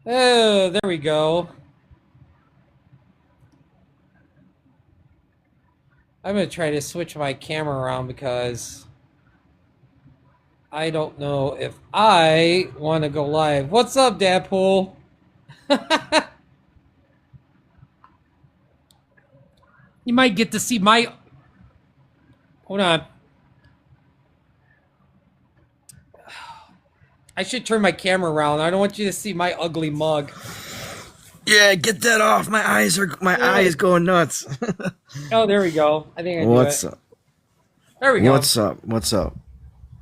Oh, there we go. I'm gonna try to switch my camera around because I don't know if I want to go live. What's up, Dadpool? You might get to see my. Hold on. I should turn my camera around. I don't want you to see my ugly mug. Yeah, get that off. My eyes going nuts. Oh, there we go. I think I do What's it. up? There we go. What's up? What's up?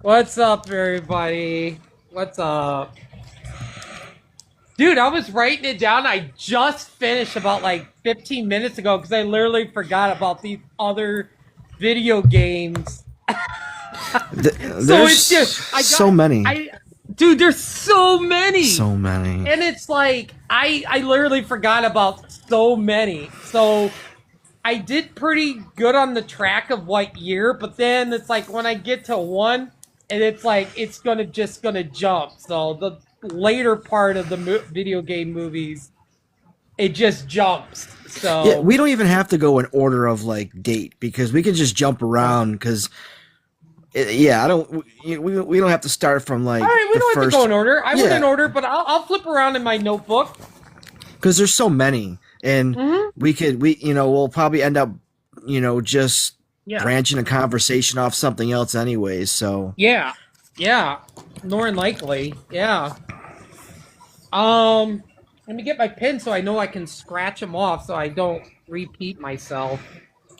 What's up, everybody? What's up? Dude, I was writing it down. I just finished about like 15 minutes ago because I literally forgot about these other video games. There's it's just so many. Dude, there's so many. So many. And it's like I literally forgot about so many. So I did pretty good on the track of what year, but then it's like when I get to one, and it's like it's gonna jump. So the later part of the video game movies, it just jumps. So Yeah, we don't even have to go in order of like date because we can just jump around because I don't we don't have to start from like all right, we the don't have to first go in order. I went Yeah. in order, but I'll flip around in my notebook. because there's so many and we'll probably end up just branching a conversation off something else anyways, so Yeah, more than likely. Yeah. Let me get my pen so I know I can scratch them off so I don't repeat myself.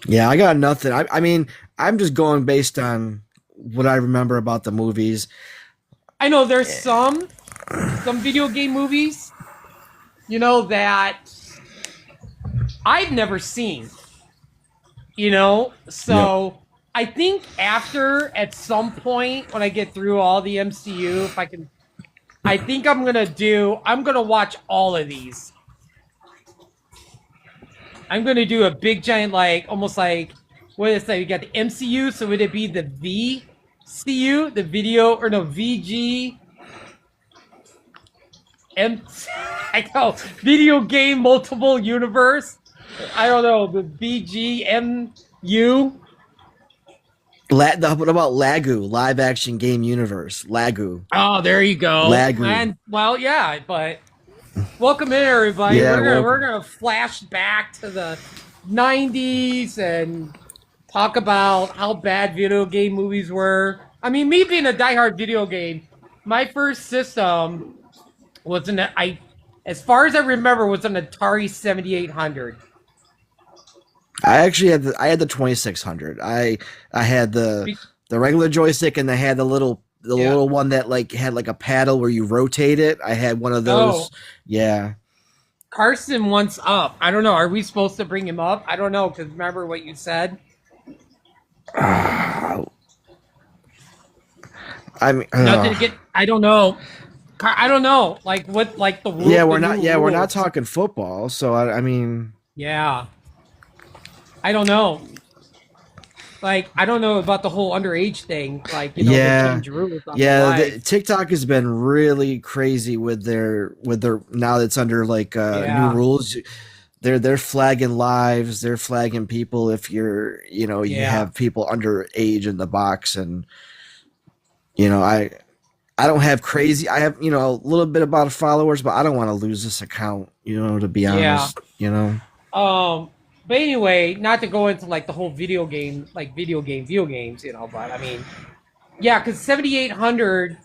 yeah, I got nothing. I mean, I'm just going based on what I remember about the movies. I know there's some video game movies, that I've never seen. So Yep. I think at some point when I get through all the MCU, if I can, I think I'm gonna watch all of these. I'm gonna do a big giant almost like what is that? You got the MCU, so would it be the VCU, the video or no VG? I know video game multiple universe. I don't know the VGMU. What about Lagu, live action game universe? Lagu. Oh, there you go. Lagu. And well, yeah, but welcome in everybody. Yeah, we're gonna flash back to the 90s and talk about how bad video game movies were. I mean, me being a diehard video game, my first system was as far as I remember, was an Atari 7800. I actually had the 2600. I had the regular joystick and I had the little one that like had like a paddle where you rotate it. I had one of those. Oh. Yeah. Carson wants up. I don't know. Are we supposed to bring him up? I don't know because remember what you said. I mean, Nothing to get. I don't know. I don't know. Like what? Like the rules. yeah, we're not. Yeah, we're not talking football. So I mean, yeah. I don't know. Like I don't know about the whole underage thing. Like yeah, the change rules on TikTok has been really crazy with their now that's under like new rules. They're flagging lives. They're flagging people if you have people underage in the box, and I don't have crazy. I have a little bit about followers, but I don't want to lose this account. To be honest. But anyway, not to go into like the whole video games, but I mean, yeah, because 7800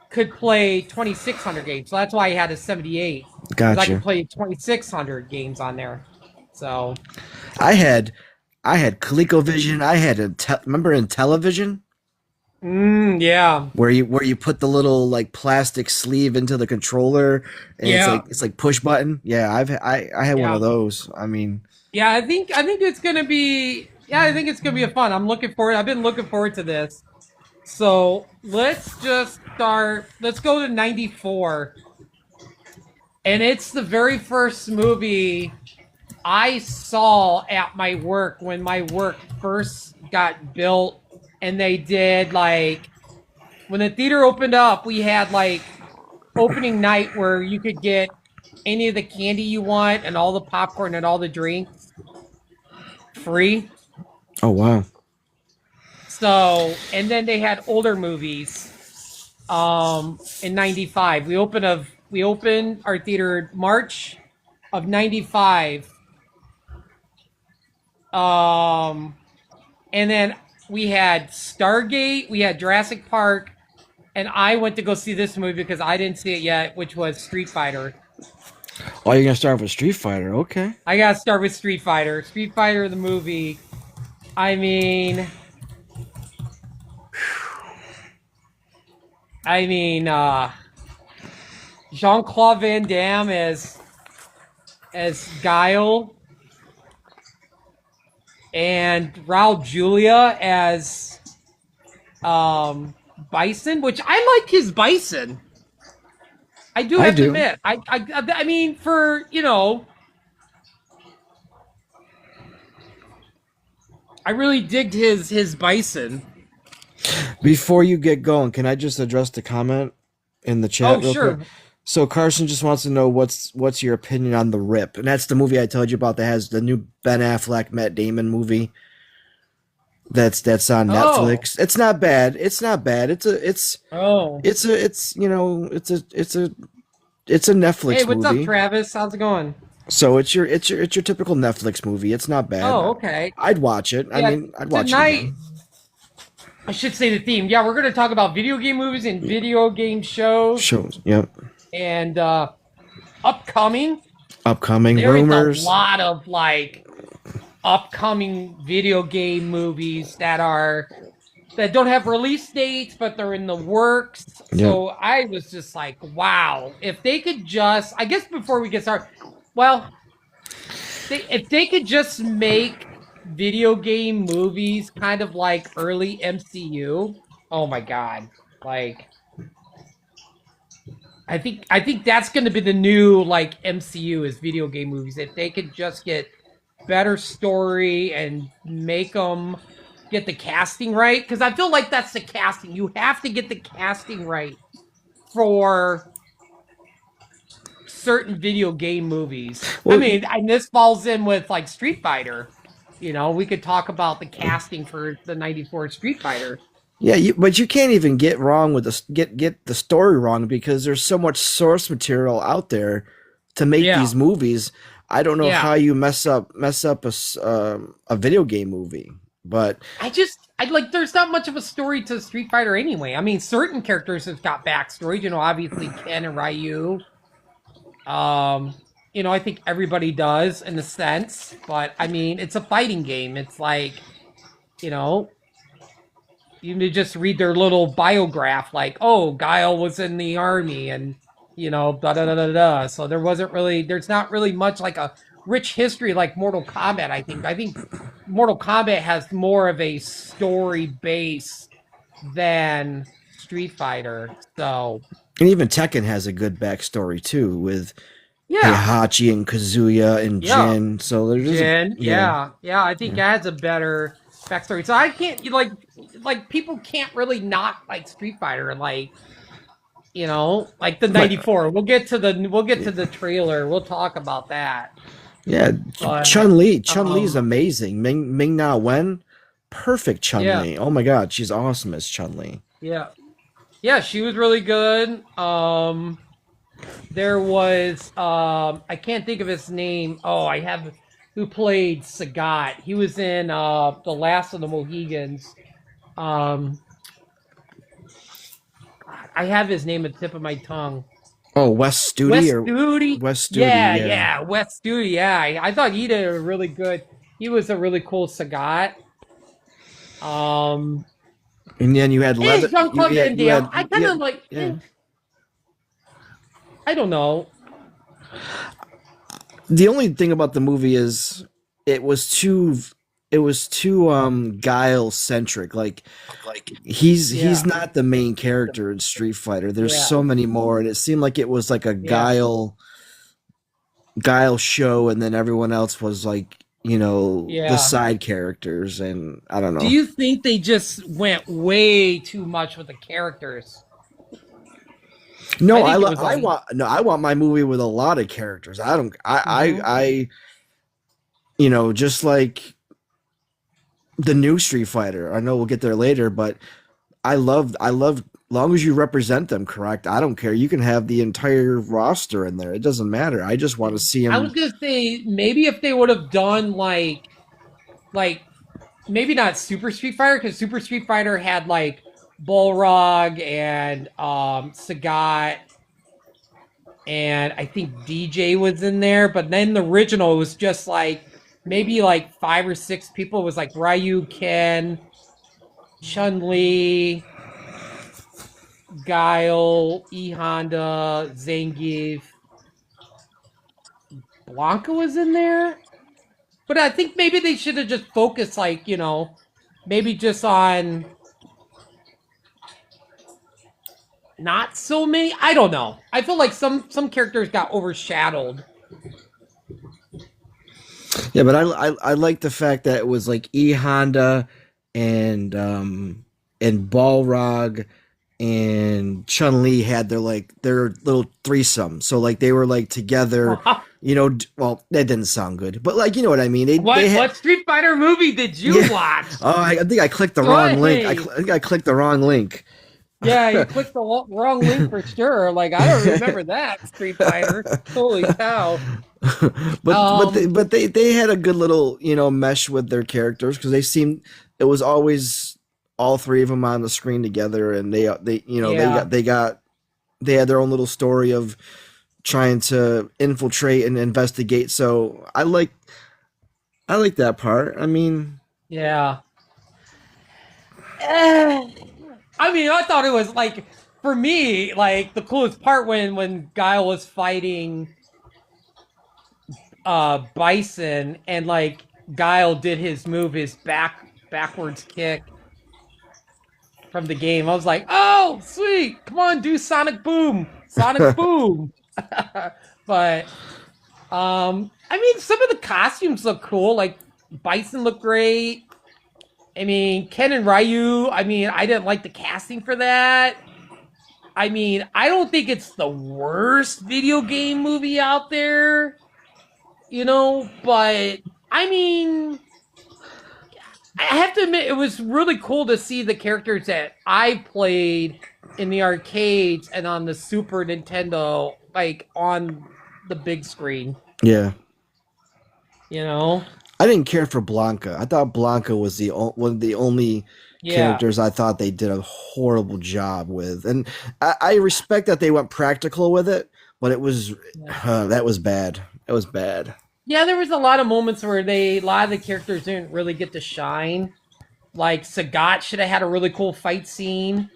could play 2600 games, so that's why I had a 78. Gotcha. I could play 2600 games on there. So I had ColecoVision. I had remember in television. Yeah. Where you put the little like plastic sleeve into the controller, and it's like push button. Yeah, I had one of those. I mean. Yeah, I think it's gonna be. Yeah, I think it's gonna be a fun. I'm looking forward. I've been looking forward to this. So let's just start. Let's go to 94, and it's the very first movie I saw at my work when my work first got built, and they did like when the theater opened up. We had like opening night where you could get any of the candy you want and all the popcorn and all the drinks free. Oh wow. So, and then they had older movies in 95. We opened our theater March of 95. Um and then we had Stargate, we had Jurassic Park, and I went to go see this movie because I didn't see it yet, which was Street Fighter. Oh, you're gonna start with Street Fighter, okay? I gotta start with Street Fighter. Street Fighter, the movie. I mean, I mean, Jean-Claude Van Damme as Guile, and Raul Julia as Bison, which I like his Bison. I do I have to do. admit, I mean, for I really digged his Bison. Before you get going, can I just address the comment in the chat Oh, real quick? sure. So Carson just wants to know what's your opinion on The Rip, and that's the movie I told you about that has the new Ben Affleck Matt Damon movie. That's on Oh, Netflix. It's not bad. It's not bad. oh. It's it's a Hey, Netflix what's up, movie. Travis? How's it going? So it's your typical Netflix movie. It's not bad. Oh, okay. I'd watch it. I Yeah, mean, I'd watch it tonight again. I should say the theme. Yeah, we're going to talk about video game movies and video game shows Shows. Yep. and upcoming. Upcoming There is a rumors. lot of like upcoming video game movies that don't have release dates, but they're in the works. Yep. So I was just like, wow, if they could just, I guess before we get started, well, if they could just make video game movies kind of like early MCU, oh my god, like I think that's going to be the new like MCU is video game movies. If they could just get better story and make them get the casting right, because I feel like that's the casting. You have to get the casting right for certain video game movies. I Well, mean, and this falls in with like Street Fighter. We could talk about the casting for the '94 Street Fighter. yeah, but you can't even get wrong with get the story wrong because there's so much source material out there to make Yeah, these movies. I don't know yeah. how you mess up a video game movie, but I like. There's not much of a story to Street Fighter anyway. I mean, certain characters have got backstories. Obviously Ken and Ryu. Um, I think everybody does in a sense, but I mean, it's a fighting game. It's like, you know, you may just read their little biograph, like, oh, Guile was in the army, and da da da da da. So there's not really much like a rich history like Mortal Kombat. I think Mortal Kombat has more of a story base than Street Fighter. So and even Tekken has a good backstory too with yeah, Heihachi and Kazuya and yeah. Jin. So there's a Jen, yeah, yeah, yeah. I think yeah. that has a better backstory. So I can't like people can't really not like Street Fighter, like the But '94. We'll get to the trailer. We'll talk about that. yeah, But Chun Li's um, amazing. Ming Na Wen, perfect Chun yeah, Li. Oh my god, she's awesome as Chun Li. yeah, yeah. She was really good. There was I can't think of his name. Oh, I have who played Sagat. He was in The Last of the Mohegans. Um, I have his name at the tip of my tongue. Oh, West Studi West or Studi. West Studi, Yeah, yeah. yeah, West Studi. Yeah, I thought he did a really good. He was a really cool Sagat. Um, And then you had and Leather. Jean Claude Van You Damme. had I kind yeah of like. yeah. I don't know. The only thing about the movie is it was too it was too Guile centric. Like he's Yeah, not the main character in Street Fighter. There's yeah, so many more, and it seemed like it was like a yeah, Guile show, and then everyone else was like the yeah. side characters, and I don't Do know. you think they just went way too much with the characters? No, I think it was I want my movie with a lot of characters. I don't mm-hmm. just like the new Street Fighter. I know we'll get there later, but I love long as you represent them correct. I don't care. You can have the entire roster in there. It doesn't matter. I just want to see I them. was gonna say maybe if they would have done like maybe not Super Street Fighter because Super Street Fighter had like Balrog and Sagat and I think DJ was in there, but then the original was just like maybe like 5 or 6 people. It was like Ryu, Ken, Chun Li, Guile, E Honda, Zangief, Blanca was in there. But I think maybe they should have just focused, like, maybe just on not so many. I don't know. I feel like some characters got overshadowed. Yeah, but I like the fact that it was like E Honda and Balrog and Chun Li had their little threesome. So like they were like together, well, that didn't sound good, but like you know what I mean. What Street Fighter movie did you watch? Oh, I think I clicked the wrong link. I think I clicked the wrong link. Yeah, you clicked the wrong link for sure. Like I don't remember that Street Fighter. Holy cow! but they had a good little mesh with their characters because it was always all three of them on the screen together, and they had their own little story of trying to infiltrate and investigate. So I like that part. I mean, yeah. I mean, I thought it was like for me, like the coolest part when Guile was fighting Bison and like Guile did his move, his backwards kick from the game. I was like, oh sweet, come on, do Sonic Boom. Sonic Boom. But I mean some of the costumes look cool, like Bison looked great. I mean, Ken and Ryu, I mean, I didn't like the casting for that. I mean, I don't think it's the worst video game movie out there, but I mean, I have to admit, it was really cool to see the characters that I played in the arcades and on the Super Nintendo, like on the big screen. Yeah. You know? I didn't care for Blanca. I thought Blanca was one of the only characters I thought they did a horrible job with. And I respect that they went practical with it, but it was that was bad. It was bad. Yeah, there was a lot of moments where a lot of the characters didn't really get to shine. Like Sagat should have had a really cool fight scene.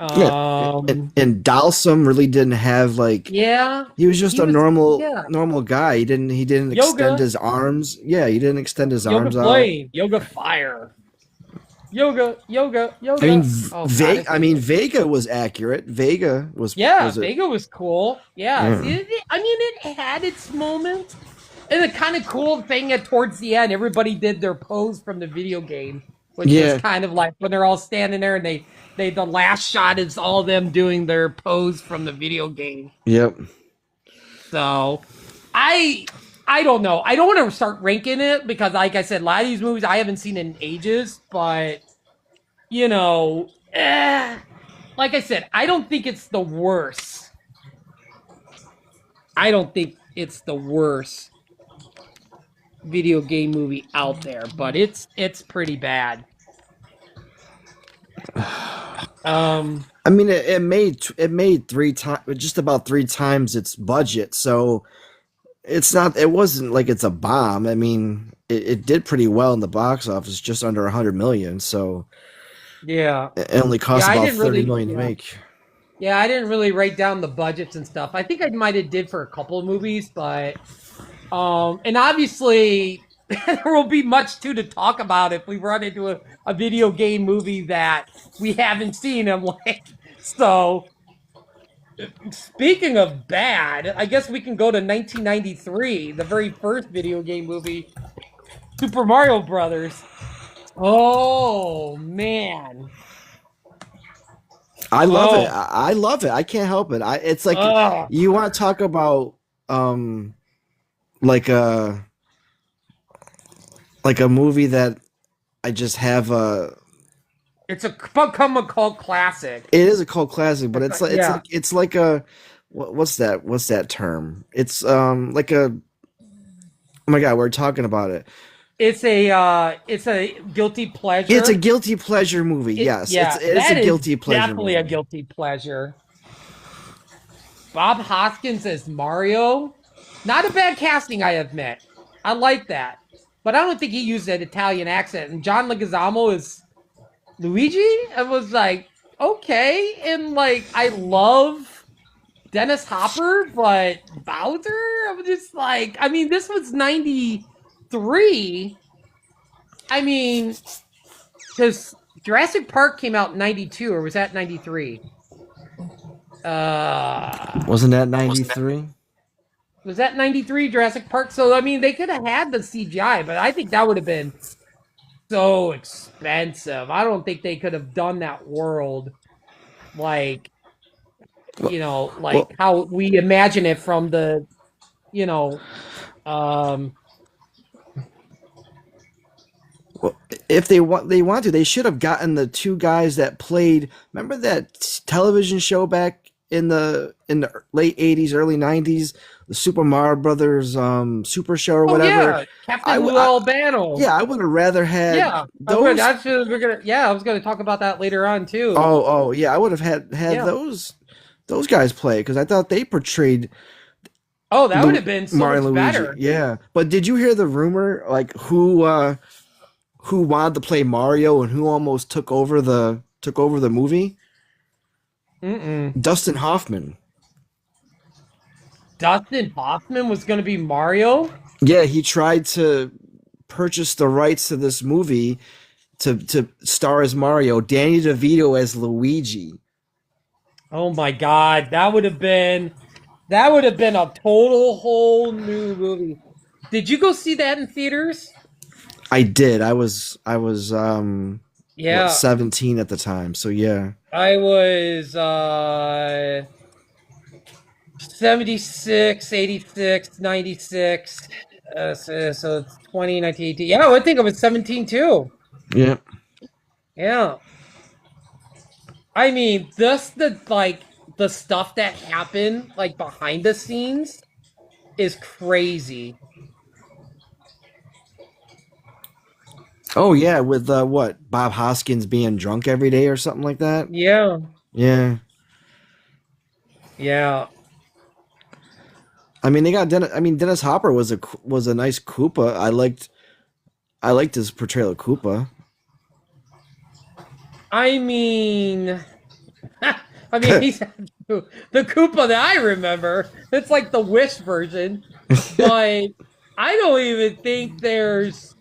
And Dalsum really didn't have he was just a normal guy. He didn't extend his arms. Yeah, he didn't extend his arms out. Yoga fire. Yoga. I mean, Vega was accurate. Vega was Vega was cool. Yeah. I mean, it had its moments. And the kind of cool thing towards the end, everybody did their pose from the video game, which was kind of like when they're all standing there and the last shot is all them doing their pose from the video game. Yep. So, I don't know. I don't want to start ranking it because, like I said, a lot of these movies I haven't seen in ages. But, like I said, I don't think it's the worst. I don't think it's the worst video game movie out there, but it's pretty bad. I mean, it made just about three times its budget, so it wasn't like it's a bomb. I mean, it did pretty well in the box office, just under 100 million. So yeah, it only cost about 30 million to make. Yeah, I didn't really write down the budgets and stuff. I think I might have did for a couple of movies, but and obviously there won't be much to talk about if we run into a video game movie that we haven't seen. I'm like, so speaking of bad, I guess we can go to 1993, the very first video game movie, Super Mario Brothers. Oh man. I love it. Oh, I love it. I can't help it. It's like oh, you want to talk about um like a like a movie that I just have a. it's become a cult classic. It is a cult classic, but It's like, yeah, it's like a what's that term? It's like a, oh my god, we're talking about it. it's a guilty It's a pleasure. guilty pleasure movie. Yes, Yeah, it is a that is guilty pleasure definitely a movie. guilty pleasure. Bob Hoskins as Mario, not a bad casting, I admit. I like that, but I don't think he used an Italian accent. And John Leguizamo is Luigi. I was like, okay, and like I love Dennis Hopper, but Bowser, I was just like, I mean, this was 93. I mean, because Jurassic Park came out in 92, or was that 93? Wasn't that 93? Was that 93 Jurassic Park? So, I mean, they could have had the CGI, but I think that would have been so expensive. I don't think they could have done that world like, Well, like well, how we imagine it from the, you know, um, well, if they want to, they should have gotten the two guys that played. Remember that television show back in the late '80s, early '90s, the Super Mario Brothers Super Show or oh whatever. yeah, I, Captain w- Lou I Albano. Yeah, I would have rather had Yeah, I'm good. those. Actually, yeah, I was gonna talk about that later on too. Oh yeah, I would have had Yeah. those guys play because I thought they portrayed Oh, that would have been so Mario much and Luigi. better. Yeah, but did you hear the rumor like who wanted to play Mario and who almost took over the movie? Mm-mm. Dustin Hoffman. Dustin Hoffman was gonna be Mario. Yeah, he tried to purchase the rights to this movie to star as Mario, Danny DeVito as Luigi. Oh my God, that would have been a total whole new movie. Did you go see that in theaters? I did. I was what, Yeah, 17 at the time. So yeah. I was 76, 86, 96. So it's 20, 19, 18. Yeah, I think I was 17 too. Yeah. Yeah. I mean, this the like the stuff that happened like behind the scenes is crazy. Oh yeah, with what, Bob Hoskins being drunk every day or something like that. Yeah. Yeah. Yeah. I mean, they got Dennis. I mean, Dennis Hopper was a nice Koopa. I liked his portrayal of Koopa. I mean, I mean, he's the Koopa that I remember. It's like the Wish version, but I don't even think there's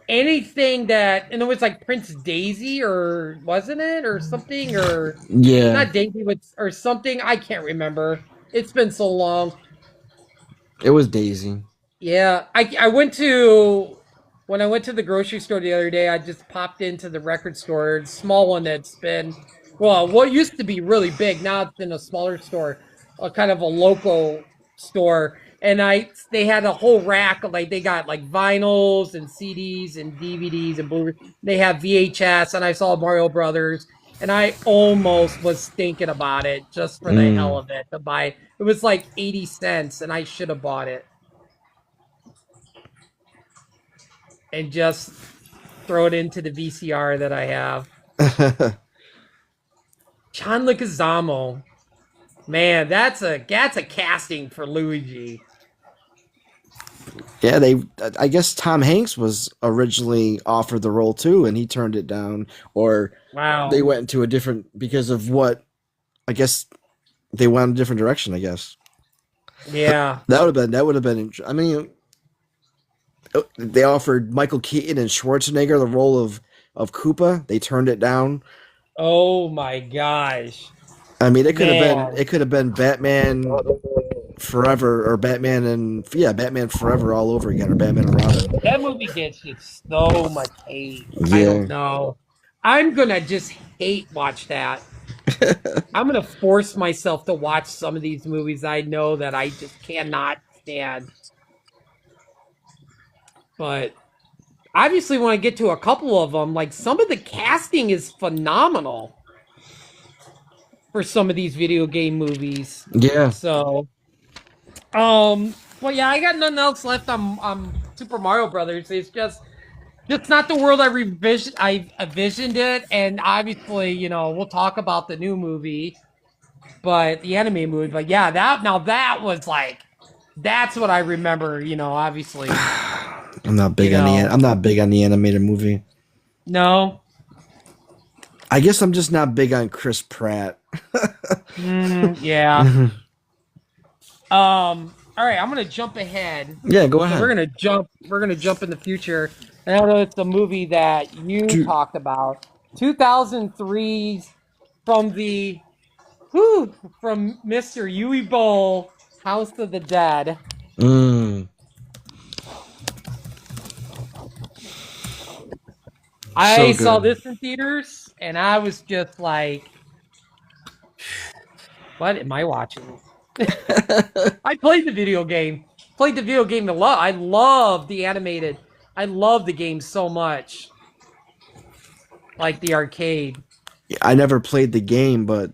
anything that, and it was like Prince Daisy, or wasn't it, or something, or Yeah, not Daisy, but or something. I can't remember. It's been so long. it was Daisy. Yeah, I went to when I went to the grocery store the other day. I just popped into the record store, small one that's been, well, what used to be really big. Now it's in a smaller store, a kind of a local store. And they had a whole rack of, like, they got like vinyls and CDs and DVDs and Blu-ray. They have VHS, and I saw Mario Brothers, and I almost was thinking about it just for the hell Mm. of it to buy. It was like 80 cents, and I should have bought it and just throw it into the VCR that I have. John Leguizamo, man, that's a casting for Luigi. Yeah, they. I guess Tom Hanks was originally offered the role too, and he turned it down, or they Wow. went into a different because of what. I guess they went in a different direction. I guess Yeah. that would have been. I mean, they offered Michael Keaton and Schwarzenegger the role of Koopa. They turned it down. Oh my gosh, I mean, man, it could have been Batman Forever or Batman and yeah, Batman Forever all over again or Batman and Robin. that movie gets just so much hate. I don't Yeah. know. I'm gonna just hate watch that. I'm gonna force myself to watch some of these movies I know that I just cannot stand. But obviously, when I get to a couple of them, like some of the casting is phenomenal for some of these video game movies. Yeah. So, well, yeah, I got nothing else left on Super Mario Brothers. It's just not the world I envisioned it, and obviously, we'll talk about the new movie, but the anime movie. But yeah, that was like that's what I remember. Obviously, I'm not big on the animated movie. No. I guess I'm just not big on Chris Pratt. Yeah. All right, I'm gonna jump ahead. Yeah, go ahead. So we're gonna jump in the future. And I know it's the movie that you talked about. 2003 from from Mr. Yui Bowl, House of the Dead. I saw this in theaters and I was just like, what am I watching? I played the video game. A lot. I love the animated. I love the game so much. Like the arcade. I never played the game, but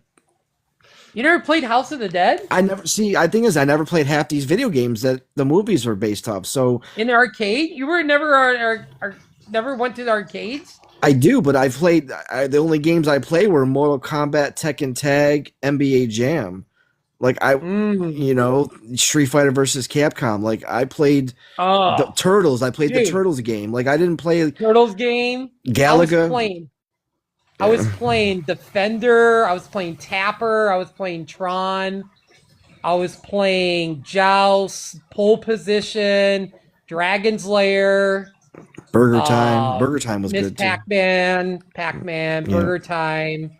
you never played House of the Dead? I never played half these video games that the movies were based off. So in the arcade, you were never went to the arcades? I do, but I've played the only games I play were Mortal Kombat, Tekken Tag, NBA Jam. Like Street Fighter versus Capcom. Like I played the Turtles. I played the Turtles game. Like I didn't play Turtles game. Galaga. I was playing Defender. I was playing Tapper. I was playing Tron. I was playing Joust, Pole Position, Dragon's Lair. Burger Time. Burger Time was Miss good Pac-Man, Burger Time.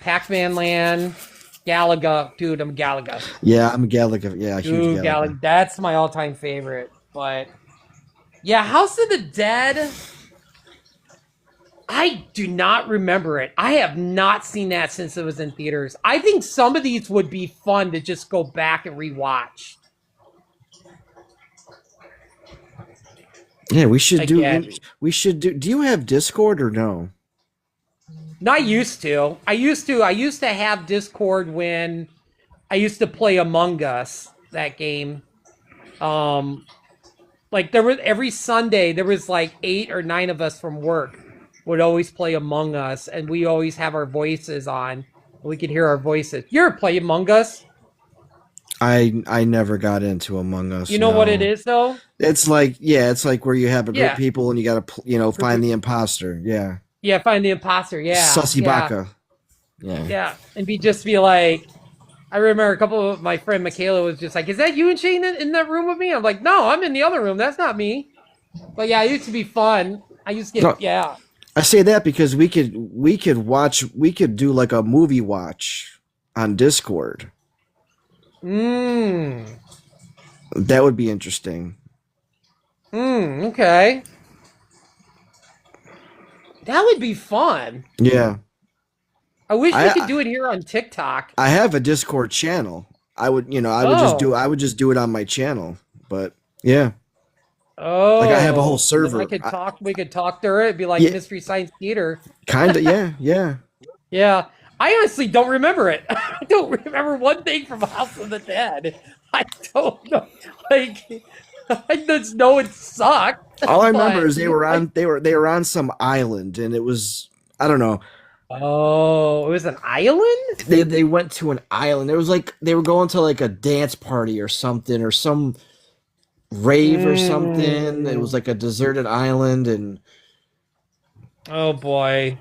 Pac-Man Land, Galaga. Dude, I'm Galaga. Yeah, I'm Galaga. Yeah, huge Galaga. That's my all-time favorite. But yeah, House of the Dead, I do not remember it. I have not seen that since it was in theaters. I think some of these would be fun to just go back and rewatch. Yeah, we should do. Do you have Discord or no? Not used to. I used to have Discord when I used to play Among Us, that game. Like there was every Sunday there was like 8 or 9 of us from work would always play Among Us, and we always have our voices on. We could hear our voices. You ever play Among Us? I never got into Among Us. You know what it is though? It's like where you have a group of people and you got to find the imposter. Yeah. Yeah, find the imposter. Yeah. Sussy Baka. Yeah. Yeah, and be like, I remember a couple of my friend Michaela was just like, "Is that you and Shane in that room with me?" I'm like, "No, I'm in the other room. That's not me." But yeah, it used to be fun. I used to get I say that because we could do like a movie watch on Discord. That would be interesting. Okay. That would be fun. Yeah. I wish we could do it here on TikTok. I have a Discord channel. I would just do it on my channel. But yeah. Oh. Like I have a whole server. We could talk through it. It'd be like Mystery Science Theater. Kinda, yeah. Yeah. I honestly don't remember it. I don't remember one thing from House of the Dead. I don't know. Like, I just know it sucked. All I remember is they were on some island, and it was, I don't know. Oh, it was an island? They went to an island. It was like they were going to like a dance party or something, or some rave or something. It was like a deserted island, and oh boy.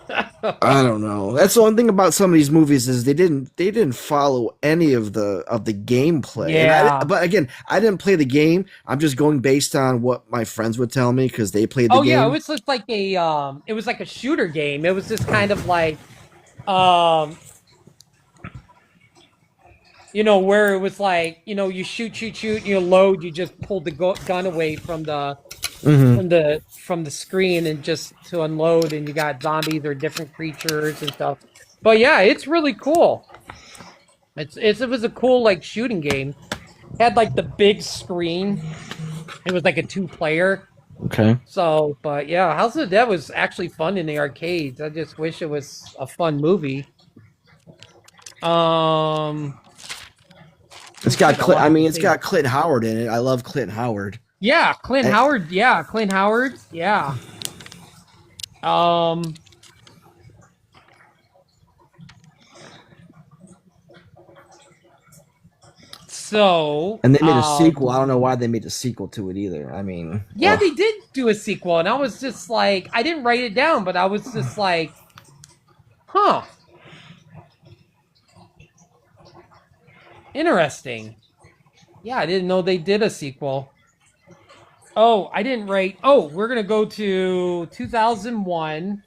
I don't know. That's the one thing about some of these movies is they didn't follow any of the gameplay. Yeah. But again, I didn't play the game. I'm just going based on what my friends would tell me because they played the game. Oh yeah, it was just like a shooter game. It was just kind of like where it was like, you shoot, you load, you just pulled the gun away from the Mm-hmm. from the screen and just to unload, and you got zombies or different creatures and stuff. But yeah, it's really cool. It was a cool like shooting game. Had like the big screen. It was like a two-player. Okay. So, but yeah, House of the Dead was actually fun in the arcades. I just wish it was a fun movie. Um, It's I'm trying got to look and It's see. got Clint Howard in it. I love Clint Howard. Yeah, Clint Eh, Howard. Yeah, Clint Howard. Yeah. Um, so, and they made a sequel. I don't know why they made a sequel to it either. yeah, they did do a sequel, and I was just like, I didn't write it down, but I was just like, huh, interesting. Yeah, I didn't know they did a sequel. Oh, I didn't write. Oh, we're gonna go to 2001.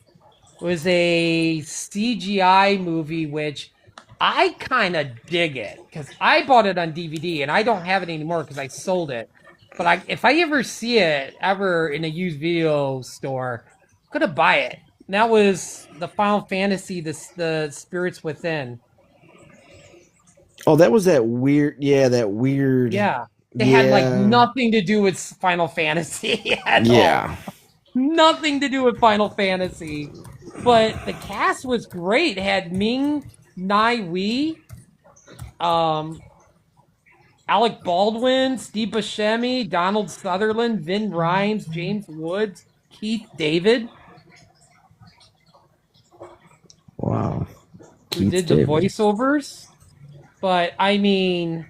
It was a CGI movie, which I kind of dig it because I bought it on DVD and I don't have it anymore because I sold it. But if I ever see it ever in a used video store, I'm gonna buy it. And that was the Final Fantasy, the Spirits Within. Oh, that was that weird. Yeah, that weird. Yeah, it had like Yeah. nothing to do with Final Fantasy at all. Yeah. Nothing to do with Final Fantasy. But the cast was great. It had Ming Nai Wee, um, Alec Baldwin, Steve Buscemi, Donald Sutherland, Vin Rhames, James Woods, Keith David, Wow. who Keith did the David. voiceovers. But I mean,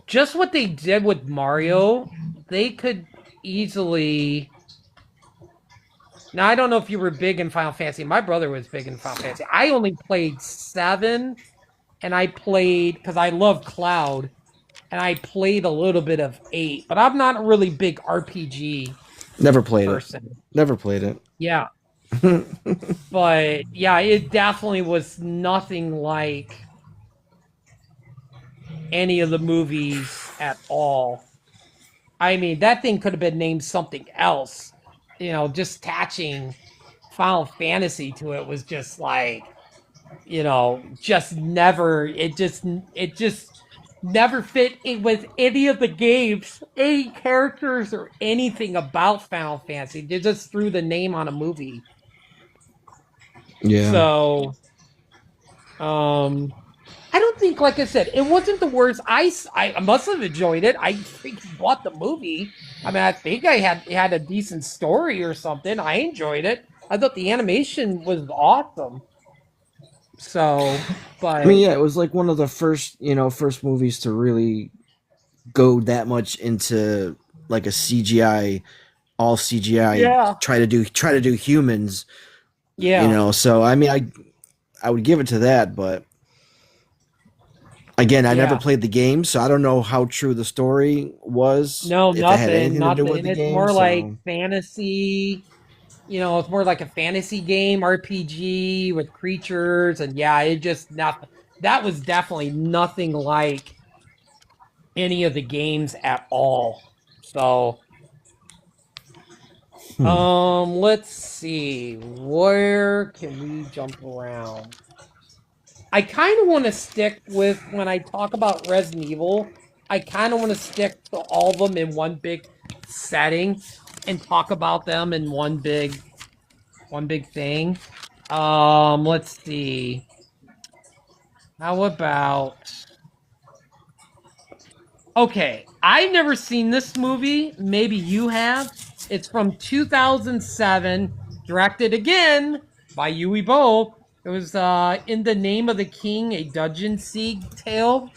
just what they did with Mario, they could easily. Now, I don't know if you were big in Final Fantasy. My brother was big in Final Fantasy. I only played seven, and I played because I love Cloud, and I played a little bit of eight, but I'm not a really big RPG Never played it. person. Never played it. Yeah, but yeah, it definitely was nothing like any of the movies at all. I mean, that thing could have been named something else. Just attaching Final Fantasy to it was just like, just never. It just never fit in with any of the games, any characters, or anything about Final Fantasy. They just threw the name on a movie. Yeah. So, I don't think, like I said, it wasn't the worst. I must have enjoyed it. I freaking bought the movie. I mean, I think I had a decent story or something. I enjoyed it. I thought the animation was awesome. So, but Yeah, it was like one of the first movies to really go that much into like a CGI, all CGI, yeah, try to do humans, yeah. So I would give it to that, but again, I never Yeah. played the game, so I don't know how true the story was, No, if it had nothing, anything to do with nothing. the It's game. more like So fantasy. It's more like a fantasy game, RPG with creatures, and yeah, it just not. That was definitely nothing like any of the games at all. So, hmm. let's see. Where can we jump around? I kind of want to stick with when I talk about Resident Evil. I kind of want to stick to all of them in one big setting and talk about them in one big thing. Let's see. How about okay, I've never seen this movie. Maybe you have. It's from 2007, directed again by Yui Bo. It was In the Name of the King, a Dungeon Siege tale.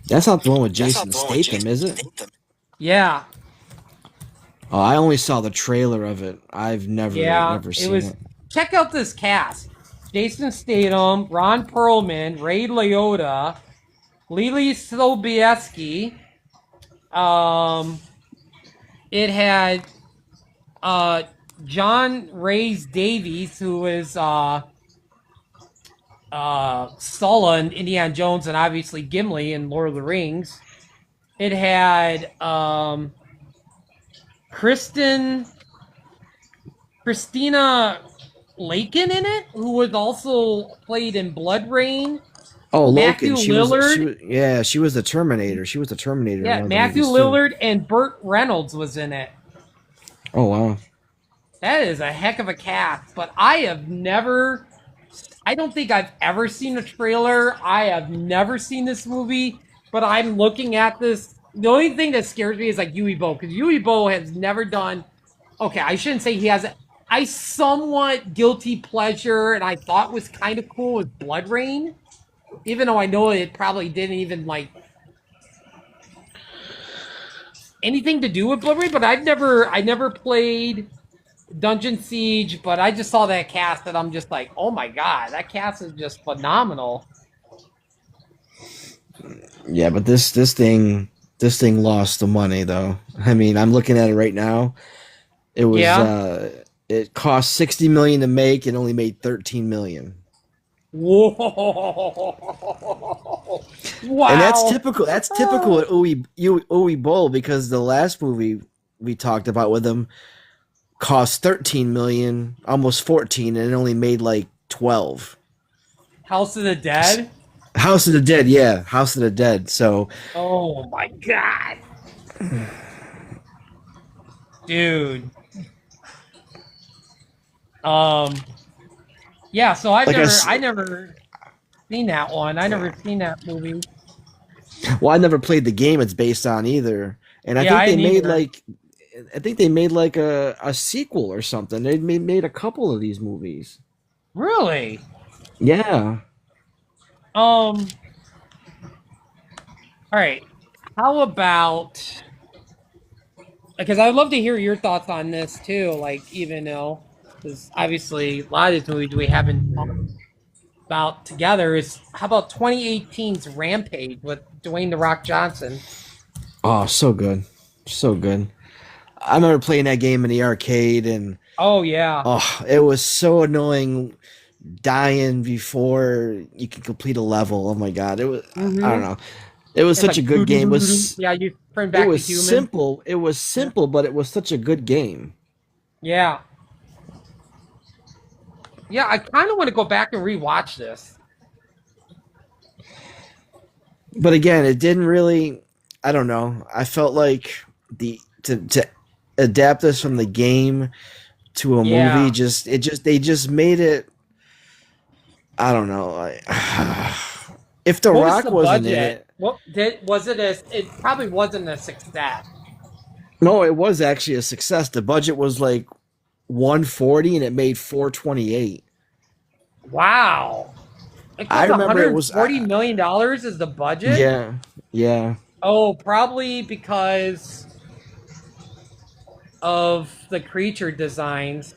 That's not the one with Jason Statham, is it? Yeah, Oh, I only saw the trailer of it. I've yeah. never It seen was it. check out this cast. Jason Statham, Ron Perlman, Ray Liotta, Lily Sobieski. Um, it had uh John Rhys Davies, who is Sulla in Indiana Jones, and obviously Gimli in Lord of the Rings. It had Kristen Christina Lakin in it, who was also played in Blood Rain. Oh, Loken. Matthew Lillard. She was the Terminator. She was the Terminator in Yeah, one of the Matthew movies too. Lillard and Burt Reynolds was in it. Oh wow. That is a heck of a cast, but I don't think I've ever seen a trailer. I have never seen this movie, but I'm looking at this. The only thing that scares me is like Yui Bo, because Yui Bo has never done. Okay, I shouldn't say he has. I somewhat guilty pleasure, and I thought was kind of cool with Blood Rain, even though I know it probably didn't even like anything to do with Blood Rain. But I never played Dungeon Siege, but I just saw that cast and I'm just like, oh my god, that cast is just phenomenal. Yeah, but this thing lost the money though. I mean, I'm looking at it right now. It was Yeah. it cost 60 million to make and only made 13 million. Whoa. And that's Wow. typical. That's typical at Uwe Boll because the last movie we talked about with him cost 13 million, almost 14, and it only made like 12. House of the Dead. House of the Dead, yeah, House of the Dead. So, Oh my god. Dude. Um yeah, so like I never seen that one. I never seen that movie. well, I never played the game it's based on either, and Yeah, I didn't either. I think they made like a sequel or something. They made a couple of these movies. Really? Yeah. Um all right. How about because I'd love to hear your thoughts on this too. Like, even though, because obviously a lot of these movies we haven't talked about together is how about 2018's Rampage with Dwayne the Rock Johnson? Oh, so good, so good. I remember playing that game in the arcade, and Oh yeah. oh, it was so annoying dying before you can complete a level. Oh my god, it was I don't Mm-hmm. know. It was It's such a like good game. yeah, you turn It back to was human. simple. It was Yeah. simple, but it was such a good game. Yeah. Yeah, I kind of want to go back and rewatch this. But again, it didn't really. I don't know. I felt like to adapt this from the game to a movie Yeah. just it just they just made it. I don't know. If The What was Rock the wasn't in budget? it, What did was it a it probably wasn't a success. no, it was actually a success. The budget was like 140 and it made 428. Wow. It I cost remember it 140 was million dollars is the budget? yeah, yeah. Oh, probably because of the creature designs.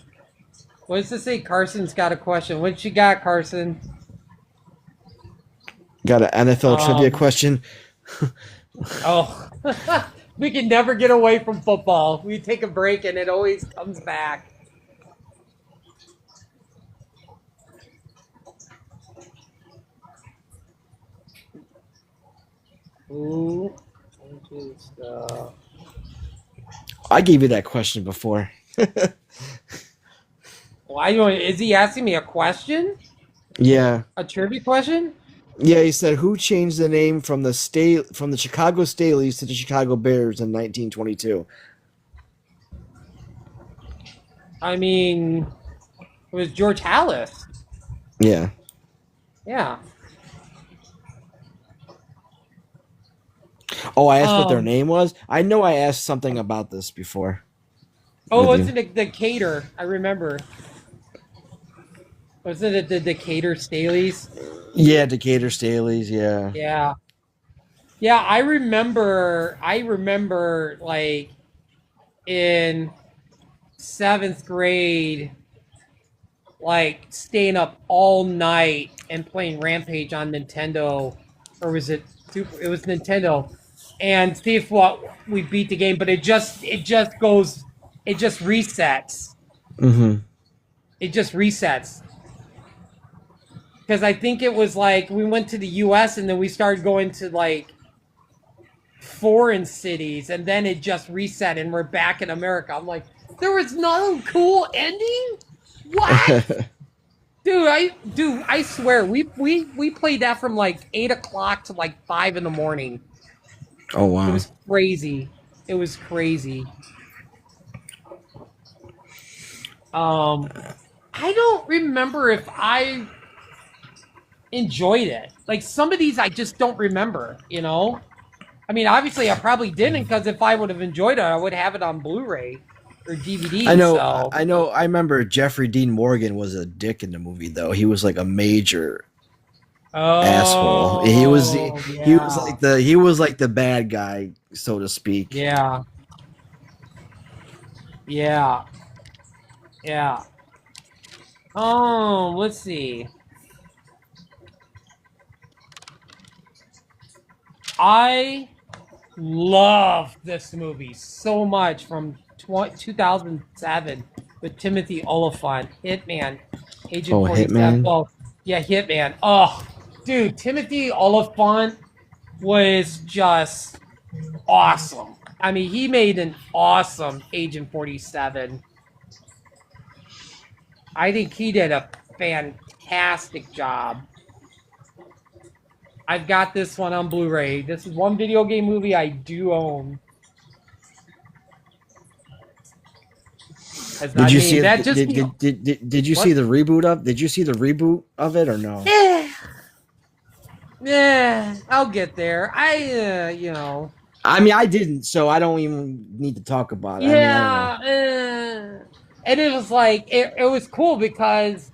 What does it say? Carson's got a question. What you got, Carson? Got an NFL trivia Um, question. oh, we can never get away from football. We take a break and it always comes back. Ooh, I gave you that question before. why is he asking me a question? Yeah. A trivia question? Yeah, he said who changed the name from the Chicago Staleys to the Chicago Bears in 1922. I mean, it was George Hallis. Yeah. Yeah. Oh, I asked what their Um. name was. I know I asked something about this before Oh, with you. wasn't it the Decatur? I remember. Wasn't it the Decatur Staleys? Yeah, Decatur Staleys. Yeah. Yeah. Yeah, I remember. I remember, like in seventh grade, like staying up all night and playing Rampage on Nintendo, or was it Super? It was Nintendo, and see if what we beat the game. But it just goes, it just resets. Mm-hmm. It just resets because I think it was like we went to the U.S. and then we started going to like foreign cities, and then it just reset, and we're back in America. I'm like, there was no cool ending. What? I swear we played that from like 8 o'clock to like 5 in the morning. Oh It wow. was crazy. It was crazy. Um, I don't remember if I enjoyed it. Like some of these, I just don't remember. You know, I mean, obviously, I probably didn't because if I would have enjoyed it, I would have it on Blu-ray or I DVD. know, So, I know. I remember Jeffrey Dean Morgan was a dick in the movie, though. He was like a major asshole. oh yeah, He was like the bad guy, so to speak. yeah, yeah, yeah. Let's see. I love this movie so much from 2007 with Timothy Oliphant, Hitman, Agent Oh, 47. Hitman. Well, yeah, Hitman. Oh, dude, Timothy Oliphant was just awesome. I mean, he made an awesome Agent 47. I think he did a fantastic job. I've got this one on Blu-ray. This is one video game movie I do own. As Did I you mean, see that it? just Did you see what? the reboot of? Did you see the reboot of it or no? Yeah, yeah. I'll get there. I mean, I didn't, so I don't even need to talk about it. I mean, I don't know. Yeah, and it was like it was cool because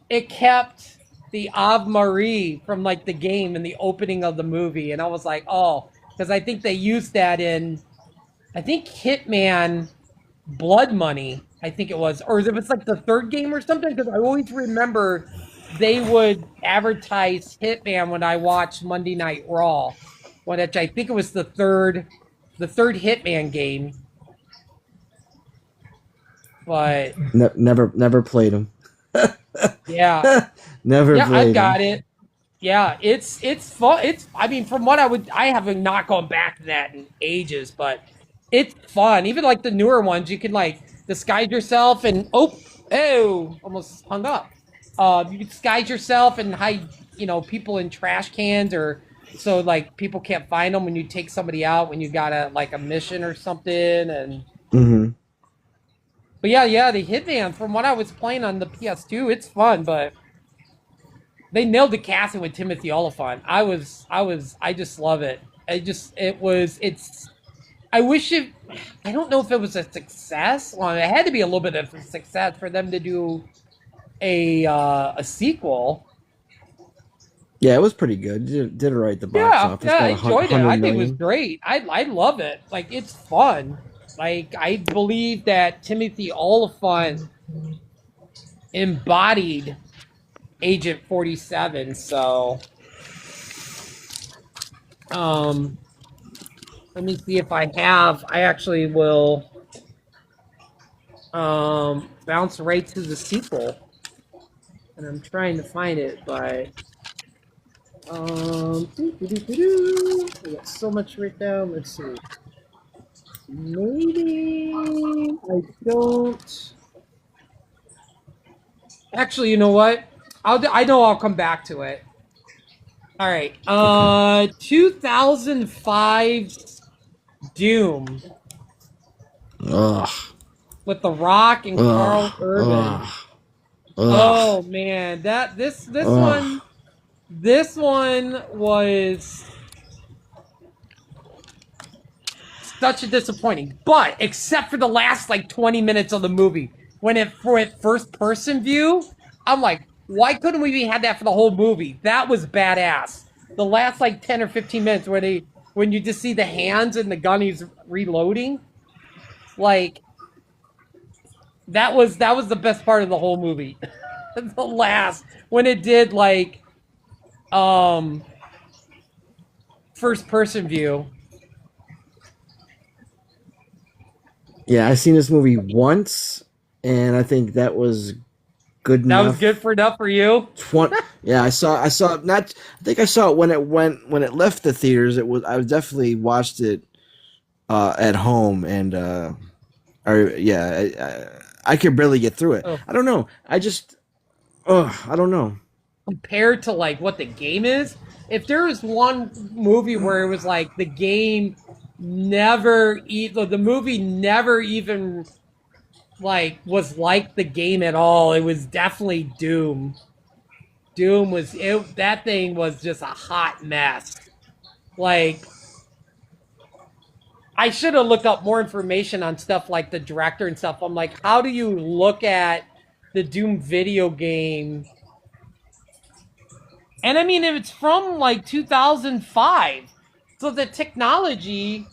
it kept the Ave Marie from like the game in the opening of the movie, and I was like, oh, because I think they used that in I think Hitman Blood Money, I think it was, or it was like the third game or something. Because I always remember they would advertise Hitman when I watched Monday Night Raw, which I think it was the third Hitman game. But Never played them. yeah, Never yeah, I've played them. got it. Yeah, it's fun. It's I mean, from what I haven't not gone back to that in ages, but it's fun. Even like the newer ones, you can like disguise yourself and almost hung up. You can disguise yourself and hide, people in trash cans or so like people can't find them when you take somebody out when you got a mission or something. And Hmm. but yeah, the Hitman from what I was playing on the PS2, it's fun, but they nailed the casting with Timothy Oliphant. I just love it. It's. I wish it. I don't know if it was a success. Well, it had to be a little bit of a success for them to do a sequel. Yeah, it was pretty good. Did it right at the box Yeah, office. yeah, I Got a enjoyed it. hundred I think it was million. great. I love it. Like it's fun. Like I believe that Timothy Oliphant embodied Agent 47. So, um, let me see if I have. I actually will bounce right to the sequel, and I'm trying to find it, but I got so much right down. Let's see. Maybe I don't. Actually, you know what? I know I'll come back to it. All right. Okay. 2005 Doom Ugh. with The Rock and Ugh. Carl Urban. Ugh. Ugh. Oh man, that this Ugh. one this one was such a disappointing. But except for the last like 20 minutes of the movie, when it for it first person view, I'm like, why couldn't we had that for the whole movie? That was badass. The last like 10 or 15 minutes when you just see the hands and the gun he's reloading, like that was the best part of the whole movie. The last when it did like um first person view. Yeah, I seen this movie once, and I think that was good That was good enough. for enough for you. 20, yeah, I saw not I think I saw it when it left the theaters. It was I definitely watched it at home and or yeah, I could barely get through it. Oh, I don't know. I don't know. compared to like what the game is, if there was one movie where it was like the game the movie never even like was like the game at all, it was definitely Doom. Doom was it that thing was just a hot mess. Like I should have looked up more information on stuff like the director and stuff. I'm like, how do you look at the Doom video game? And I mean, if it's from like 2005, so the technology,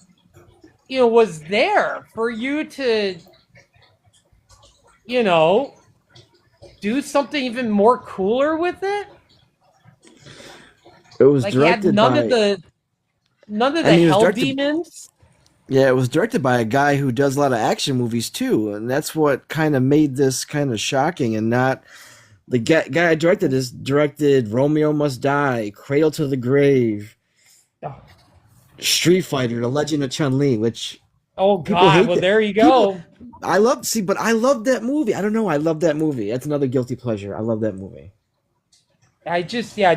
was there for you to, you know, do something even more cooler with it. It was Like he had directed by none of I the mean, it was hell directed demons. yeah, it was directed by a guy who does a lot of action movies too, and that's what kind of made this kind of shocking and not the guy I directed this directed Romeo Must Die, Cradle to the Grave, Oh, Street Fighter, The Legend of Chun Li, which oh people God! hate Well, that. there you People, go. but I love that movie. I don't know, I love that movie. That's another guilty pleasure. I love that movie.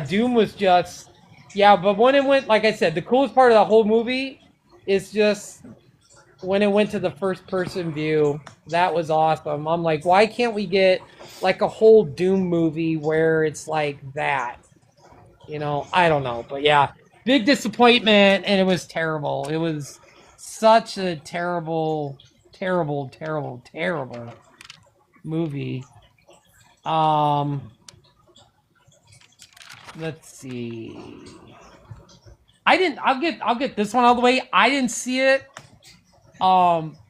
Doom was just, yeah. But when it went, like I said, the coolest part of the whole movie is just when it went to the first person view. That was awesome. I'm like, why can't we get like a whole Doom movie where it's like that? I don't know, but yeah, big disappointment, and it was terrible. It was such a terrible, terrible, terrible, terrible movie. Um, let's see. I didn't. I'll get this one out of the way. I didn't see it.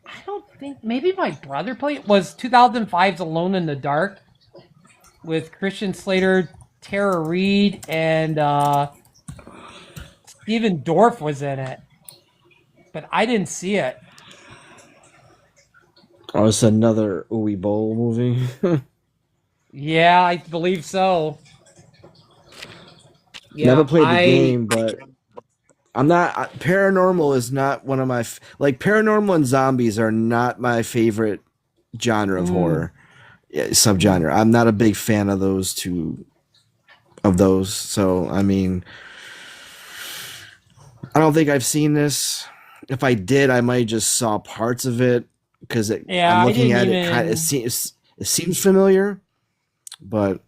I don't think maybe my brother played it. Was 2005's Alone in the Dark with Christian Slater, Tara Reid, and Steven Dorff was in it, but I didn't see it. Oh, it's another Uwe Boll movie. Yeah, I believe so. Never Yeah, played the game, but I'm not paranormal is not one of my like paranormal and zombies are not my favorite genre of mm, horror, yeah, mm. subgenre. I'm not a big fan of those. So I mean, I don't think I've seen this. If I did, I might just saw parts of it because Yeah, I'm I looking didn't at it. Kind of even. it seems familiar, but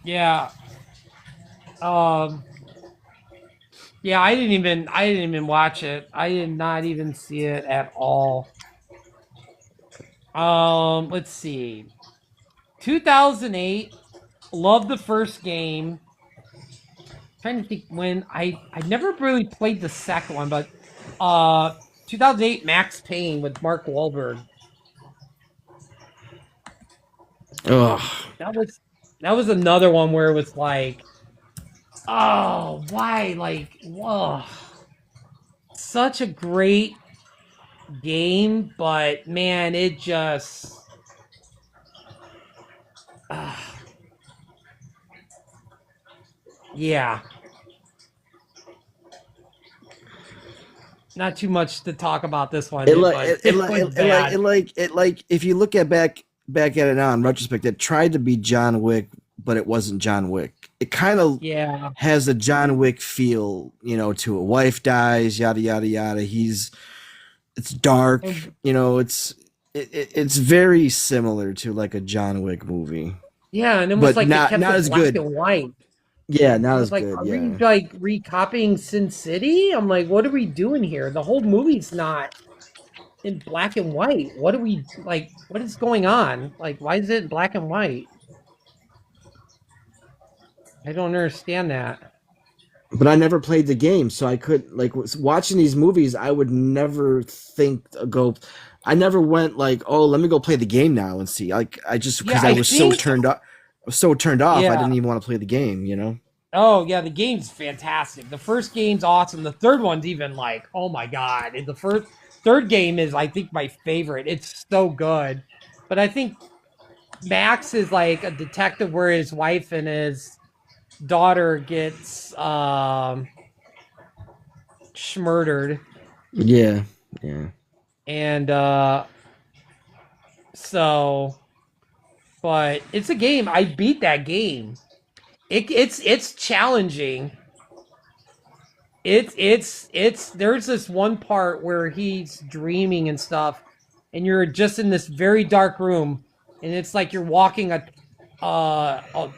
Yeah, um, yeah, I didn't even watch it. I did not even see it at all. Let's see. 2008. Loved the first game. Trying to think when I never really played the second one, but uh 2008 Max Payne with Mark Wahlberg. ugh. That was that was another one where it was like, oh, why? Like, whoa, such a great game, but man, it just, uh, yeah, not too much to talk about this one, It like but it was bad. if you look at back at it now in retrospect, it tried to be John Wick, but it wasn't John Wick. It kind of Yeah, has a John Wick feel, to a wife dies, yada yada yada. It's dark, and it's very similar to like a John Wick movie, yeah, and it was but like they kept not it as black good. and white. Yeah, not I as was like, good. are we Yeah, like recopying Sin City? I'm like, what are we doing here? The whole movie's not in black and white. What are we like? What is going on? Like, why is it in black and white? I don't understand that. but I never played the game, so I could like watching these movies. I would never think to go. I never went like, oh, let me go play the game now and see. Like I just Yeah, because I I was so think. turned up, so turned off. I Yeah. didn't even want to play the game. You know. Oh, yeah. The game's fantastic. The first game's awesome. The third one's even like, oh my god. And the third game is, I think, my favorite. It's so good. But I think Max is like a detective where his wife and his daughter gets schmurdered. Yeah, yeah. And so but it's a game. I beat that game. It's challenging. It's there's this one part where he's dreaming and stuff, and you're just in this very dark room, and it's like you're walking a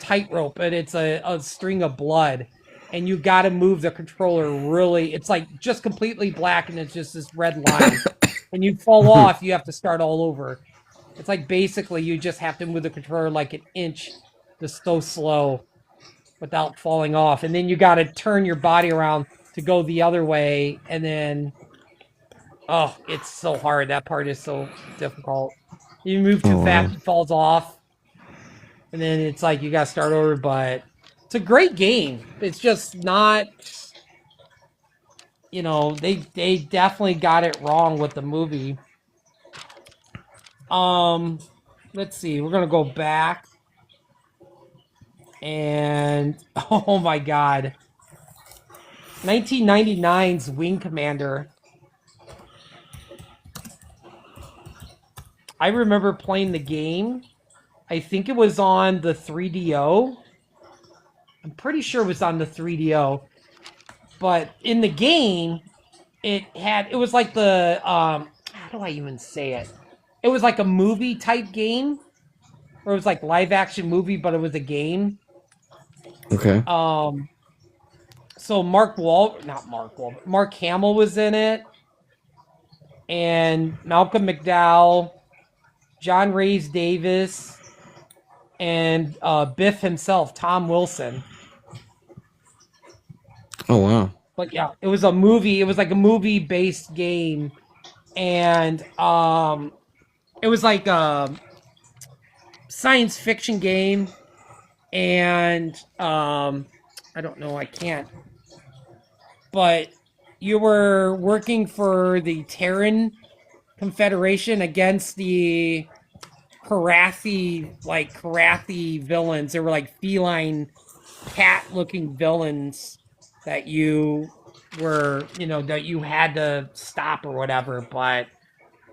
tightrope, and it's a string of blood, and you got to move the controller really. It's like just completely black, and it's just this red line, and you fall off, you have to start all over. It's like basically you just have to move the controller like an inch, just so slow without falling off. And then you got to turn your body around to go the other way. And then, oh, it's so hard. That part is so difficult. You move too Oh wow. fast, it falls off. And then it's like you got to start over. But it's a great game. It's just not, they definitely got it wrong with the movie. Um, let's see. We're gonna go back and oh my god, 1999's Wing Commander. I remember playing the game. I think it was on the 3DO. I'm pretty sure it was on the 3DO. But in the game, it was like the how do I even say it? It was like a movie type game, or it was like live action movie, but it was a game. Okay. Um, so not Mark Wall, Mark Hamill was in it, and Malcolm McDowell, John Rhys Davis, and Biff himself, Tom Wilson. Oh wow. But yeah, it was a movie. It was like a movie based game, and it was like a science fiction game, and I don't know, I can't. But you were working for the Terran Confederation against the Karathi villains. They were like feline cat looking villains that that you had to stop or whatever. But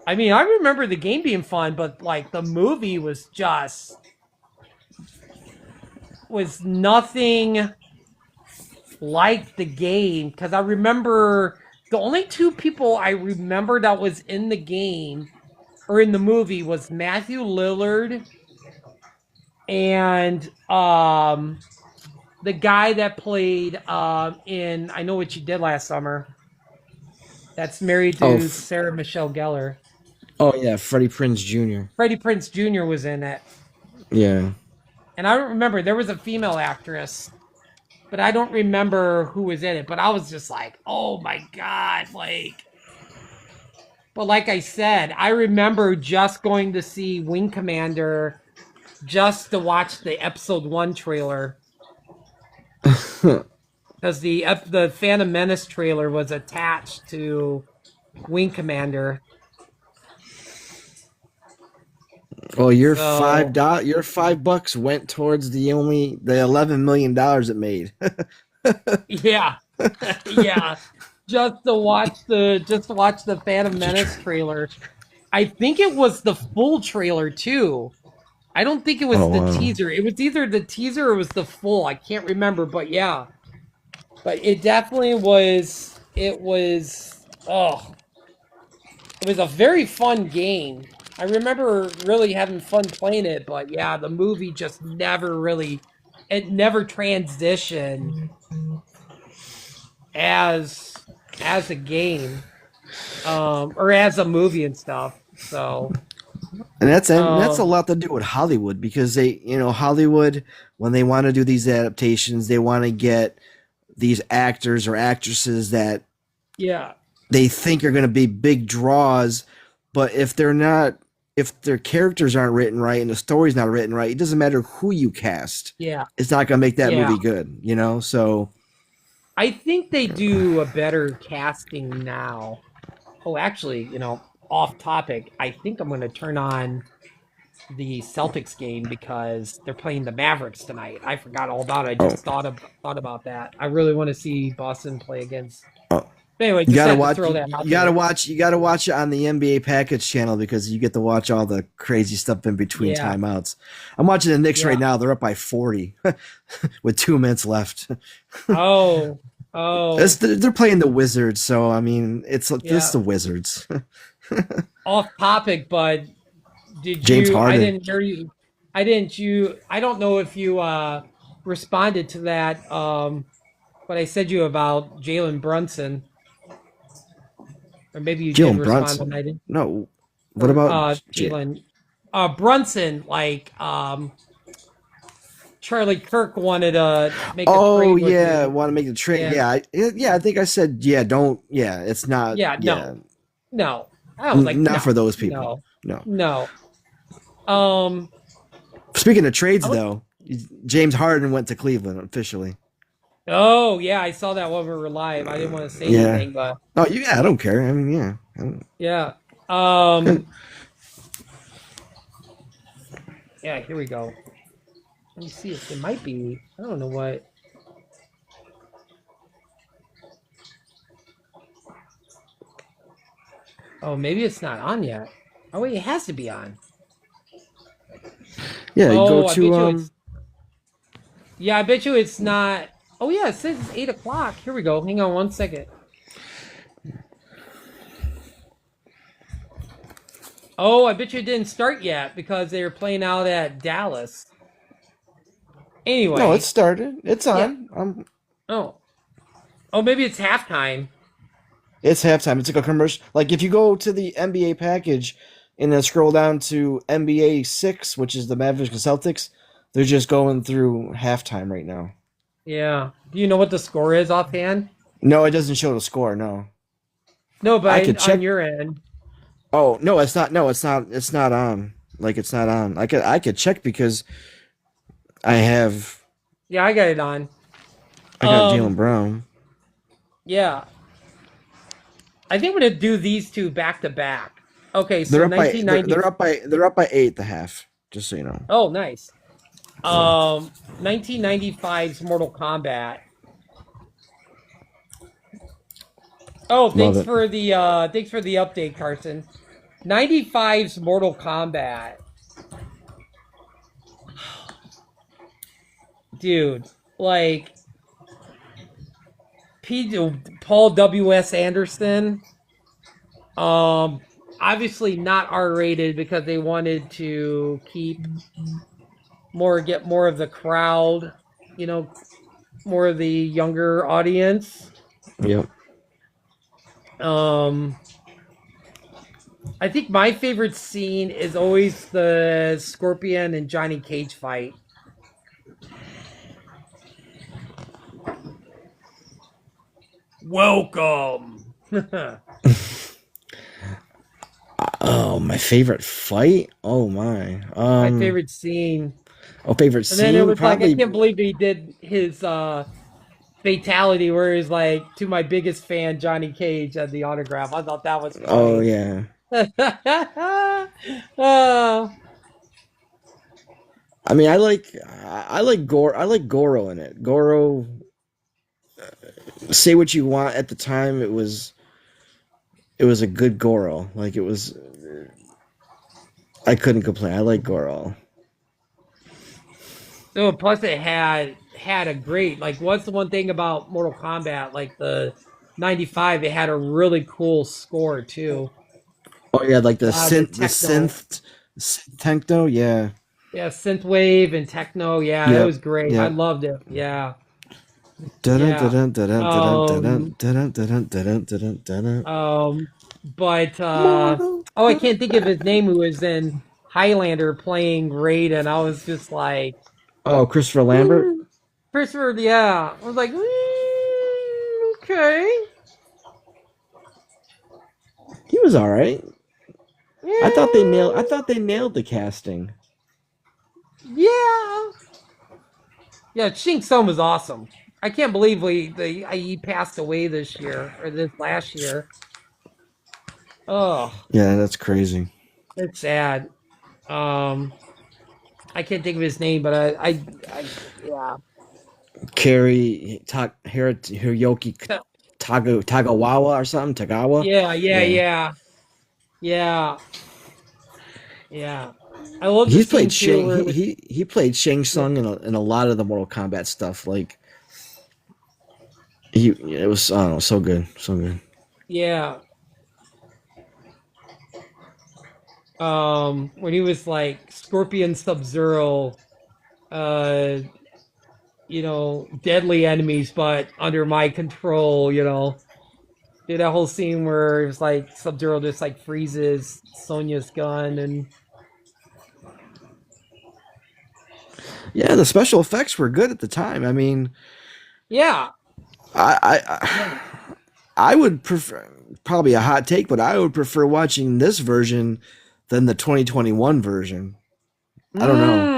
I mean, I remember the game being fun, but like the movie was nothing like the game, because I remember the only two people I remember that was in the game or in the movie was Matthew Lillard and the guy that played in I Know What You Did Last Summer. That's married Oh, to Sarah Michelle Gellar. oh yeah, Freddie Prinze Jr. Freddie Prinze Jr. was in it. Yeah. And I don't remember, there was a female actress, but I don't remember who was in it. But I was just like, oh my God, like. But like I said, I remember just going to see Wing Commander just to watch the episode 1 trailer. Because the Phantom Menace trailer was attached to Wing Commander. Well, your $5 went towards the $11 million it made. Yeah, yeah. Just to watch the Phantom Menace trailer. I think it was the full trailer too. I don't think it was Oh the wow. teaser. It was either the teaser or it was the full. I can't remember, but yeah. But it definitely was. It was a very fun game. I remember really having fun playing it, but yeah, the movie just it never transitioned as a game, or as a movie and stuff. So, And that's a um, lot to do with Hollywood because Hollywood, when they want to do these adaptations, they want to get these actors or actresses that yeah, they think are going to be big draws, but if their characters aren't written right and the story's not written right, it doesn't matter who you cast. yeah, It's not going to make that yeah. movie good. So I think they do a better casting now. Oh, actually, off topic, I think I'm going to turn on the Celtics game because they're playing the Mavericks tonight. I forgot all about it. I Oh, just thought about that. I really want to see Boston play against. oh. But anyway, You just gotta had to watch. throw that out You gotta there. watch. You gotta watch it on the NBA Package channel because you get to watch all the crazy stuff in between Yeah, timeouts. I'm watching the Knicks right yeah. now. They're up by 40 with 2 minutes left. Oh, oh, They're playing the Wizards, so I mean, it's yeah. the Wizards. Off topic, but did James you? I Harden. didn't hear you. I didn't you. I don't know if you responded to that. What I said you about Jalen Brunson, or maybe you did Jalen respond, and I Brunson. didn't. No. What Or about Jalen Brunson, like Charlie Kirk wanted to make a Oh trade with yeah, the want to make the trade? yeah, Yeah, yeah. I think I said yeah. Don't. Yeah, it's not. yeah, Yeah, no. I was like, not no, for those people. no, No. no. Um, Speaking of trades, I was, though, James Harden went to Cleveland officially. oh yeah, I saw that while we were live. I didn't want to say Yeah. anything, but Oh, yeah. I don't care. I mean, yeah. I don't- yeah. Um, yeah, here we go. Let me see if it might be. I don't know what. Oh, maybe it's not on yet. Oh wait, it has to be on. Yeah, you go Oh, I to bet you it's. Yeah, I bet you it's not. Oh yeah, it says it's 8 o'clock. Here we go. Hang on 1 second. Oh, I bet you it didn't start yet because they were playing out at Dallas. No, it Anyway, started. It's yeah. on. Oh, oh, maybe it's halftime. It's halftime. It's like a commercial. Like if you go to the NBA package and then scroll down to NBA 6, which is the Mavericks and Celtics, they're just going through halftime right now. Yeah. Do you know what the score is offhand? No, it doesn't show the score. No, No, I but could on check. your end. Oh no, it's not. No, it's not. It's not on. Like it's not on. I could check because I have Yeah, I got it on. I got Jalen Um, Brown. yeah. I think I'm gonna do these two back to back. Okay, so They're up by 1990. they're up by 8 at the half. Just so you know. Oh, nice. Yeah, 1995's Mortal Kombat. Oh, love it. thanks for the update, Carson. 95's Mortal Kombat. Dude, like Paul W.S. Anderson. Um Obviously not R-rated because they wanted to get more of the crowd, you know, more of the younger audience. Yep. Um I think my favorite scene is always the Scorpion and Johnny Cage fight. Welcome. My Oh, my favorite fight? Oh my. favorite scene. Oh, favorite And then it scene was like I probably. can't believe he did his fatality where he's like to my biggest fan Johnny Cage at the autograph. I thought that was Oh funny. yeah. uh, I mean, I like Goro in it. Goro, say what you want at the time, it was a good Goro. Like it was I couldn't complain. I like Goro. so plus it had a great like what's the one thing about Mortal Kombat like the 95 it had a really cool score too. Oh yeah, like The the techno. synth techno, yeah. Yeah, synthwave and techno. Yeah, it Yep. was great. I Yep. loved it. Yeah. Dun dun Yeah. dun dun dun dun Um dun dun dun dun dun dun. but Mortal oh I can't think of Kombat. his name who was in Highlander playing Raiden. I was just like Oh, Christopher Lambert. "Mm." Christopher, yeah. I was like, okay. He was all right. Yeah. I thought they nailed the casting. Yeah. Yeah, Shing Tsung was awesome. I can't believe he passed away this year or this last year. Oh, Yeah, that's crazy. it's sad. Um, I can't think of his name, but yeah. Hiroyoki Tagawa or something. Tagawa. Yeah, yeah, Yeah. yeah, yeah, yeah. I love the He's scene played too Shang. where it was, He played Shang yeah, Tsung in a lot of the Mortal Kombat stuff. Like it was, I don't know, so good, so good. yeah. When he was like Scorpion, Sub-Zero, uh, deadly enemies, but under my control. Did that whole scene where it was like Sub-Zero just like freezes Sonya's gun and Yeah, the special effects were good at the time. I mean, yeah, I yeah. I would prefer, probably a hot take, but I would prefer watching this version than the 2021 version. I don't know.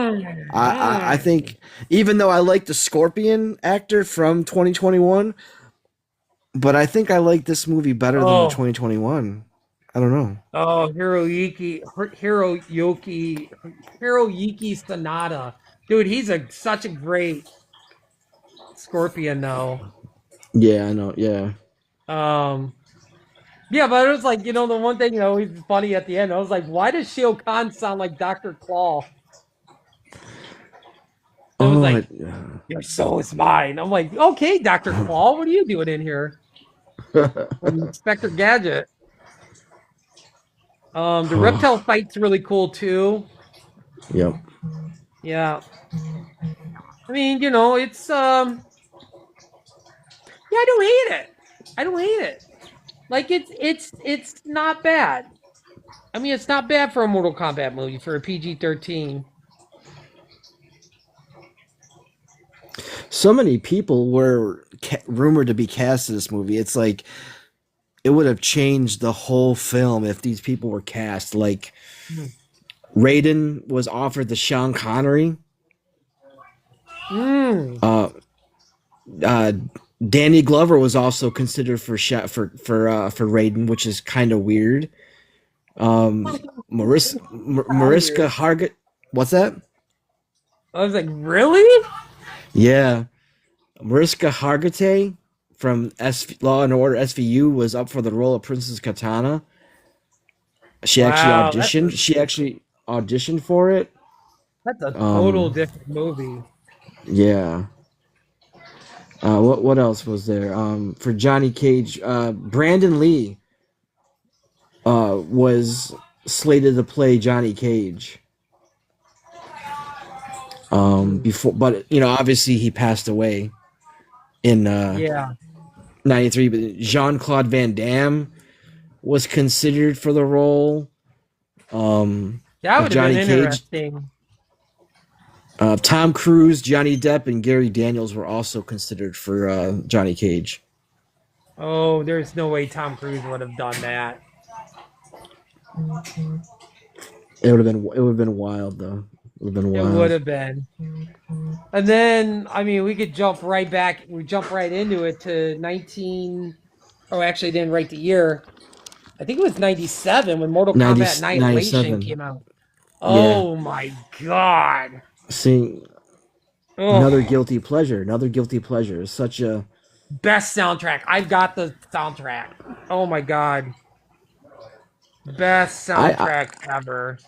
I Mm. think even though I like the Scorpion actor from 2021, but I think I like this movie better than the Oh, 2021. I don't know. oh, Hiroyuki Sanada, dude. He's such a great Scorpion, though. Yeah, I know. Yeah. Um, yeah, but it was like the one thing he's funny at the end. I was like, why does Shio Kahn sound like Doctor Claw? It was Oh, like, your soul is mine. I'm like, okay, Doctor Claw, what are you doing in here? From Inspector Gadget. The reptile fight's really cool too. yep. Yeah. I mean, it's yeah, I don't hate it. I don't hate it. Like it's not bad. I mean, it's not bad for a Mortal Kombat movie for a PG-13. So many people were rumored to be cast in this movie. It's like it would have changed the whole film if these people were cast. Like Raiden was offered the Sean Connery. Mm. Uh, uh, Danny Glover was also considered for Raiden, which is kind of weird. How Mariska weird. Hargit. What's that? I was like, really? Yeah, Mariska Hargitay from Law and Order SVU was up for the role of Princess Katana. She actually Wow, auditioned. She actually auditioned for it. that's a total Um, different movie. yeah. What else was there? For Johnny Cage, Brandon Lee was slated to play Johnny Cage. Mm. Before, but obviously he passed away in Yeah, '93. But Jean Claude Van Damme was considered for the role that of would have been Johnny Cage. interesting. Tom Cruise, Johnny Depp, and Gary Daniels were also considered for Johnny Cage. Oh, there's no way Tom Cruise would have done that. It would have been wild though. It would have been It would wild. have been. And then, I mean, we could jump right back. We jump right into it to 19. Oh, actually, I didn't write the year. I think it was 97 when Mortal 90, Kombat Annihilation 97. came out. Yeah. Oh my God. Seeing another Oh, guilty pleasure. Another guilty pleasure. It's such a best soundtrack. I've got the soundtrack. Oh my God. Best I soundtrack ever.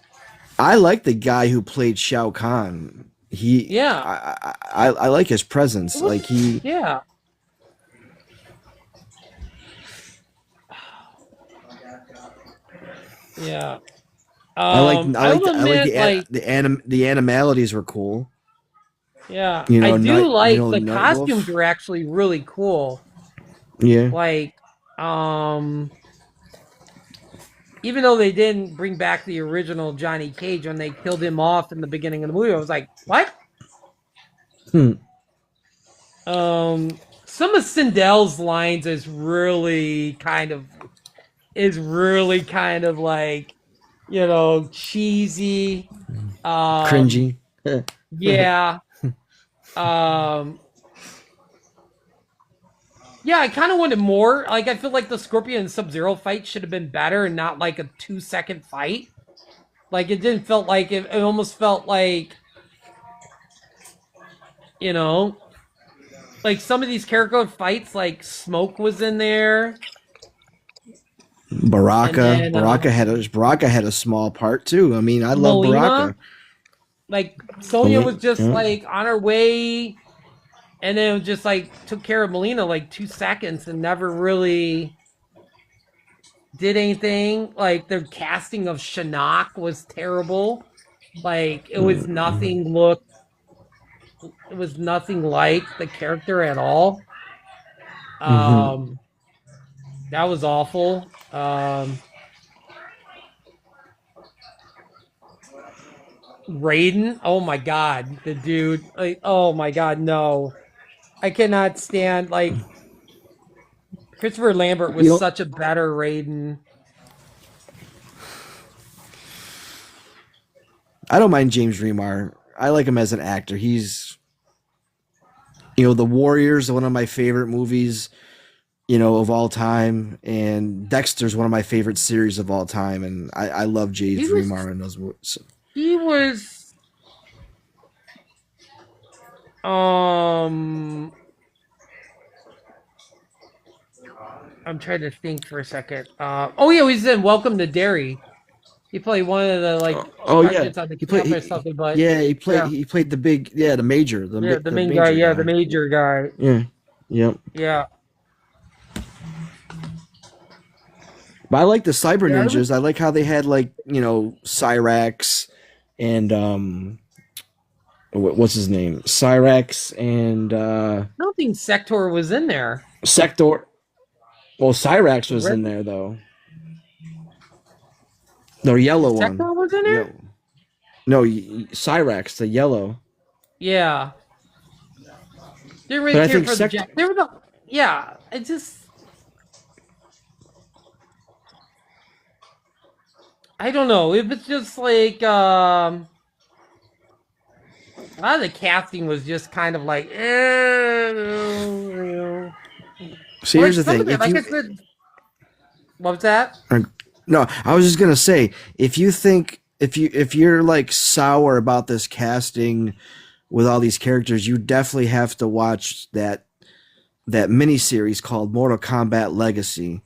I like the guy who played Shao Kahn. Yeah. I like his presence. Like he Yeah. Yeah. I will I like admit, like, the animalities were cool. yeah, I do Night the Night costumes Wolf. are actually really cool. Yeah. Like, um, even though they didn't bring back the original Johnny Cage when they killed him off in the beginning of the movie, I was like, what? Hmm. Some of Sindel's lines is really kind of like, cheesy. Um, Cringy. yeah. Um, yeah, I kind of wanted more. Like, I feel like the Scorpion and Sub-Zero fight should have been better and not like a 2-second fight. Like it didn't felt like it almost felt like, you know, like some of these character fights, like Smoke was in there, and then Baraka had a small part too. I mean, I love Melina, Baraka. like Sonya was just like on her way, and then it just like took care of Melina like 2 seconds and never really did anything. Like the casting of Shinnok was terrible. Like it was nothing looked. It was nothing like the character at all. Mm-hmm. Um, that was awful. Raiden, oh my god, the dude, like, oh my god, no, I cannot stand like Christopher Lambert You was know, such a better Raiden. I don't mind James Remar. I like him as an actor. He's, you know, The Warriors, one of my favorite movies, you know, of all time, and Dexter's one of my favorite series of all time, and I love He James was, Remar in those movies. he was, um, I'm trying to think for a second. Oh yeah, he's in Welcome to Derry. He played one of the like Oh yeah, sergeants on the camp or something, but yeah yeah, he played the big the major yeah, the the main guy, major yeah, the guy. major guy, Yeah, yep. yeah, But I like the Cyber yeah. It was, Ninjas. I like how they had like, you know, Cyrax and what's his name? Cyrax and I don't think Sector was in there. Sector. Well, Cyrax was in Red there though. The yellow one. Sector was in Yeah. there. No, Cyrax, the yellow. Yeah, didn't really But I care think for the Sector. Jack. They were the yeah. It just I don't know. It was just like a lot of the casting was just kind of like, See, like here's the some of thing. it. If Like I you said, what was that? no, I was just gonna say, if you think if you're like sour about this casting with all these characters, you definitely have to watch that miniseries called Mortal Kombat Legacy.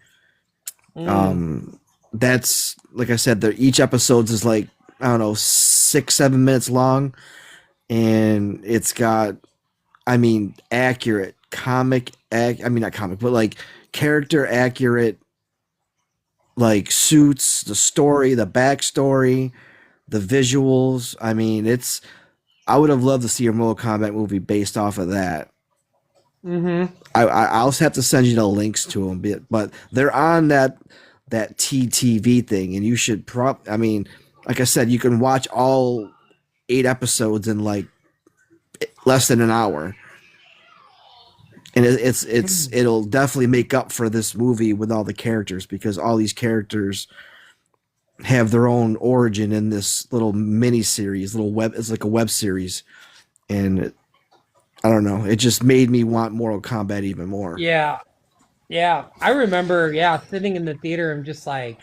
Mm, Um, that's like I said, each episodes is like, I don't know, 6 7 minutes long, and it's got, I mean, accurate I mean, not comic, but like character accurate, like suits, the story, the backstory, the visuals. I mean, it's. I would have loved to see a Mortal Kombat movie based off of that. mm-hmm. I'll also have to send you the links to them, but they're on that TTV thing, and you should I mean, like I said, you can watch all 8 episodes in like less than an hour, and it'll definitely make up for this movie with all the characters, because all these characters have their own origin in this little mini series, little web. It's like a web series, and I don't know. It just made me want Mortal Kombat even more. Yeah, yeah. I remember, yeah, sitting in the theater and just like,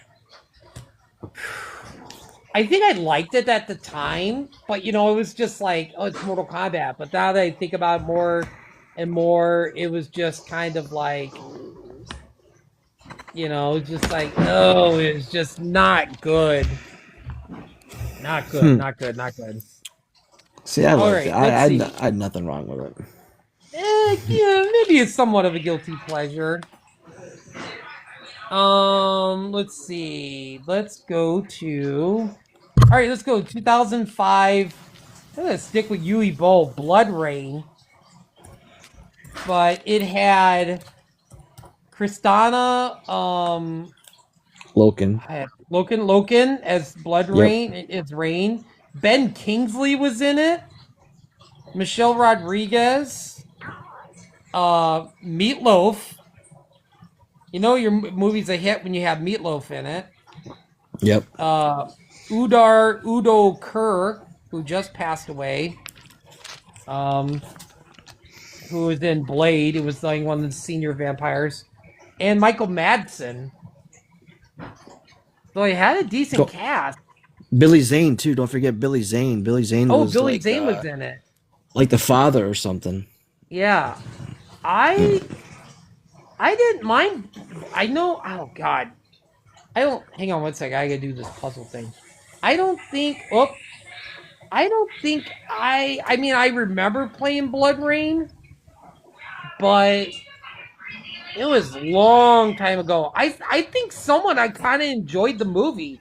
I think I liked it at the time, but you know, it was just like, oh, it's Mortal Kombat. But now that I think about it more and more, it was just kind of like, you know, just like, no, it's just not good. Not good, Hmm. not good, not good. See, I All liked it. right, let's see. I had nothing wrong with it. Yeah, maybe it's somewhat of a guilty pleasure. Let's see. Let's go to. All right, let's go 2005. I'm gonna stick with Yui Bowl, Blood Rain, but it had Kristana, Loken. I had Loken as Blood Yep. Rain. It's Rain. Ben Kingsley was in it. Michelle Rodriguez. Meatloaf. You know your movie's a hit when you have Meatloaf in it. Yep. Udo Kerr, who just passed away, who was in Blade. It was like one of the senior vampires, and Michael Madsen. So he had a decent Go, cast. Billy Zane too. Don't forget Billy Zane. Billy Zane Oh, was Billy Zane was in it. like the father or something. Yeah. Yeah. I didn't mind. I know. Oh God. I don't. Hang on one second. I gotta do this puzzle thing. I don't think. Oh, I don't think I. I mean, I remember playing Blood Rain, but it was a long time ago. I think someone I kind of enjoyed the movie.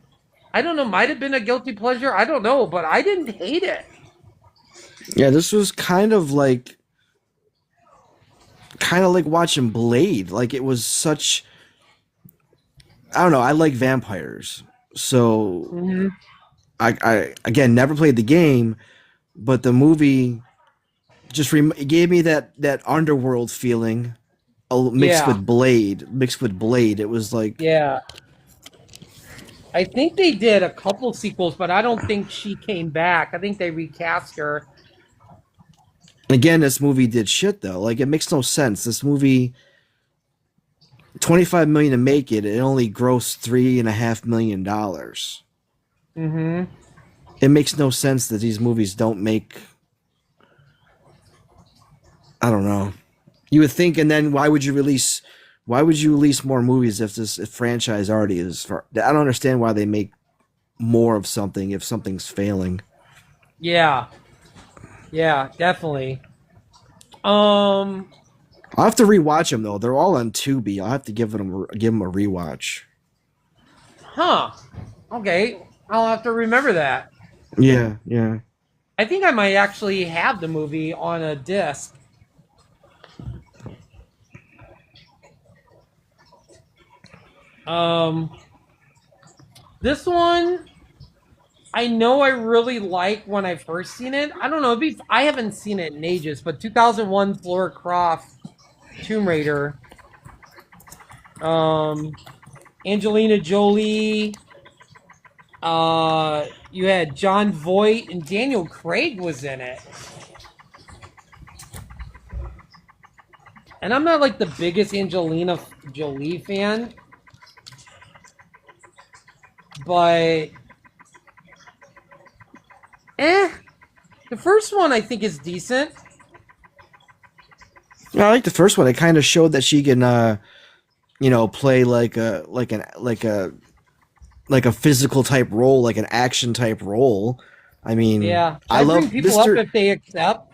I don't know. Might have been a guilty pleasure. I don't know, but I didn't hate it. Yeah, this was kind of like watching Blade. Like it was such. I don't know. I like vampires, so Mm-hmm. I again never played the game, but the movie it gave me that underworld feeling Yeah. mixed with Blade. It was like Yeah. I think they did a couple sequels, but I don't think she came back. I think they recast her. again, this movie did shit though. Like it makes no sense. This movie 25 million to make it. It only grossed $3.5 million. Mm-hmm. It makes no sense that these movies don't make. I don't know. You would think, and then why would you release? Why would you release more movies if franchise already is? I don't understand why they make more of something if something's failing. Yeah. Yeah, definitely. Um, I'll have to rewatch them though. They're all on Tubi. I'll have to give them a rewatch. huh. Okay. I'll have to remember that. Yeah, yeah. I think I might actually have the movie on a disc. Um, this one I know I really like when I first seen it. I don't know. I haven't seen it in ages, but 2001 Flora Croft Tomb Raider. Um, Angelina Jolie. You had John Voight and Daniel Craig was in it. And I'm not like the biggest Angelina Jolie fan, but eh, the first one I think is decent. Yeah, I like the first one. It kind of showed that she can, play like a physical type role, like an action type role. I mean, Yeah, should I I bring love people up Mister. if they accept?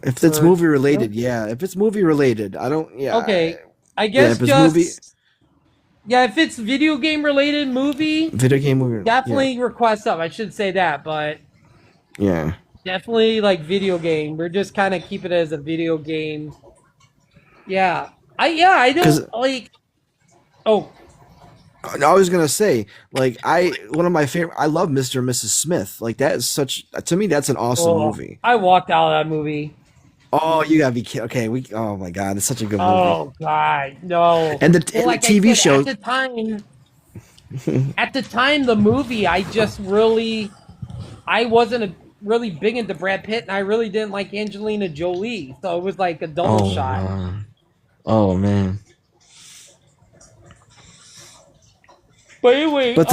If it's Or movie no? related, yeah. If it's movie related, I don't. Yeah, Okay, I yeah. guess If it's movie just yeah. If it's video game related movie, video game movie, yeah, definitely request up. I should say that, but yeah. definitely like video game. We're just kind of keep it as a video game. Yeah, I don't Because like. Oh, I was gonna say, like, one of my favorite. I love Mr. and Mrs. Smith. Like that is such to me. That's an awesome oh, movie. I walked out of that movie. Oh, you gotta be kidding. Okay, we. Oh my god, it's such a good movie. Oh God, no. And the Well, and the like I TV said, show. at the time, the movie, I just really, I wasn't really big into Brad Pitt, and I really didn't like Angelina Jolie, so it was like a double Oh shot. man. Oh man. But anyway, But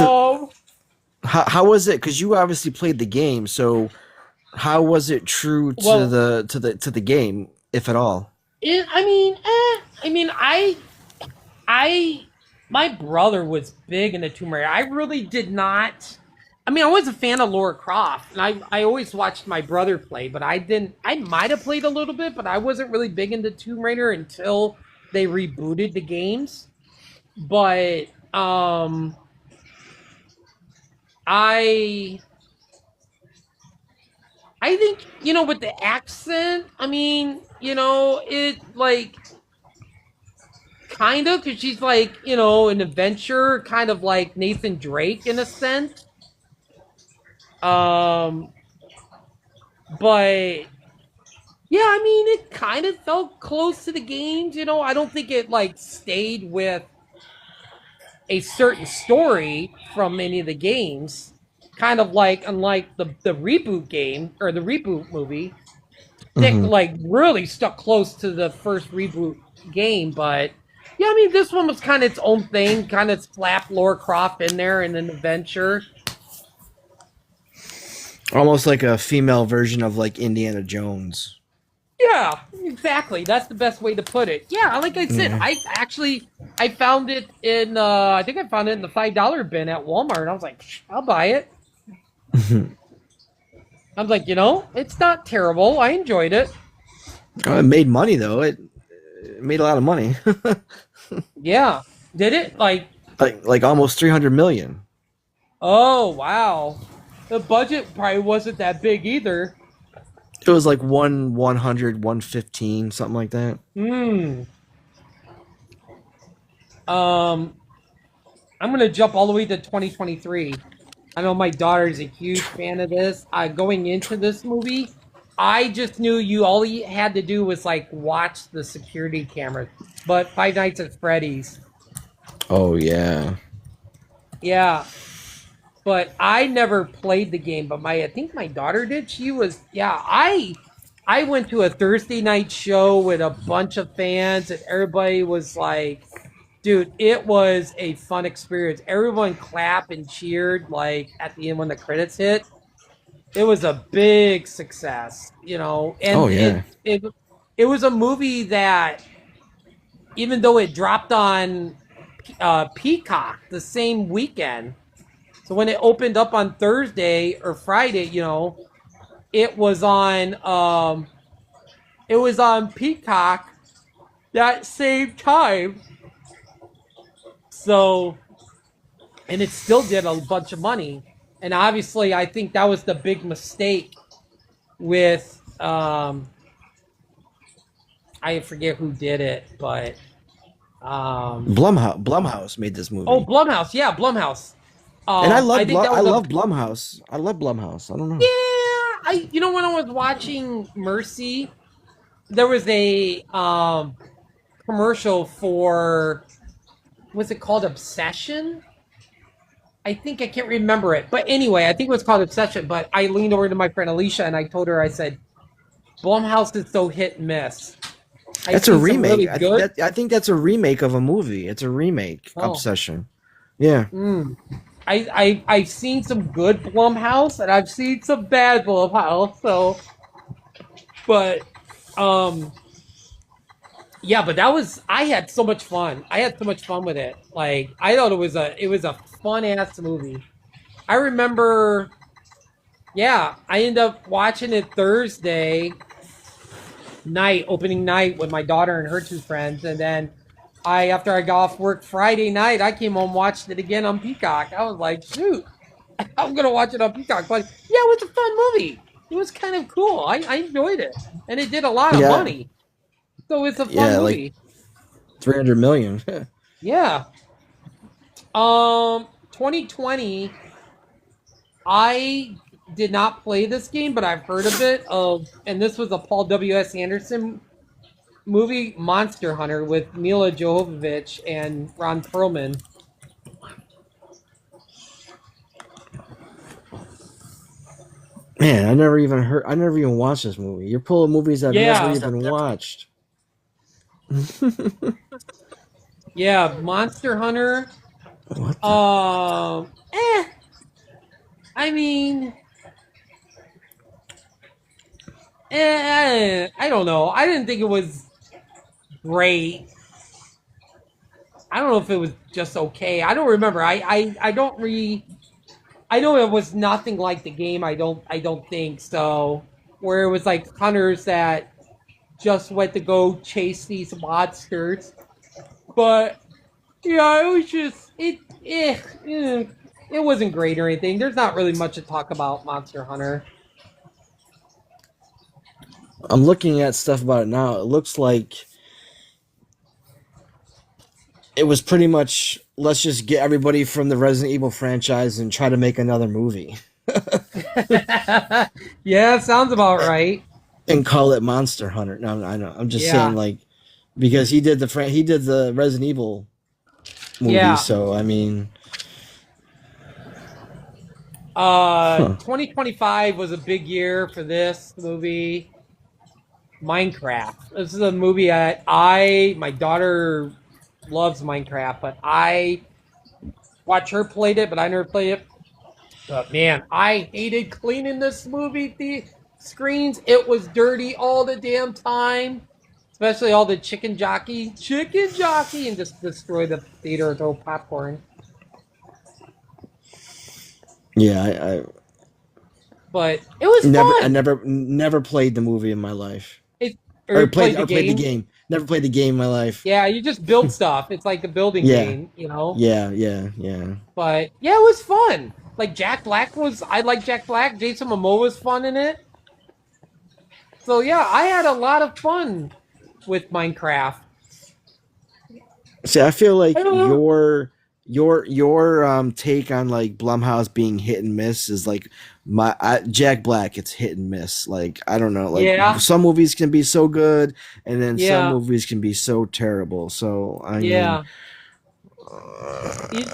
how was it? Because you obviously played the game, so how was it true to well, the game, if at all? I mean, I, my brother was big into Tomb Raider. I really did not. I mean, I was a fan of Laura Croft, and I always watched my brother play, but I didn't. I might have played a little bit, but I wasn't really big into Tomb Raider until they rebooted the games. But I I think with the accent. I mean, it like kind of because she's like an adventure, kind of like Nathan Drake in a sense. Um, but yeah, I mean, it kind of felt close to the games. I don't think it like stayed with a certain story from any of the games. Kind of like unlike the reboot game or the reboot movie that Hmm. like really stuck close to the first reboot game, but Yeah, I mean, this one was kind of its own thing, kind of slap Laura Croft in there and an adventure. Almost like a female version of like Indiana Jones. Yeah, exactly. That's the best way to put it. Yeah, like I said, Yeah. I found it in I think I found it in the $5 bin at Walmart. I was like, I'll buy it. I was like, it's not terrible. I enjoyed it. Oh, it made money though. It made a lot of money. Yeah. Did it? like almost 300 million. Oh, wow. The budget probably wasn't that big either. It was like 100, 115, something like that. Hmm. Um, I'm gonna jump all the way to 2023. I know my daughter's a huge fan of this. Going into this movie, I just knew all you had to do was like watch the security cameras. But Five Nights at Freddy's, Oh yeah. yeah. But I never played the game. But I think my daughter did. She was, yeah. I went to a Thursday night show with a bunch of fans, and everybody was like, dude, it was a fun experience. Everyone clapped and cheered like at the end when the credits hit. It was a big success, Oh and yeah. it was a movie that even though it dropped on Peacock the same weekend, so when it opened up on Thursday or Friday, it was on Peacock that same time. So, and it still did a bunch of money. And obviously, I think that was the big mistake with I forget who did it, but Blumhouse made this oh, movie. Blumhouse, yeah, Blumhouse. And I think that I was a love Blumhouse. I love Blumhouse. I don't yeah. know. When I was watching Mercy, there was a commercial for what's it called, Obsession? I think I can't remember it, but anyway, I think it was called Obsession. But I leaned over to my friend Alicia and I told her, I said, Blumhouse is so hit and miss. I've That's a seen some remake. really good. I think that's a remake of a movie. It's a remake. Oh, Obsession. Yeah. I've seen some good Blumhouse and I've seen some bad Blumhouse. So, but yeah, but I had so much fun. I had so much fun with it. Like I thought it was a fun ass movie. I remember, yeah, I ended up watching it Thursday night, opening night with my daughter and her two friends, and then after I got off work Friday night, I came home, watched it again on Peacock. I was like, shoot, I'm gonna watch it on Peacock. But yeah, it was a fun movie. It was kind of cool. I enjoyed it, and it did a lot of Yeah. money. So it's a fun Yeah. Like movie. 300 million. Yeah. 2020. I did not play this game, but I've heard of it. And this was a Paul W.S. Anderson movie, Monster Hunter, with Mila Jovovich and Ron Perlman. Man, I never even watched this movie. You're pulling movies I've never even watched. Yeah, Monster Hunter. What the? I mean, I don't know. I didn't think it was great. I don't know if it was just okay. I don't remember. I don't I know it was nothing like the game. I don't think so. Where it was like hunters that just went to go chase these monsters. But yeah, it was just it wasn't great or anything. There's not really much to talk about Monster Hunter. I'm looking at stuff about it now. It looks like it was pretty much, let's just get everybody from the Resident Evil franchise and try to make another movie Yeah, sounds about right. and call it Monster Hunter. No, I know. I'm just saying, like, because he did the Resident Evil movie. Yeah. So I mean, 2025 was a big year for this movie. Minecraft. This is a movie that my daughter loves Minecraft, but I watch her played it, but I never played it. But man, I hated cleaning this movie screens. It was dirty all the damn time, especially all the chicken jockey, and just destroy the theater with old popcorn. Yeah, But it was I fun. never played the movie in my life, It or played the played the game. game. Never played the game in my life. Yeah, you just build stuff. It's like a building Yeah, game. yeah. But yeah, it was fun. Like Jack Black was, I like Jack Black. Jason Momoa was fun in it. So yeah, I had a lot of fun with Minecraft. See, I feel I like don't know. your take on like Blumhouse being hit and miss is like Jack Black. It's hit and miss. Like I don't know. Like Yeah, some movies can be so good, and then some yeah, movies can be so terrible. So I mean, yeah. It,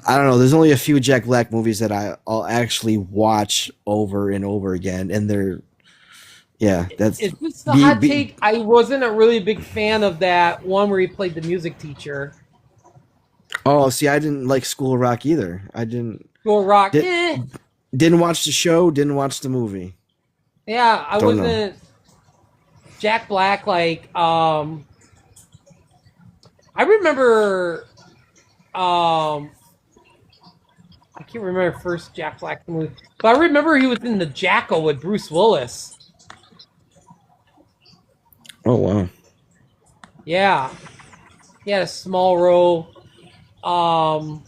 I don't know. There's only a few Jack Black movies that I'll actually watch over and over again, and they're yeah. That's it's just a hot be take. I wasn't a really big fan of that one where he played the music teacher. Oh, see, I didn't like School of Rock either. I Go Rock, did, didn't watch the show, didn't watch the movie. yeah, I Don't know. wasn't Jack Black. I remember, um, I can't remember first Jack Black movie, but I remember he was in the Jackal with Bruce Willis. Oh wow. Yeah, he had a small role. Um,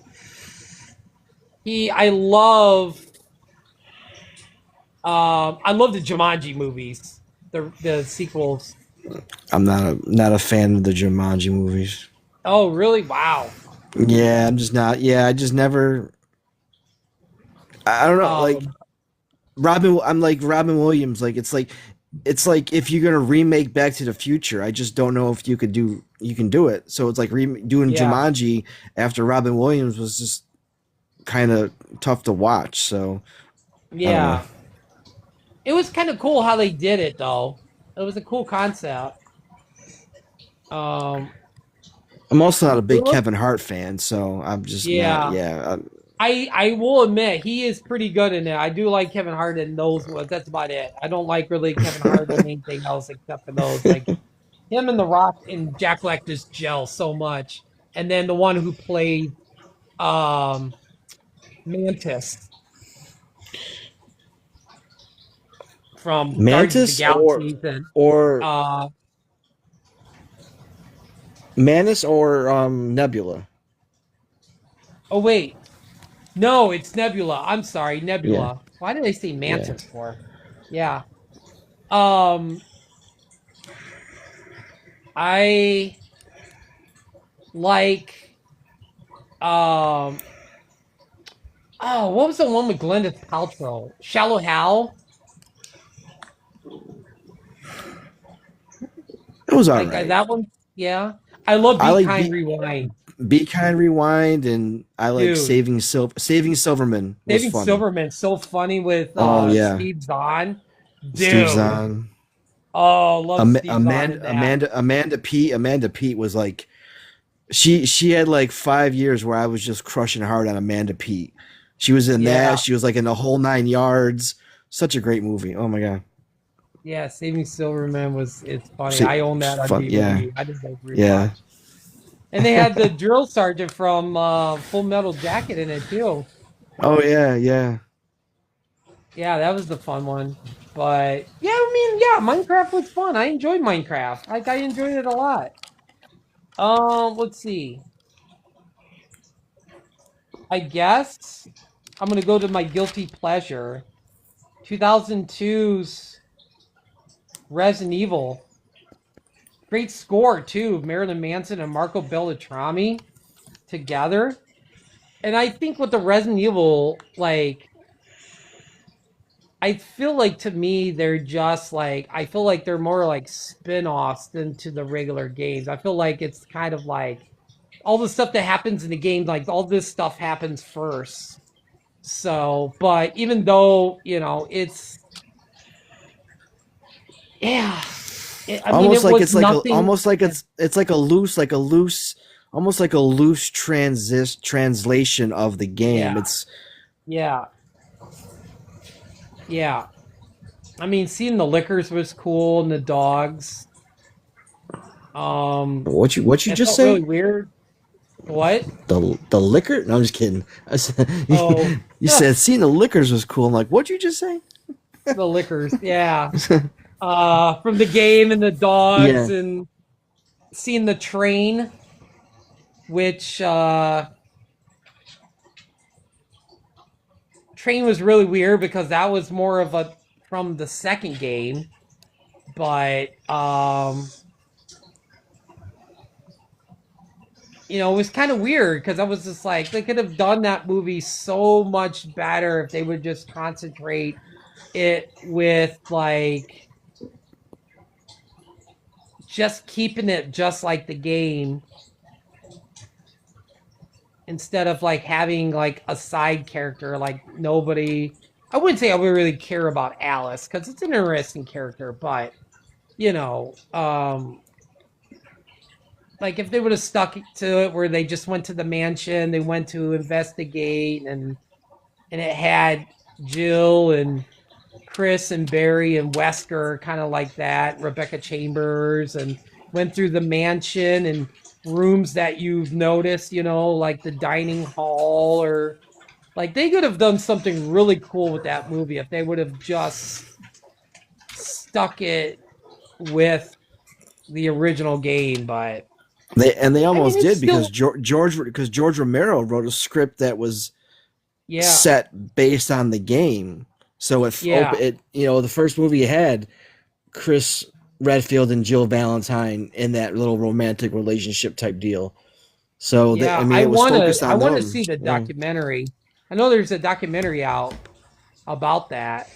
I love the Jumanji movies, the sequels. I'm not a fan of the Jumanji movies. Oh, really? Wow. Yeah, I'm just not. Yeah, I just never. I don't know. Like Um, Robin, I'm like Robin Williams. Like it's like if you're gonna remake Back to the Future, I just don't know if you can do it. So it's like doing yeah, Jumanji after Robin Williams was just kind of tough to watch. So I don't know. yeah. It was kind of cool how they did it, though. It was a cool concept. Um, I'm also not a it big was- Kevin Hart fan, so I'm just not. yeah. Yeah, I will admit he is pretty good in it. I do like Kevin Hart in those ones. That's about it. I don't like really Kevin Hart in anything else except for those. Like him and The Rock and Jack Black just gel so much. And then the one who played um Mantis from Guardians of the Mantis Galaxy and or uh Manus or Nebula. oh wait. No, it's Nebula. I'm sorry, Yeah, Nebula. Why did I say yeah. Mantis for? Yeah. Um I like um oh, what was the one with Gwyneth Paltrow? Shallow Hal? It was all Like right. that one? Yeah. I love I Be like Kind Rewind. Be Kind Rewind, and I like Dude. Saving Silverman was David funny. Silverman so funny with Oh yeah, Steve Zahn. Steve Dude. Zahn, Oh, love Steve Zahn in that. Amanda Pete was like she had like 5 years where I was just crushing hard on Amanda Pete. She was in that. Yeah. She was like in the whole 9 yards. Such a great movie. Oh my god. Yeah, Saving Silverman was it's funny. See, I own that on fun. Yeah, DVD. I just like yeah. rewatch. And they had the drill sergeant from Full Metal Jacket in it too. Oh yeah, yeah. Yeah, that was the fun one. But yeah, I mean, yeah, Minecraft was fun. I enjoyed Minecraft. Like I enjoyed it a lot. Let's see. I guess I'm gonna go to my guilty pleasure. 2002's Resident Evil. Great score too. Marilyn Manson and Marco Beltrami together. And I think with the Resident Evil, like I feel like to me they're just like I feel like they're more like spin-offs than to the regular games. I feel like it's kind of like all the stuff that happens in the game, like all this stuff happens first. So, but even though, it's yeah. I mean, it was nothing. almost like it's like a loose almost like a loose translation of the game. Yeah, It's yeah, yeah. I mean, seeing the liquors was cool and the dogs. Um, what you it just felt really say? weird. What? The liquor? No, I'm just kidding. I said, Oh, you said seeing the liquors was cool. I'm like, what'd you just say? the liquors. Yeah. From the game and the dogs Yeah. and seeing the train, which train was really weird because that was more of a from the second game, but it was kind of weird because I was just like, they could have done that movie so much better if they would just concentrate it with like just keeping it just like the game instead of like having like a side character like nobody. I wouldn't say I would really care about Alice because it's an interesting character, but you know, like if they would have stuck to it where they just went to the mansion, they went to investigate, and it had Jill and Chris and Barry and Wesker kind of like that, Rebecca Chambers, and went through the mansion and rooms that you've noticed, like the dining hall, or like they could have done something really cool with that movie if they would have just stuck it with the original game. But They I mean, almost it's did because still, George Romero wrote a script that was yeah, set based on the game. So yeah, the first movie had Chris Redfield and Jill Valentine in that little romantic relationship type deal. So yeah. I mean, I it was wanna, focused I on wanna them. see the Yeah. documentary. I know there's a documentary out about that.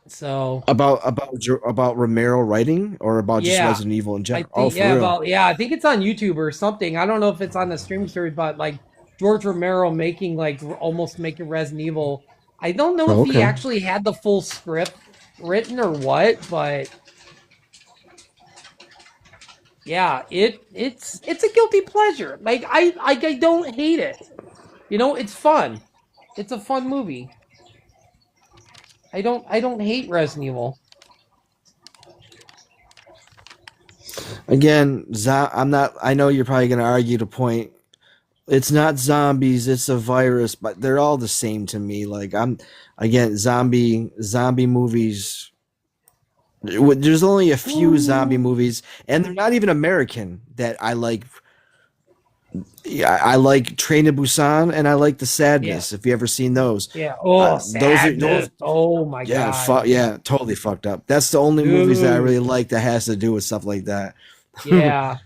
So About Romero writing or about just yeah, Resident Evil in I general. Oh, think for real. I think it's on YouTube or something. I don't know if it's on the streaming service, but like George Romero making like almost making Resident Evil. I don't know Oh, if he okay. actually had the full script written or what, but yeah, it's a guilty pleasure. Like I don't hate it. It's fun. It's a fun movie. I don't hate Resident Evil. Again, I'm not. I know you're probably going to argue the point. It's not zombies, it's a virus, but they're all the same to me. Like I'm again, zombie movies. There's only a few zombie Ooh. movies, and they're not even American that I like. Yeah, I like Train to Busan, and I like The Yeah. Sadness. If you ever seen those, Yeah. Oh, those are those. sadness. Oh my Yeah, god. yeah, totally fucked up. That's the only movies that I Dude. really like that has to do with stuff like that. Yeah.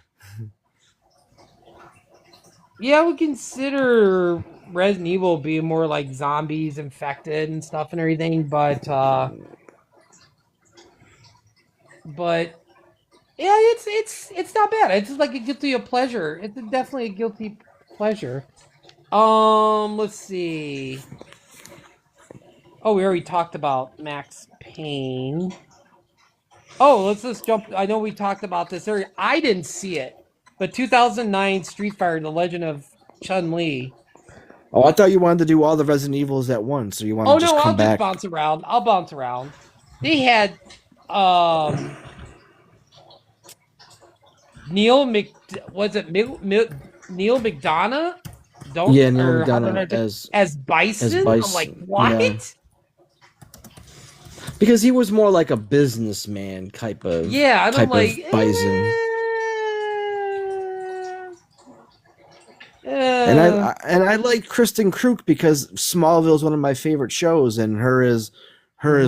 Yeah, I would consider Resident Evil being more like zombies infected and stuff and everything, but yeah, it's not bad. It's like a guilty pleasure. It's definitely a guilty pleasure. Let's see. Oh, we already talked about Max Payne. Oh, let's just jump. I know we talked about this earlier. I didn't see it, but 2009 Street Fighter: The Legend of Chun Li. Oh, I thought you wanted to do all the Resident Evils at once, so you want to Oh just no, I'll come just back. bounce around. I'll bounce around. They had um Neil Mc was it Neil McDonough? Don't Yeah, Neil or how did McDonough I do as as Bison? I'm like, Bison. Yeah, what? because he was more like a businessman Yeah, and I'm type like, of Bison. And eh. I like Kristen Kruk because Smallville is one of my favorite shows, and her as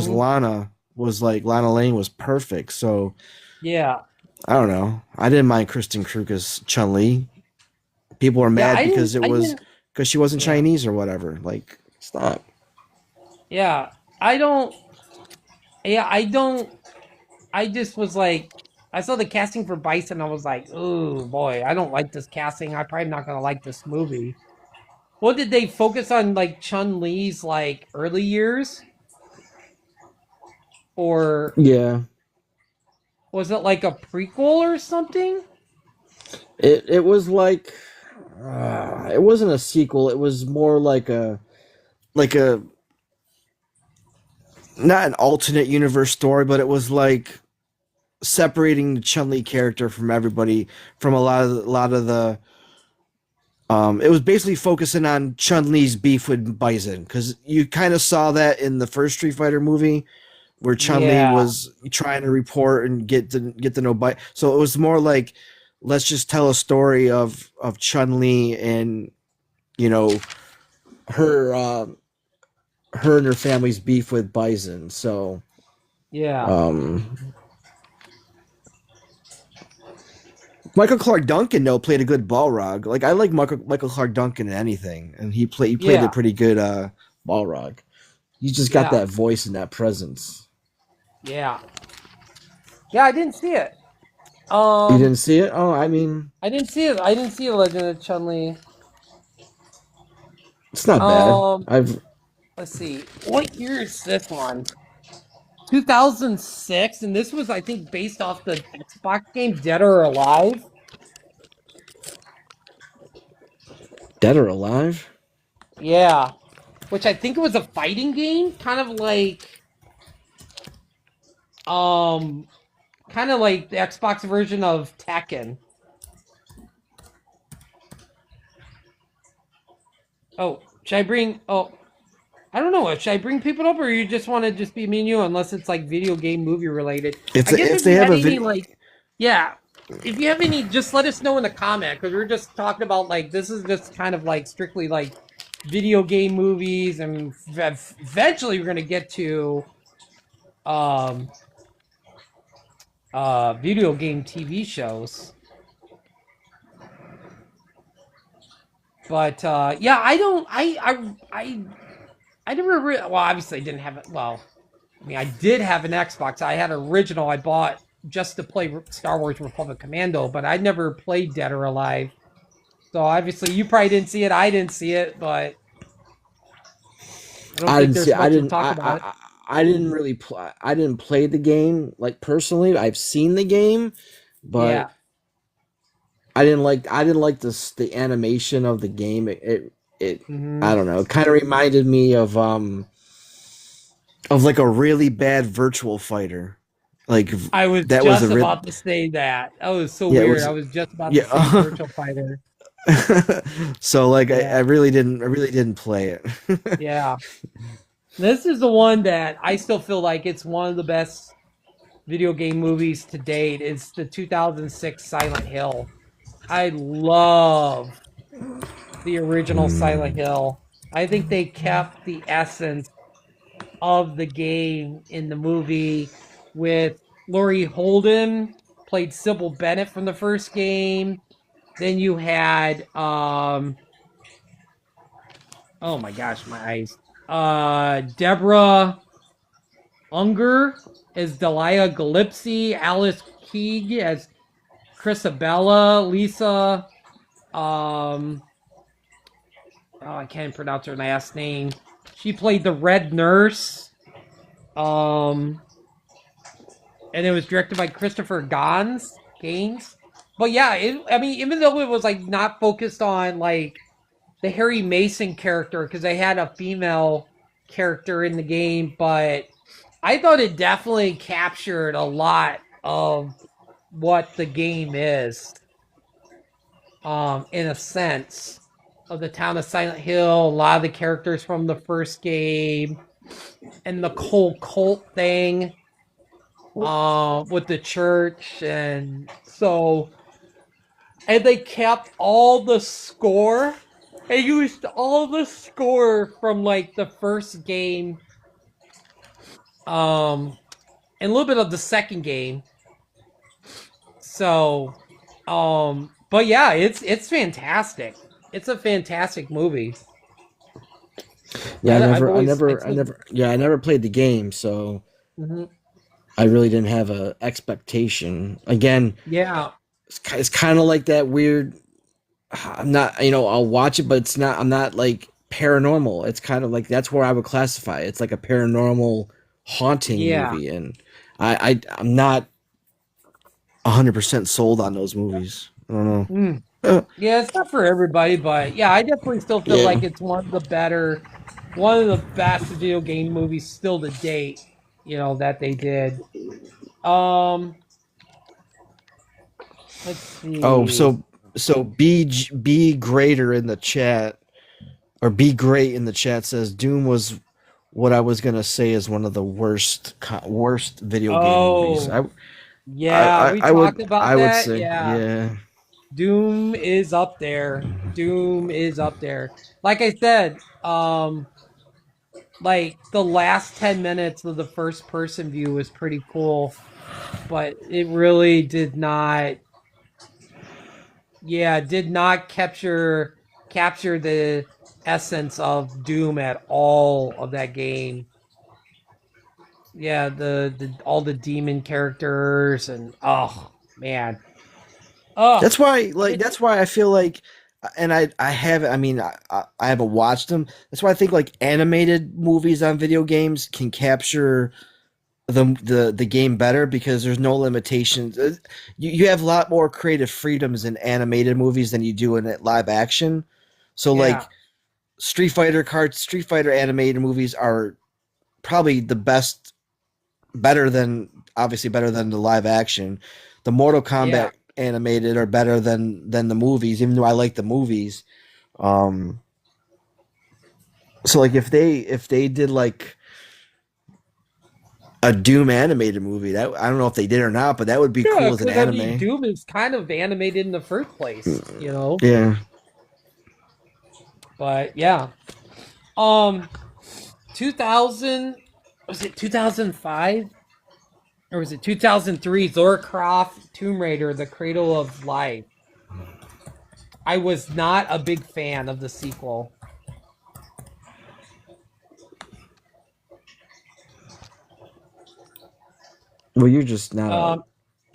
Mhm. Lana was like Lana Lane was perfect. So Yeah. I don't know. I didn't mind Kristen Kruk as Chun Li. People were Yeah, mad because I didn't because she wasn't yeah. Chinese or whatever. Like, stop. Yeah. I don't yeah, I don't I just was like I saw the casting for Bison, I was like, oh boy, I don't like this casting. I'm probably not gonna like this movie. What did they focus on like Chun Li's like early years? Or Yeah. Was it like a prequel or something? It was like it wasn't a sequel. It was more like a not an alternate universe story, but it was like separating the Chun Li character from everybody from a lot of the. It was basically focusing on Chun Li's beef with Bison because you kind of saw that in the first Street Fighter movie where Chun Li Yeah, was trying to report and get to know Bison. So it was more like let's just tell a story of Chun Li and you know her her and her family's beef with Bison. So yeah, um, Michael Clark Duncan though played a good Balrog. Like I like Michael Clark Duncan in anything, and he played a yeah, pretty good Balrog. He just got yeah, that voice and that presence. yeah, yeah. I didn't see it. You didn't see it? Oh, I mean, I didn't see it. I didn't see the Legend of Chun Li. it's not bad. Um, I've let's see. What year is this one? 2006, and this was, I think, based off the Xbox game Dead or Alive. Dead or Alive. Yeah, which I think it was a fighting game, um, kind of like the Xbox version of Tekken. Oh, should I bring? Oh, I don't know. Should I bring people up, or you just want to just be me and you, unless it's like video game movie related? I guess If if they you have had a any video, like, yeah, if you have any, just let us know in the comment because we're just talking about like this is just kind of like strictly like video game movies, and eventually we're gonna get to um video game TV shows. But yeah, I don't. I never. Well, obviously, I didn't have it. Well, I mean, I did have an Xbox. I had an original I bought just to play Star Wars Republic Commando, but I never played Dead or Alive. So obviously, you probably didn't see it. I didn't see it, but I don't I think didn't see. there's much to talk about it. I didn't really play. I didn't play the game like personally. I've seen the game, but Yeah. I didn't like this the animation of the game. It Hmm. I don't know. It kind of reminded me of like a really bad virtual fighter. Like I was that was a just real about to say that. That was so yeah, it weird. was I was just about to say yeah. Virtual Fighter. So like Yeah. I really didn't play it. Yeah. This is the one that I still feel like it's one of the best video game movies to date. It's the 2006 Silent Hill. I love the original Silent Mm. Hill. I think they kept the essence of the game in the movie with Laurie Holden played Sybil Bennett from the first game. Then you had oh my gosh, my eyes. Deborah Unger as Delia Gillespie, Alice Keeg as Chrisabella, Lisa um oh, I can't pronounce her last name. She played the Red Nurse. Um, and it was directed by Christopher Gaines. But yeah, I mean, even though it was like not focused on like the Harry Mason character because they had a female character in the game, but I thought it definitely captured a lot of what the game is, in a sense, of the town of Silent Hill. A lot of the characters from the first game and the whole cult thing with the church, and so and they kept all the score. They used all the score from like the first game, um and a little bit of the second game. So but yeah, it's fantastic. It's a fantastic movie. Yeah, I've always I've I seen. never, yeah, I never played the game, so Mhm. I really didn't have a expectation. Again, Yeah, it's kind of like that weird. I'm not, you know, I'll watch it, but it's not. I'm not like paranormal. It's kind of like that's where I would classify it. It's like a paranormal haunting yeah, movie, and I'm not. 100% sold on those movies. I don't know. Mm. Uh, Yeah, it's not for everybody, but yeah, I definitely still feel yeah. like it's one of the best video game movies still to date. That they did. Um, let's Oh, see. so be greater in the chat, or be great in the chat, says Doom was what I was gonna say is one of the worst video game movies. Oh, yeah, we talked about I would that. say, Yeah, yeah. Doom is up there. Doom is up there. Like I said, like the last 10 minutes of the first person view was pretty cool, but it really did not, yeah, did not capture the essence of Doom at all of that game. Yeah, the all the demon characters and oh man. Oh, it, That's why I feel like, and I haven't. I mean, I haven't watched them. That's why I think like animated movies on video games can capture the game better because there's no limitations. You have a lot more creative freedoms in animated movies than you do in live action. So yeah. like Street Fighter animated movies are probably the best, better than the live action. The Mortal Yeah. Kombat animated are better than the movies, even though I like the movies. Um, so like if they did like a Doom animated movie, that I don't know if they did or not, but that would be Yeah, cool as an because I mean, anime. Doom is kind of animated in the first place. Yeah. But yeah, 2000 was it 2005 or was it 2003? Lara Croft Tomb Raider: The Cradle of Life. I was not a big fan of the sequel. Well, you're just not a Um,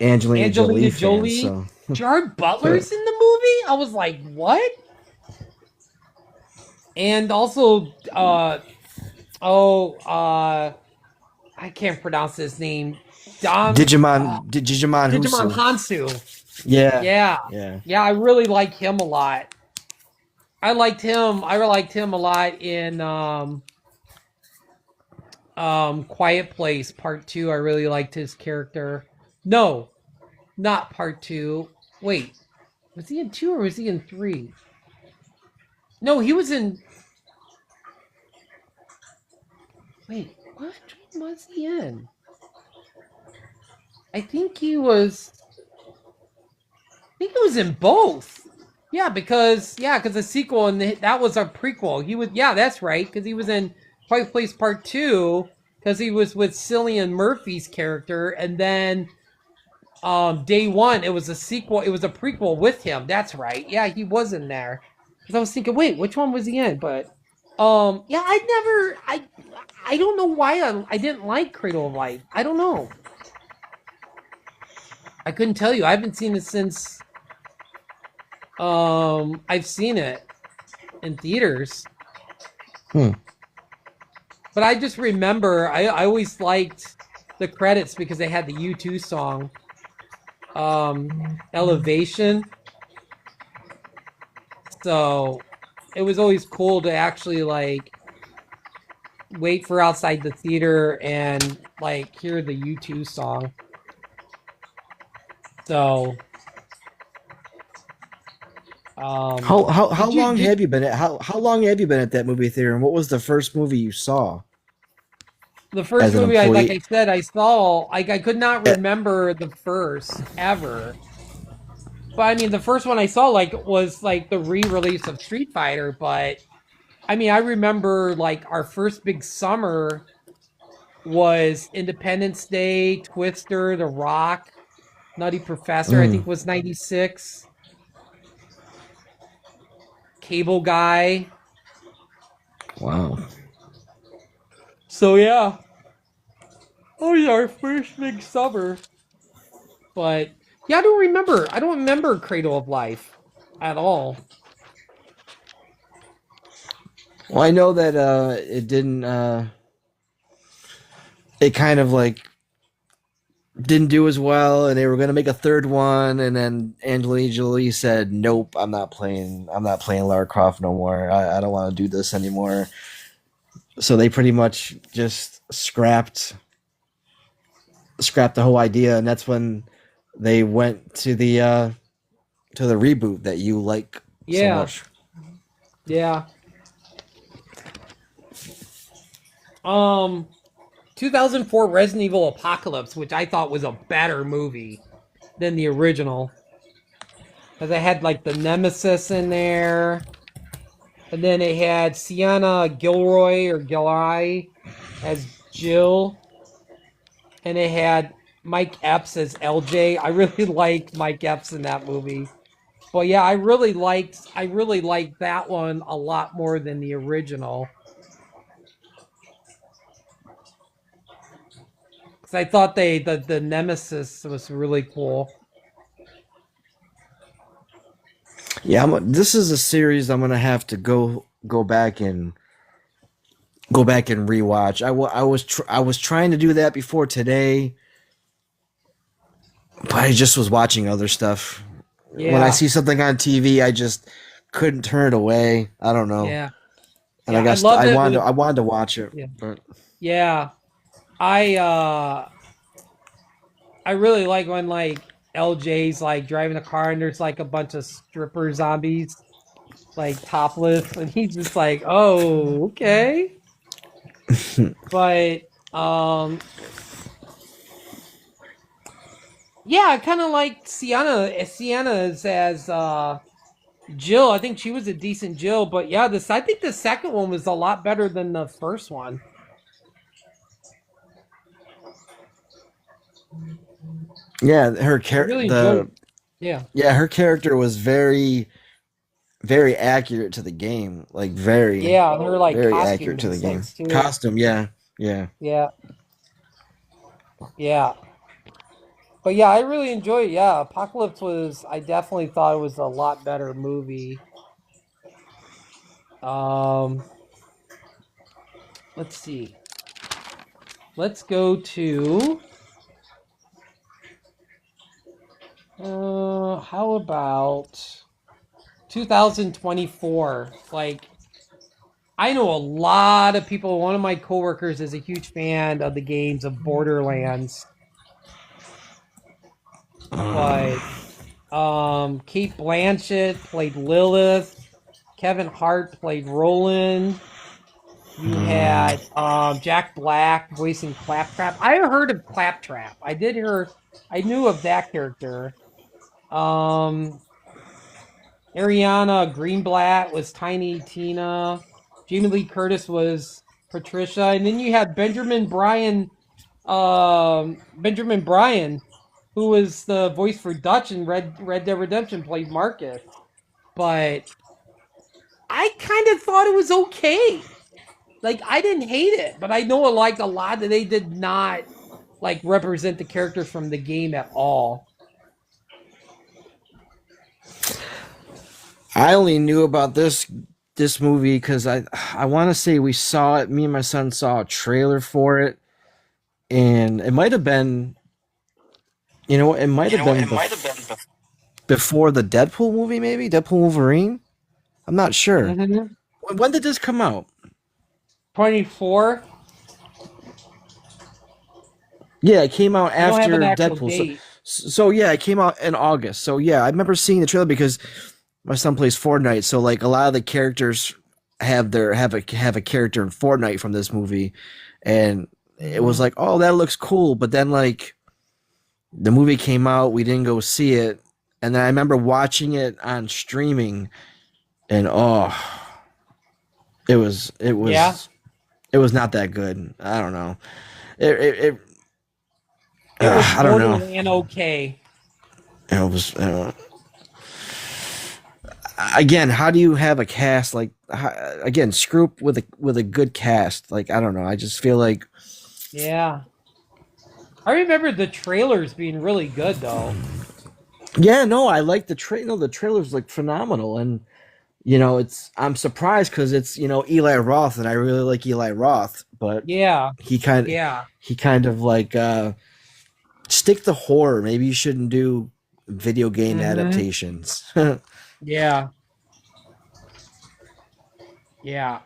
Angelina Angelina Jolie fan, Jolie, so Gerard Butler's in the movie. I was like, what? And also, oh, I can't pronounce his name. Dom Digimon Digimon Husu. Hansu. Yeah. Yeah. Yeah. Yeah, I really like him a lot. I liked him. I liked him a lot in Quiet Place Part 2. I really liked his character. No, not Part 2. Wait. Was he in 2 or was he in 3? No, he was in Wait, what one was he in? I think he was I think he was in both. Yeah, because the sequel and that was a prequel. He was that's right because he was in Quiet Place Part 2 because he was with Cillian Murphy's character, and then Day One it was a sequel. It was a prequel with him. That's right. Yeah, he was in there. Because I was thinking, wait, which one was he in? But yeah, I don't know why I didn't like Cradle of Life. I don't know. I couldn't tell you. I haven't seen it since I've seen it in theaters. Hmm. But I just remember I always liked the credits because they had the U2 song, Elevation. So it was always cool to actually like wait for outside the theater and like hear the U2 song. So How did you long did have you been at how long have you been at that movie theater, and what was the first movie you saw the first as an movie I like employee? I said I saw like I could not Eh, remember the first ever. But I mean, the first one I saw like was like the re-release of Street Fighter. But I mean, I remember like our first big summer was Independence Day, Twister, The Rock, Nutty Professor. I mm, think was '96. Cable Guy. wow. So yeah, oh yeah, our first big summer. But yeah, I don't remember. I don't remember Cradle of Life at all. Well, I know that it didn't it kind of like didn't do as well, and they were going to make a third one, and then Angelina Jolie said, "Nope, I'm not playing. I'm not playing Lara Croft no more. I don't want to do this anymore." So they pretty much just scrapped the whole idea, and that's when they went to the reboot that you like so Yeah, much. yeah. Um, 2004 Resident Evil Apocalypse, which I thought was a better movie than the original, because it had like the Nemesis in there, and then it had Sienna Gilroy or Gilroy as Jill, and it had Mike Epps as LJ. I really liked Mike Epps in that movie. But yeah, I really liked that one a lot more than the original. Because I thought the Nemesis was really cool. Yeah, this is a series I'm gonna have to go back and rewatch. I was trying to do that before today, but I just was watching other stuff. When I Yeah, see something on TV, I just couldn't turn it away. I don't know, yeah, and I yeah. I guess loved it with I wanted to watch it, yeah, but yeah. I really like when like LJ's like driving a car and there's like a bunch of stripper zombies like topless and he's just like, oh, okay. But yeah, I kind of like Sienna's as Jill. I think she was a decent Jill, but yeah, this I think the second one was a lot better than the first one. yeah, I really enjoyed. Yeah, her character was very accurate to the game, like yeah, and her like very costume accurate to the was game. nice too. Costume, yeah, yeah. Yeah, yeah. But yeah, I really enjoyed it. Yeah, Apocalypse was. I definitely thought it was a lot better movie. Um, let's see. Let's go to. How about 2024? Like, I know a lot of people. One of my coworkers is a huge fan of the games of Borderlands, but Kate Blanchett played Lilith. Kevin Hart played Roland. You had Jack Black voicing Claptrap. I heard of Claptrap. I knew of that character. Um, Ariana Greenblatt was Tiny Tina. Jamie Lee Curtis was Patricia, and then you had Benjamin Bryan, who was the voice for Dutch in Red Dead Redemption, played Marcus. But I kind of thought it was okay. Like I didn't hate it, but I know like a lot that they did not like represent the characters from the game at all. I only knew about this movie because I want to say we saw it. Me and my son saw a trailer for it, and it might have been, it might have been before the Deadpool movie, maybe Deadpool Wolverine. I'm not sure. Mm-hmm. When did this come out? 24. Yeah, it came out I don't have an after actual Deadpool. date. So yeah, it came out in August. So yeah, I remember seeing the trailer because my son plays Fortnite. So like a lot of the characters have a character in Fortnite from this movie, and it was Mm-hmm. like, oh, that looks cool. But then like the movie came out, we didn't go see it, and then I remember watching it on streaming, and oh, it Yeah, was it was not that good. I don't know. It it was I don't know. borderline okay. It was again. How do you have a cast like again? Screw with a good cast. Like I don't know. I just feel like Yeah, I remember the trailers being really good though. yeah. No, I like the trailer. No, the trailer's like phenomenal, and it's I'm surprised because it's Eli Roth, and I really like Eli Roth, but Yeah, he kind yeah, he kind of like stick to horror. Maybe you shouldn't do video game Mm-hmm. adaptations. Yeah. Yeah.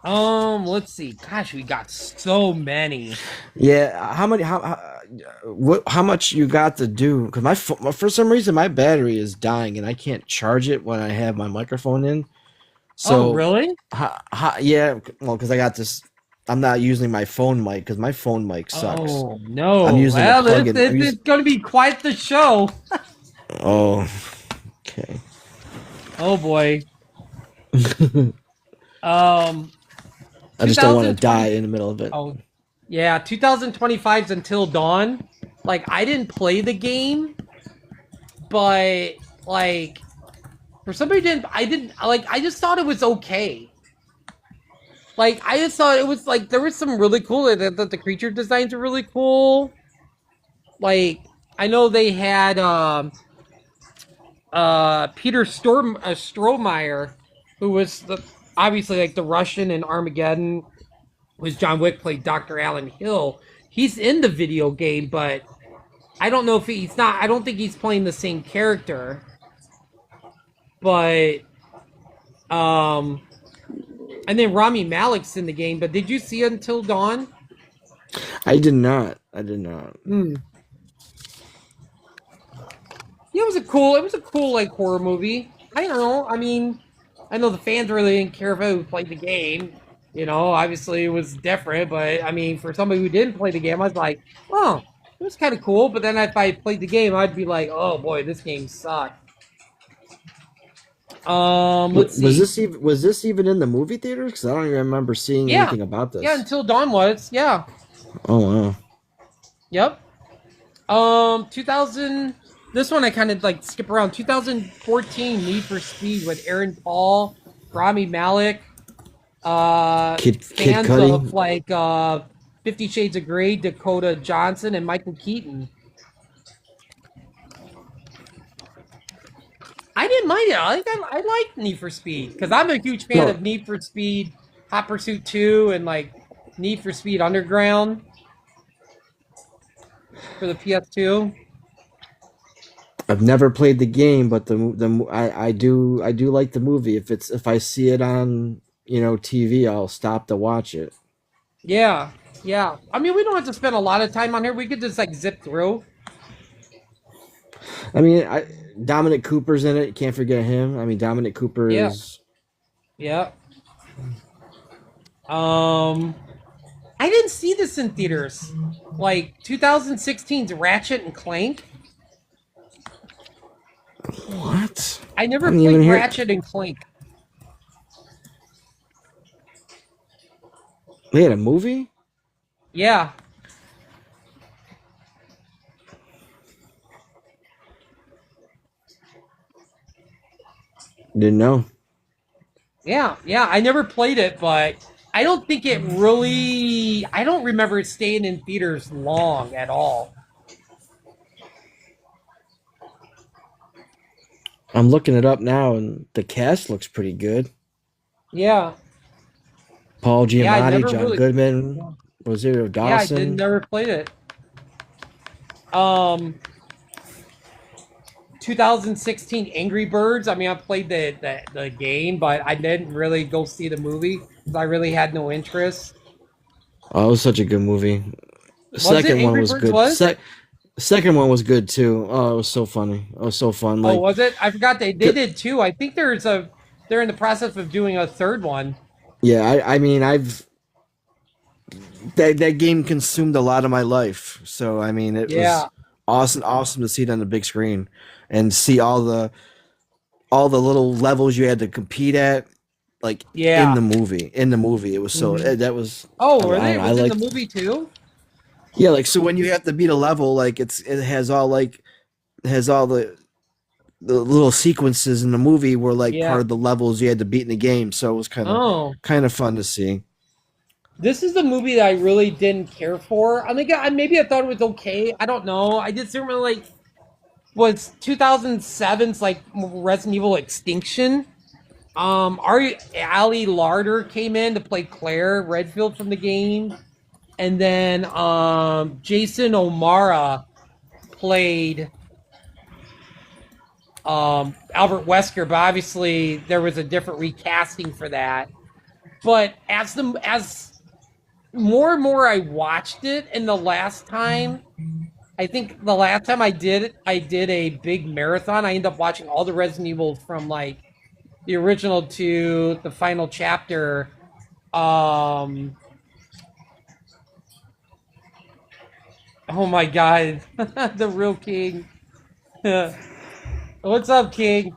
Let's see. Gosh, we got so many. Yeah, how much you got to do? Because for some reason my battery is dying and I can't charge it when I have my microphone in. Oh, So, really? yeah, well, because I got this. I'm not using my phone mic because my phone mic sucks. Oh I'm no. using a Well, plug-in. it's going to be quite the show. Oh, okay. Oh boy. Um, I just don't want to 2020. die in the middle of it. Oh, yeah, 2025's Until Dawn. Like, I didn't play the game, but like, for somebody who didn't, I didn't like. I just thought it was okay. Like, I just thought it was like there was some really cool. The creature designs were really cool. Like, I know they had Peter Strohmeyer, who was obviously like the Russian in Armageddon. Was John Wick played Dr. Alan Hill? He's in the video game, but I don't know if he's not. I don't think he's playing the same character. But um, and then Rami Malek's in the game. But did you see Until Dawn? I did not. I did not. Hmm. Yeah, it was a cool like horror movie. I don't know. I mean, I know the fans really didn't care who played the game. You know, obviously it was different, but I mean, for somebody who didn't play the game, I was like, oh, it was kind of cool. But then if I played the game, I'd be like, oh boy, this game sucked. Let's see. Was this even in the movie theaters? Because I don't even remember seeing Yeah, anything about yeah. this. Until Dawn was. Yeah. Oh wow. Yep. 2000. This one I kind of like skip around. 2014 Need for Speed with Aaron Paul, Rami Malek. Kid Fans of Cudi. like 50 Shades of Grey, Dakota Johnson, and Michael Keaton. I didn't mind it. I like Need for Speed because I'm a huge fan No, of Need for Speed, Hot Pursuit 2, and like Need for Speed Underground for the PS2. I've never played the game, but I do like the movie. If I see it on TV, I'll stop to watch it. Yeah, yeah. I mean, we don't have to spend a lot of time on here. We could just like zip through. I mean, Dominic Cooper's in it. Can't forget him. I mean, Dominic Cooper Yeah, is. yeah. Um, I didn't see this in theaters. Like 2016's Ratchet and Clank. What? I I never didn't even played hear. Ratchet and Clank. They had a movie. Yeah, Didn't know. yeah, yeah. I never played it, but I don't think it really. I don't remember it staying in theaters long at all. I'm looking it up now, and the cast looks pretty good. Yeah, Paul yeah. I Giamatti, never John really. Goodman, Rosario Yeah, I did Dawson. never played it. Um, 2016 Angry Birds. I mean, I played the game, but I didn't really go see the movie because I really had no interest. Oh, it was such a good movie. The Was it second one Angry was Birds? good. Was Second one was good too. Oh, it was so funny. It was so fun. oh Like, was it? I forgot they c- did two. I think they're in the process of doing a third one. yeah. I mean, that game consumed a lot of my life. So I mean, it was Yeah, awesome to see it on the big screen and see all the little levels you had to compete at, like in yeah. the movie. In the movie, it was so Hmm. that was. Oh, I were don't they? know. It I was in the like. movie too. Yeah, like so when you have to beat a level, like it has all the little sequences in the movie were like part Yeah. of the levels you had to beat in the game, so it was Oh, kind of fun to see. this is the movie that I really didn't care for. I think maybe I thought it was okay. I don't know. I just didn't really like. Was 2007's like Resident Evil Extinction. Ali Larder came in to play Claire Redfield from the game, and then Jason O'Mara played Albert Wesker, but obviously there was a different recasting for that. But as more and more I watched it, and the last time, I think the last time I did a big marathon. I ended up watching all the Resident Evils from like the original to the final chapter. Um, oh my god, the real king. What's up, King?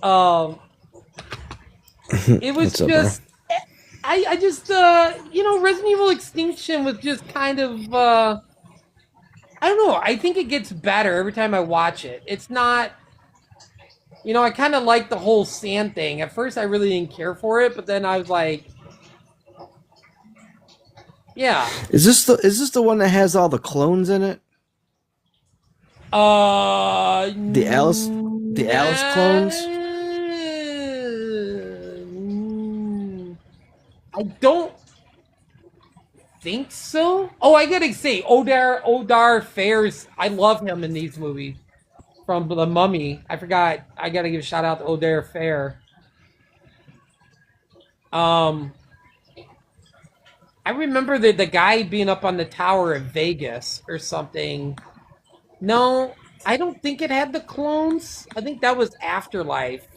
Um, it was What's up, bro? just I just Resident Evil Extinction was just kind of I don't know. I think it gets better every time I watch it. It's not, I kind of like the whole sand thing. At first, I really didn't care for it, but then I was like, yeah. Is this the one that has all the clones in it? Uh, The Alice the Alice clones? I don't think so. Oh, I gotta say, Odar Fares. I love him in these movies from The Mummy. I forgot. I gotta give a shout out to Odar Fair. Um, I remember the guy being up on the tower of Vegas or something. No, I don't think it had the clones. I think that was Afterlife.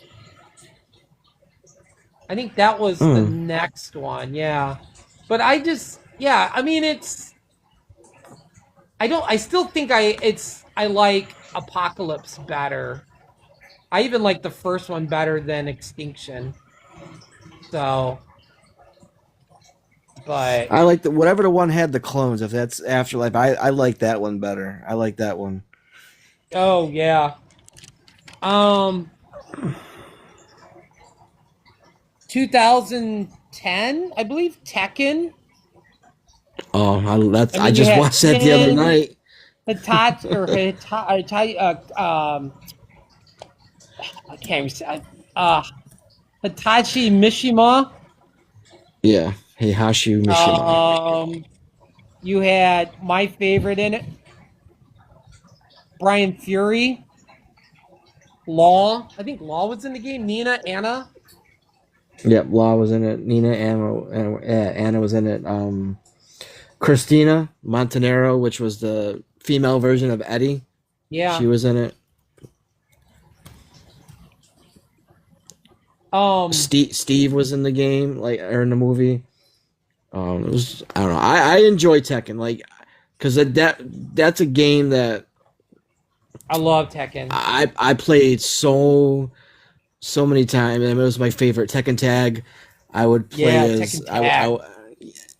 I think that was the Hmm. next one. Yeah, but I just, yeah. I mean, I don't. I still think I like Apocalypse better. I even like the first one better than Extinction. So, but I like the whatever the one had the clones. If that's Afterlife, I like that one better. I like that one. oh yeah. Um, 2010, I believe Tekken. Oh, I I mean, you just had watched that the other Ken, night. Hitachi, or Hitachi, I can't even say, Hitachi Mishima. Yeah, Heihachi Mishima. Um, you had my favorite in it, Brian Fury, Law. I think Law was in the game. Nina, Anna. Yep, Law was in it. Anna was in it. Christina Montanaro, which was the female version of Eddie, she Yeah. was in it. Um, Steve was in the game, like or in the movie. It was I don't know. I enjoy Tekken, like because that's a game that I love Tekken. I played so many times, and it was my favorite Tekken Tag. I would Yeah, play as Tekken Tag.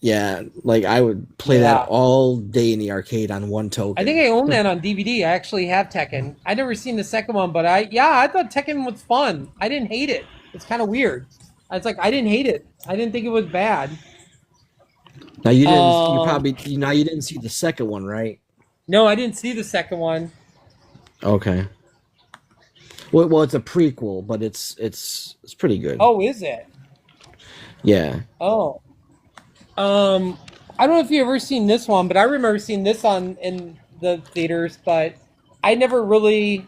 yeah, like I would play that Yeah. all day in the arcade on one I think token. I own that on DVD. I actually have Tekken. I never seen the second one, but I thought Tekken was fun. I didn't hate it. It's kind of weird. It's like I didn't hate it. I didn't think it was bad. Now Um, you didn't see the second one, right? no, I didn't see the second one. Okay. Well, it's a prequel, but it's pretty good. Oh, is it? Yeah. Oh, I don't know if you ever seen this one, but I remember seeing this on in the theaters. But I never really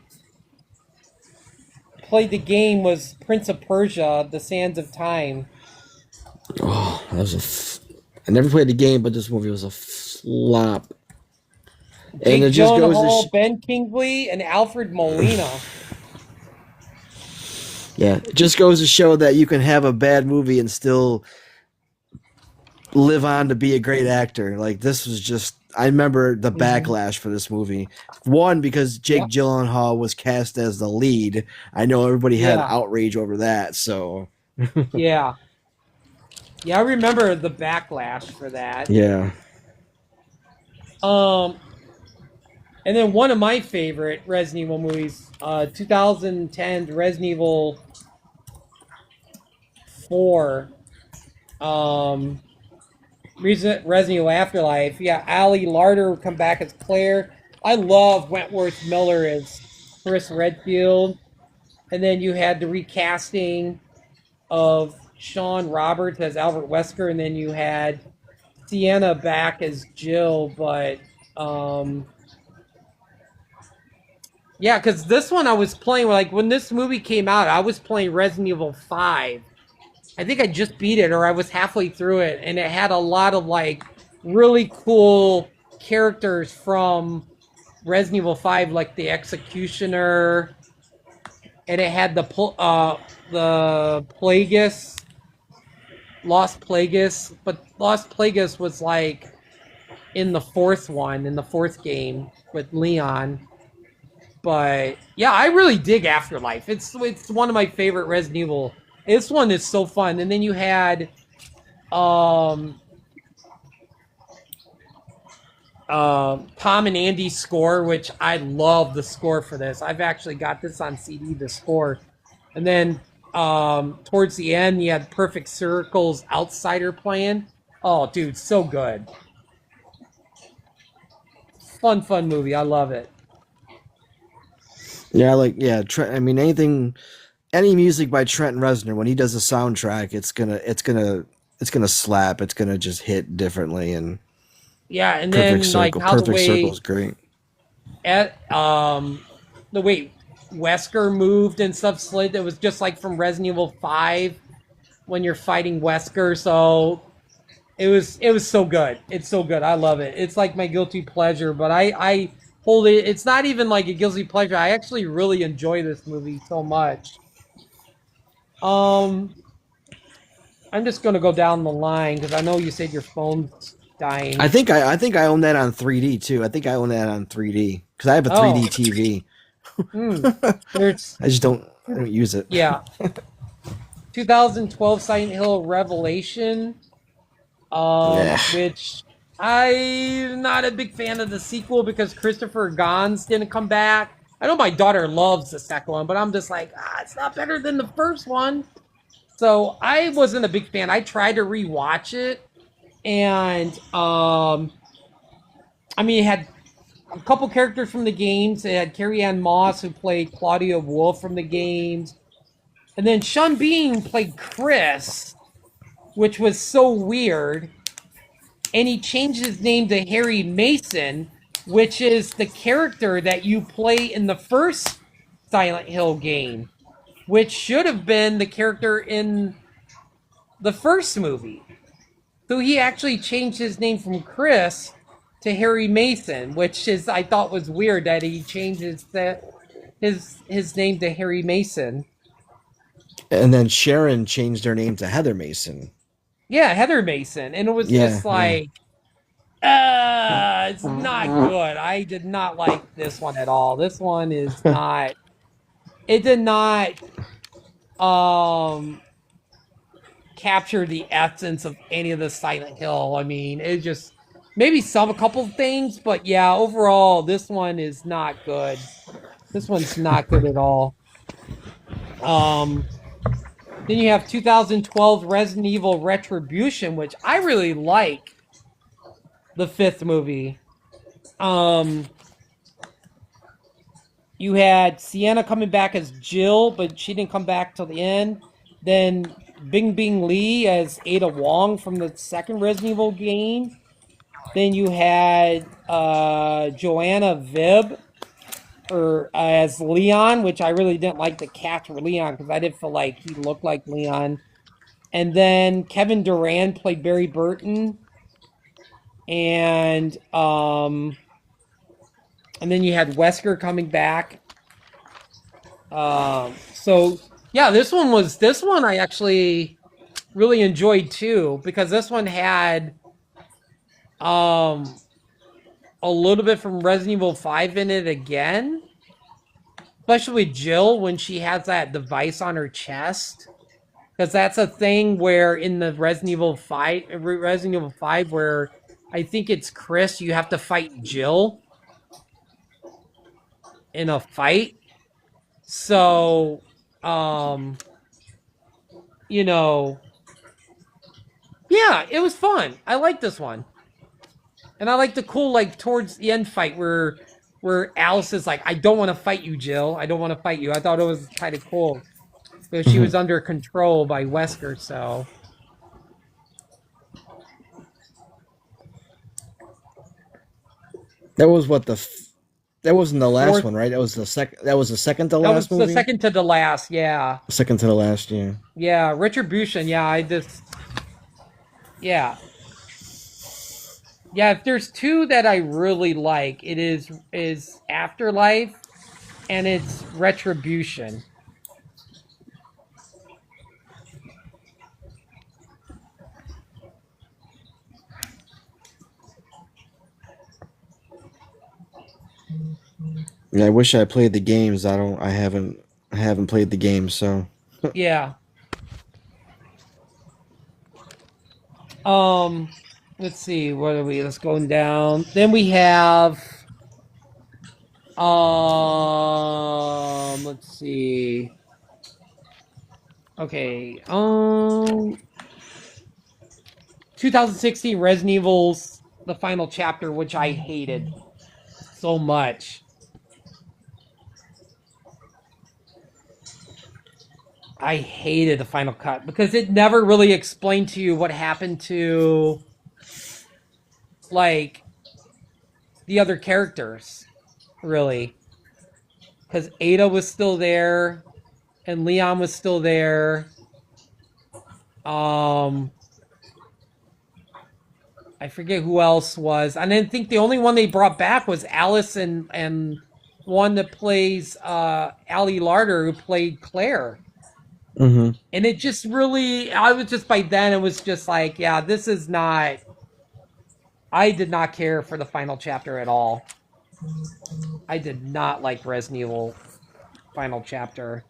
played the game. Was Prince of Persia: The Sands of Time? Oh, I never played the game, but this movie was a flop. And Jake it just goes to Gyllenhaal, Ben Kingsley, and Alfred Molina. yeah, it just goes to show that you can have a bad movie and still live on to be a great actor. Like this was just I remember the Hmm. backlash for this movie. One because Jake Yeah, Gyllenhaal was cast as the lead. I know everybody had yeah, outrage over that. So yeah, yeah. I remember the backlash for that. yeah. Um, and then one of my favorite Resident Evil movies, 2010 Resident Evil 4. Um, Resident Evil Afterlife. Yeah, Ali Larder would come back as Claire. I love Wentworth Miller as Chris Redfield. And then you had the recasting of Sean Roberts as Albert Wesker, and then you had Sienna back as Jill, but um, yeah, because this one I was playing like when this movie came out, I was playing Resident Evil 5. I think I just beat it or I was halfway through it, and it had a lot of like really cool characters from Resident Evil 5, like the Executioner, and it had the Plagueis, Lost Plagueis, but Lost Plagueis was like in the fourth game with Leon. But yeah, I really dig Afterlife. It's one of my favorite Resident Evil. This one is so fun. And then you had um Tom and Andy's score, which I love the score for this. I've actually got this on CD, the score. And then towards the end, you had Perfect Circle's Outsider playing. Oh, dude, so good. Fun movie. I love it. Yeah, I mean, any music by Trent Reznor when he does a soundtrack, it's gonna slap. It's gonna just hit differently. And Yeah, and then like how Perfect Circle is great. At the way Wesker moved and stuff slid, it was just like from Resident Evil 5 when you're fighting Wesker. So it was so good. It's so good. I love it. It's like my guilty pleasure, but I hold it. It's not even like a guilty pleasure. I actually really enjoy this movie so much. Um, I'm just gonna go down the line because I know you said your phone's dying. I think I own that on 3D too. I think I own that on 3D because I have a 3D TV. I don't use it. Yeah. 2012 Silent Hill Revelation, which I'm not a big fan of the sequel because Christopher Gans didn't come back. I know my daughter loves the second one, but I'm just like, it's not better than the first one. So I wasn't a big fan. I tried to rewatch it, and I mean, it had a couple characters from the games. It had Carrie Ann Moss, who played Claudia Wolf from the games. And then Sean Bean played Chris, which was so weird. And he changed his name to Harry Mason, which is the character that you play in the first Silent Hill game, which should have been the character in the first movie. So he actually changed his name from Chris to Harry Mason, which is I thought was weird that he changed his name to Harry Mason. And then Sharon changed her name to Heather Mason. Yeah, Heather Mason, and it was just like, it's not good. I did not like this one at all. This one is not. It did not capture the essence of any of the Silent Hill. I mean, it just maybe a couple of things, but yeah, overall, this one is not good. This one's not good at all. Then you have 2012 Resident Evil Retribution, which I really like. The fifth movie. You had Sienna coming back as Jill, but she didn't come back till the end. Then Bing Bing Lee as Ada Wong from the second Resident Evil game. Then you had Joanna Vibb as Leon, which I really didn't like the cast for Leon because I didn't feel like he looked like Leon. And then Kevin Durant played Barry Burton. And then you had Wesker coming back. So yeah, this one I actually really enjoyed too because this one had a little bit from Resident Evil 5 in it again. Especially with Jill when she has that device on her chest. Because that's a thing where in the Resident Evil 5 where I think it's Chris, you have to fight Jill in a fight. So, yeah, it was fun. I like this one. And I like the cool, like, towards the end fight where Alice is like, I don't want to fight you, Jill. I don't want to fight you. I thought it was kind of cool. Because she was under control by Wesker, so. That was what that wasn't the last Fourth, one, right? That was the second. That was the second to that was last the movie. second to the last. Yeah, Second to the last, yeah. yeah. Retribution. Yeah, yeah, yeah. If there's two that I really like, it is Afterlife and it's Retribution. Yeah, I wish I played the games. I don't. I haven't. I haven't played the games, so. Yeah. Um. Let's see. What are we? Let's go down. Then we have. Let's see. Okay. 2016 Resident Evil's the final chapter, which I hated so much. I hated the final cut because it never really explained to you what happened to like the other characters, really. Because Ada was still there and Leon was still there. Um, I forget who else was. And I think the only one they brought back was Alice and one that plays Ali Larder, who played Claire. Mm-hmm. And it just really, I was just by then, it was just like, yeah, this is not. I did not care for the final chapter at all. I did not like Resident Evil final chapter.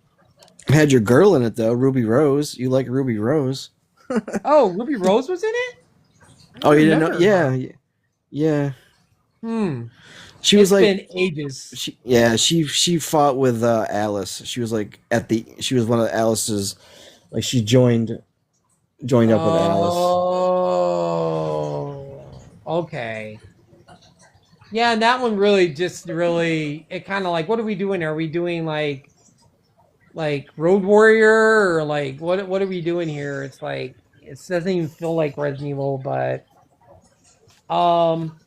Had your girl in it though, Ruby Rose. You like Ruby Rose? Oh, Ruby Rose was in it? I Oh, don't you didn't know? remember Yeah, her. yeah. Hmm. She was It's like, been ages. she fought with Alice. She was like she was one of Alice's, like she joined up with Alice. Oh, okay. Yeah, and that one really just really it kind of like what are we doing? Are we doing like Road Warrior or like what are we doing here? It's like it doesn't even feel like Resident Evil, but um,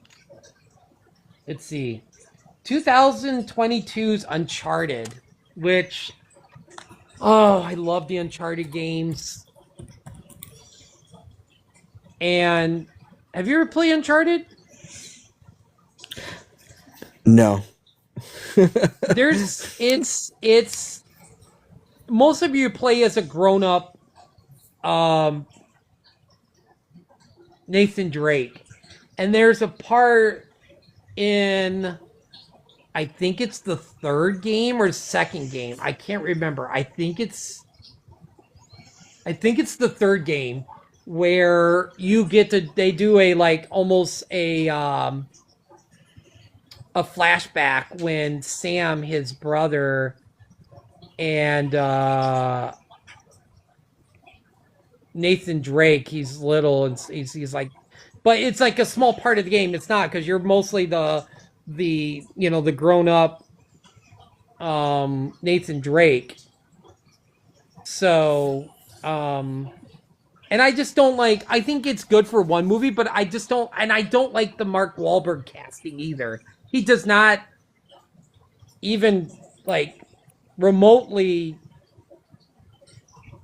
let's see, 2022's Uncharted, which oh I love the Uncharted games. And have you ever played Uncharted? No. There's it's most of you play as a grown up um Nathan Drake. And there's a part in I think it's the third game or second game. I can't remember. I think it's the third game where you get to they do a like almost a flashback when Sam, his brother, and Nathan Drake, he's little and he's like, but it's like a small part of the game. It's not because you're mostly the grown up Nathan Drake. So and I just don't like. I think it's good for one movie, but I just don't, and I don't like the Mark Wahlberg casting either. He does not even like remotely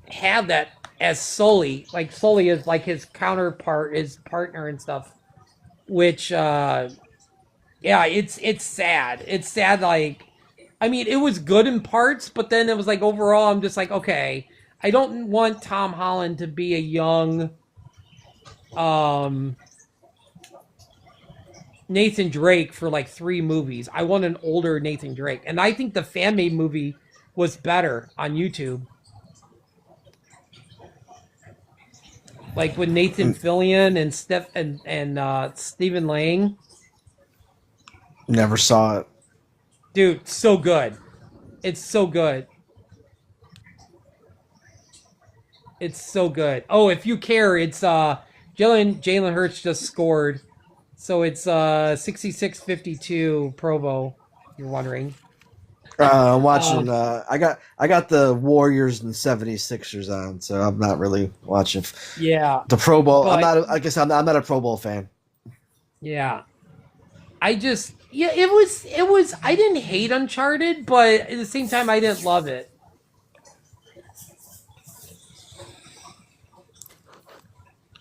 have that as Sully. Like Sully is like his counterpart, his partner and stuff. Which yeah, it's sad. It's sad like I mean, it was good in parts, but then it was like overall I'm just like, okay, I don't want Tom Holland to be a young um Nathan Drake for like 3 movies. I want an older Nathan Drake. And I think the fan made movie was better on YouTube. Like with Nathan Fillion and Steph and Stephen Lang. Never saw it. Dude, so good. It's so good. It's so good. Oh, if you care, it's Jalen Hurts just scored. So it's 66-52 Provo, if you're wondering. I'm watching. Um, I got the Warriors and 76ers on, so I'm not really watching yeah. the Pro Bowl. I'm But not. I guess I'm not a Pro Bowl fan. yeah. I just yeah, it was I didn't hate Uncharted, but at the same time I didn't love it.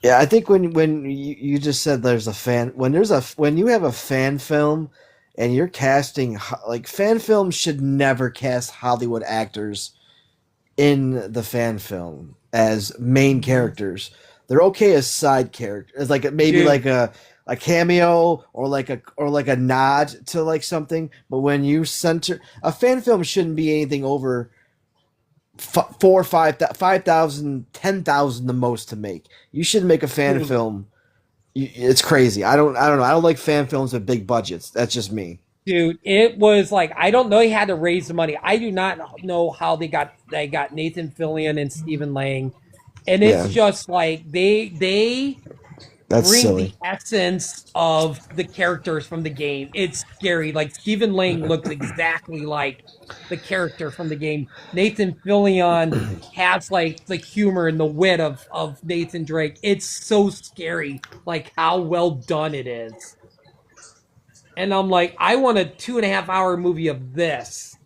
Yeah, I think when you just said there's a fan when you have a fan film and you're casting like fan films should never cast Hollywood actors in the fan film as main characters. They're okay as side characters, like maybe Dude, like a cameo or like a nod to like something. But when you center a fan film, shouldn't be anything over 5,000, 10,000 the most to make. You should make a fan dude, film. It's crazy. I don't know. I don't like fan films with big budgets. That's just me. dude, it was like I don't know. He had to raise the money. I do not know how they got Nathan Fillion and Stephen Lang, and it's Yeah, just like they that's bring the silly. essence of the characters from the game. It's scary. Like Stephen Lang looks exactly like the character from the game. Nathan Fillion has like the humor and the wit of Nathan Drake. It's so scary, like how well done it is. And I'm like, I want a 2.5 hour movie of this.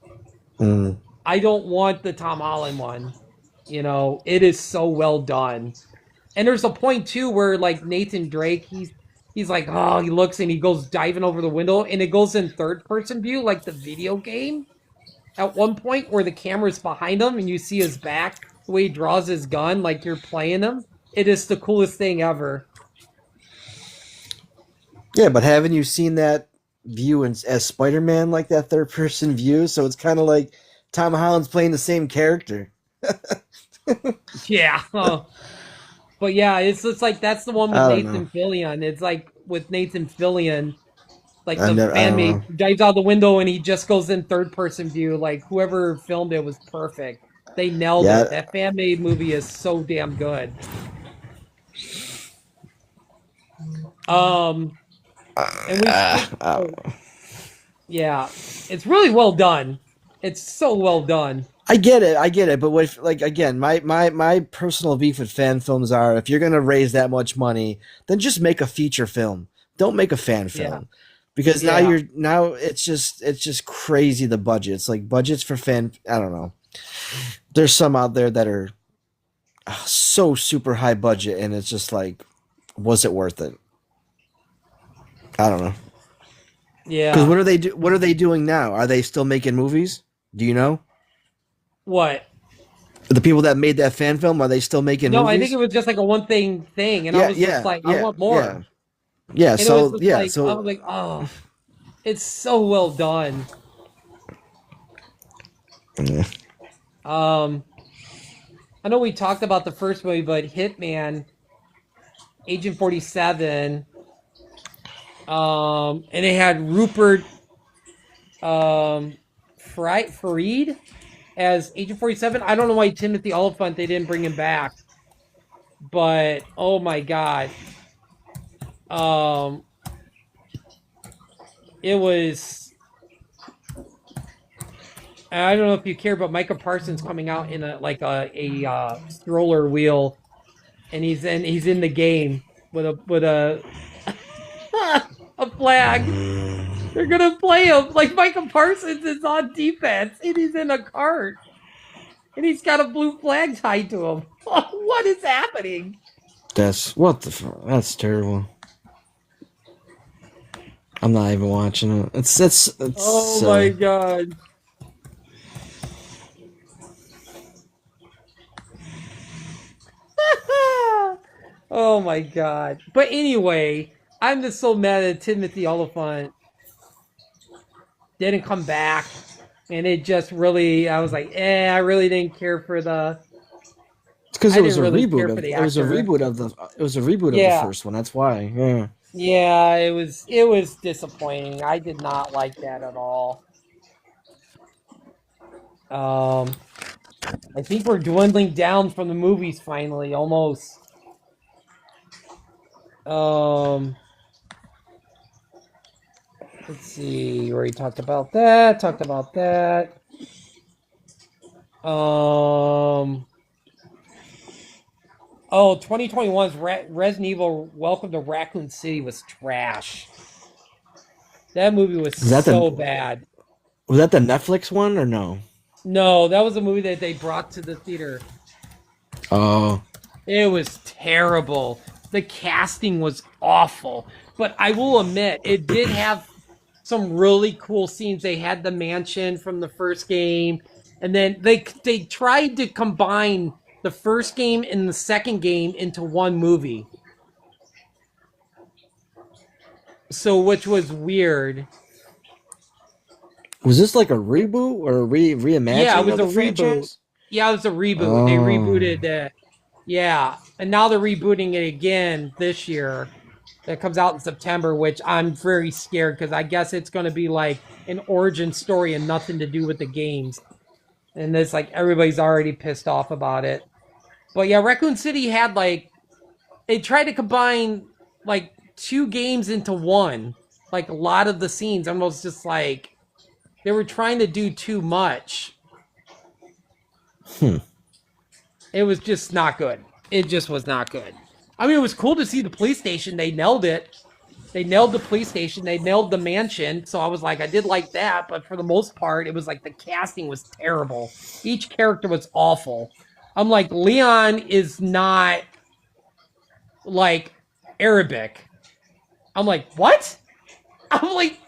Mm. I don't want the Tom Holland one. It is so well done. And there's a point too where like Nathan Drake, he's like, oh, he looks and he goes diving over the window, and it goes in third person view, like the video game. At one point, where the camera's behind him and you see his back, the way he draws his gun, like you're playing him. It is the coolest thing ever. Yeah, but haven't you seen that view as Spider Man, like that third person view? So it's kind of like Tom Holland's playing the same character. Yeah. But yeah, it's like that's the one with I don't know. Nathan Fillion. It's like with Nathan Fillion, like I the never. I fan don't made know. dives out the window and he just goes in third person view. Like whoever filmed it was perfect. They nailed it. Yeah. That fan made movie is so damn good. Um, and we I oh, yeah, it's really well done. It's so well done. I get it. I get it. But with like again, my personal beef with fan films are if you're gonna raise that much money, then just make a feature film. Don't make a fan Yeah, film. Because yeah, now it's just crazy the budgets. Like budgets for fan I don't know. There's some out there that are so super high budget and it's just like was it worth it? I don't know. Because yeah. what are they doing now? Are they still making movies? Do you know? What? The people that made that fan film, are they still making No, I think it movies? was just like a one thing, and I Yeah, was just like, I want yeah. more. Yeah, And it was so just yeah, like I so was like, oh, it's so well done. yeah. Um, I know we talked about the first movie, but Hitman, Agent 47, and it had Rupert Fareed as Agent 47. I don't know why Timothy Oliphant they didn't bring him back, but oh my god, um, it was. I don't know if you care, but Micah Parsons coming out in a stroller wheel, and he's in the game with a a flag. They're gonna play him like Micah Parsons is on defense, and he's in a cart, and he's got a blue flag tied to him. What is happening? That's what the fuck? That's terrible. I'm not even watching it. It's Oh my silly. god. Oh my god. But anyway, I'm just so mad at Timothy Oliphant didn't come back. And it just really, I was like, I really didn't care for It's because I didn't really care for the actor. it was a reboot of the Yeah. first one. That's why. Yeah. Yeah, it was disappointing. I did not like that at all. Um, I think we're dwindling down from the movies finally, almost. Um, let's see. We already talked about that. Talked about that. Um, oh, 2021's Resident Evil Welcome to Raccoon City was trash. That movie was Was that so the bad. was that the Netflix one or no? No, that was a movie that they brought to the theater. Oh, It was terrible. The casting was awful. But I will admit, it did have some really cool scenes. They had the mansion from the first game, and then they tried to combine the first game and the second game into one movie. So which was weird. was this like a reboot or a Yeah, it reimagining was of a the reboot. franchise? Yeah, it was a reboot. They Oh, rebooted yeah, and now they're rebooting it again this year. That comes out in September, which I'm very scared because I guess it's going to be like an origin story and nothing to do with the games. And it's like everybody's already pissed off about it. But yeah, Raccoon City had like they tried to combine like two games into one. Like a lot of the scenes, almost just like they were trying to do too much. hmm. It was just not good. It just was not good. I mean, it was cool to see the police station. They nailed it. They nailed the police station. They nailed the mansion. So I was like, I did like that. But for the most part, it was like the casting was terrible. Each character was awful. I'm like, Leon is not like Arabic. I'm like, what? I'm like,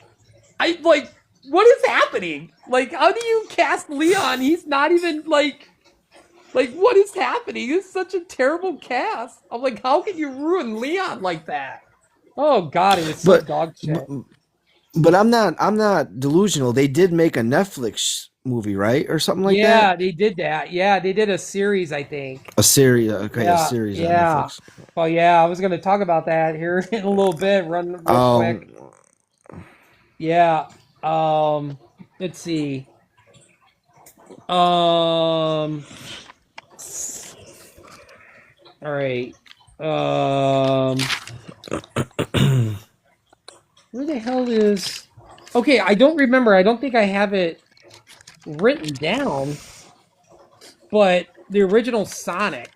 what is happening? Like, how do you cast Leon? He's not even like, what is happening? It's such a terrible cast. I'm like, how can you ruin Leon like that? Oh God, it was so but, dog but shit. but I'm not delusional. They did make a Netflix movie, right, or something like that. Yeah, they did that. Yeah, they did a series, I think. A series, okay, a Yeah, series on yeah. Netflix. Well, yeah, I was gonna talk about that here in a little bit. Run real Um, quick. Yeah. Um, let's see. Um, all right. Um, where the hell is? Okay, I don't remember. I don't think I have it written down, but the original Sonic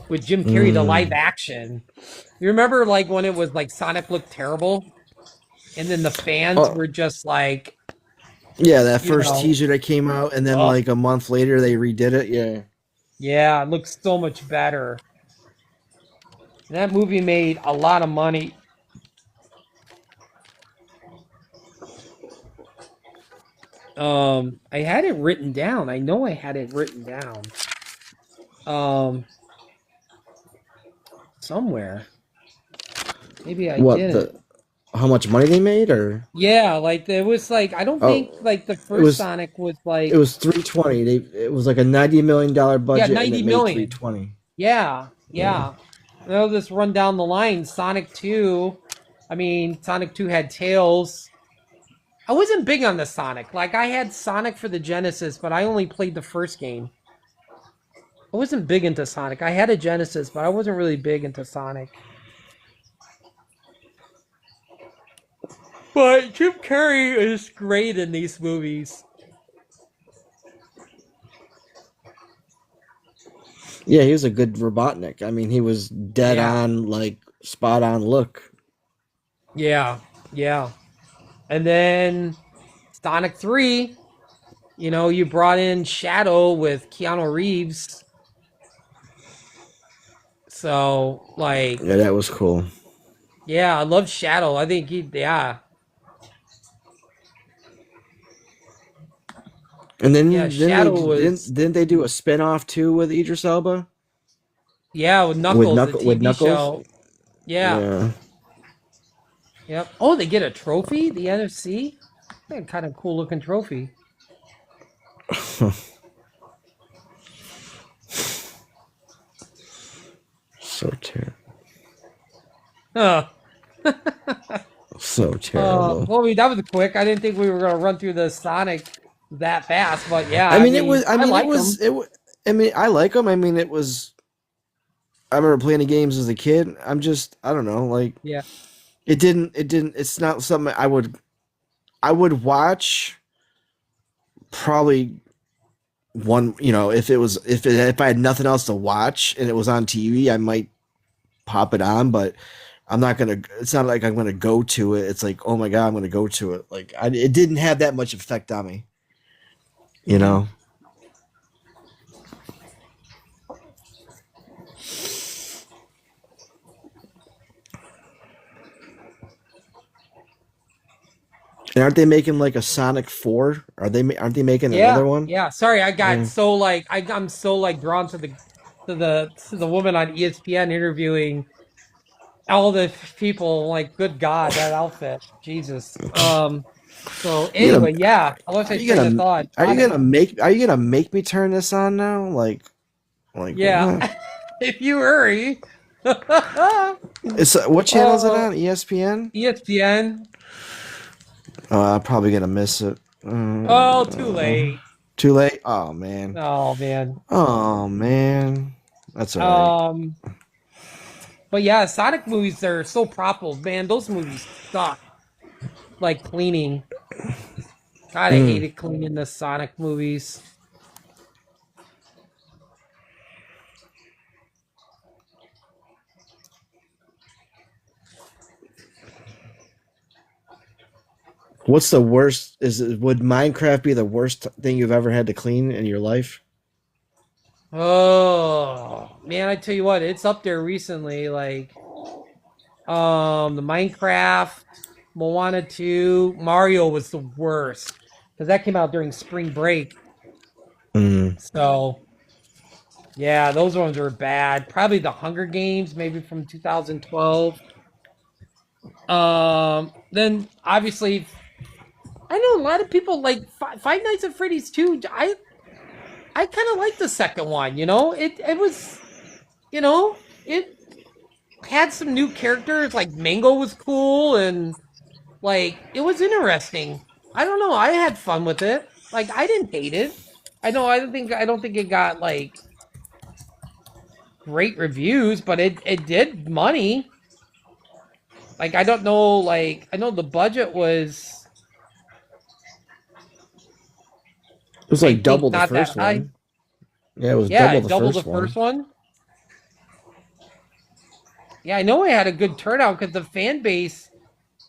with Jim Carrey, the live mm, action. You remember like when it was like Sonic looked terrible, and then the fans oh, were just like, yeah, that you first know, teaser that came out, and then oh like a month later they redid it. Yeah. yeah, it looks so much better. And that movie made a lot of money. I had it written down. I know I had it written down. Um, somewhere. Maybe I What didn't. the? How much money they made, or Yeah, like it was like I don't think oh, like the it first was Sonic was it like was 320. It was like a $90 million yeah, budget, and it 90 made million. 320. Yeah, Yeah. yeah. I'll just run down the line. Sonic 2. I mean, Sonic 2 had Tails. I wasn't big on the Sonic. Like I had Sonic for the Genesis, but I only played the first game. I wasn't big into Sonic. I had a Genesis, but I wasn't really big into Sonic. But Jim Carrey is great in these movies. Yeah, he was a good Robotnik. I mean, he was dead Yeah. on, like spot on look. Yeah. Yeah. And then Sonic 3, you brought in Shadow with Keanu Reeves. So, like, Yeah, that was cool. yeah, I love Shadow. I think yeah. And Yeah, then they Shadow didn't was didn't they do a spinoff too with Idris Elba yeah, with with Knuckles, the With TV Knuckles? show. Yeah. Yeah, Yep. Oh, they get a trophy, the NFC? Yeah, kind of cool looking trophy. so terrible, Huh. so terrible. Well, I mean, that was quick. I didn't think we were gonna run through the Sonic that fast, but yeah, I mean, I like them. I mean, I like them. I mean, it was. I remember playing the games as a kid. I don't know, like Yeah. it's not something I would watch probably one, if I had nothing else to watch and it was on TV, I might pop it on, but I'm not gonna. It's not like I'm gonna go to it. It's like, oh my god, I'm gonna go to it. Like, it didn't have that much effect on me. You Mm-hmm. know. And aren't they making like a Sonic 4? Aren't they making another Yeah, one? yeah. Sorry, I got Yeah. so like I'm so like drawn to the woman on ESPN interviewing all the people. Like, good God, that outfit, Jesus. So You gonna anyway, yeah, I lost are my you train of gonna thought. are you gonna make me turn this on now? Like Yeah, what? if you hurry. It's what channel is it Oh, on? ESPN? ESPN. I'm probably gonna miss it. Oh, too late. Too late. Oh man. Oh man. Oh man. That's all right. Um, but yeah, Sonic movies are so profitable, man. Those movies suck. Like cleaning. God, I Mm. hated cleaning the Sonic movies. What's the worst? Would Minecraft be the worst thing you've ever had to clean in your life? Oh man, I tell you what, it's up there recently. Like, the Minecraft, Moana 2, Mario was the worst because that came out during spring break. Mm. So yeah, those ones were bad. Probably the Hunger Games, maybe from 2012. Then obviously, I know a lot of people like Five Nights at Freddy's too. I kind of like the second one. It was it had some new characters. Like Mango was cool, and like it was interesting. I don't know. I had fun with it. Like I didn't hate it. I don't think it got like great reviews, but it did money. Like I don't know. Like I know the budget was, It was I like double think, the not that first high. one. Yeah, it was Yeah, double it the doubled the first first one. one. Yeah, I know it had a good turnout because the fan base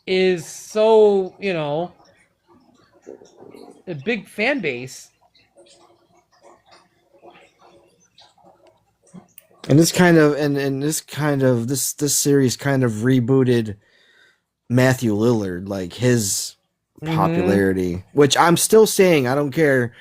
is so, a big fan base. And this series kind of rebooted Matthew Lillard, like his Mm-hmm. popularity, which I'm still saying I don't care.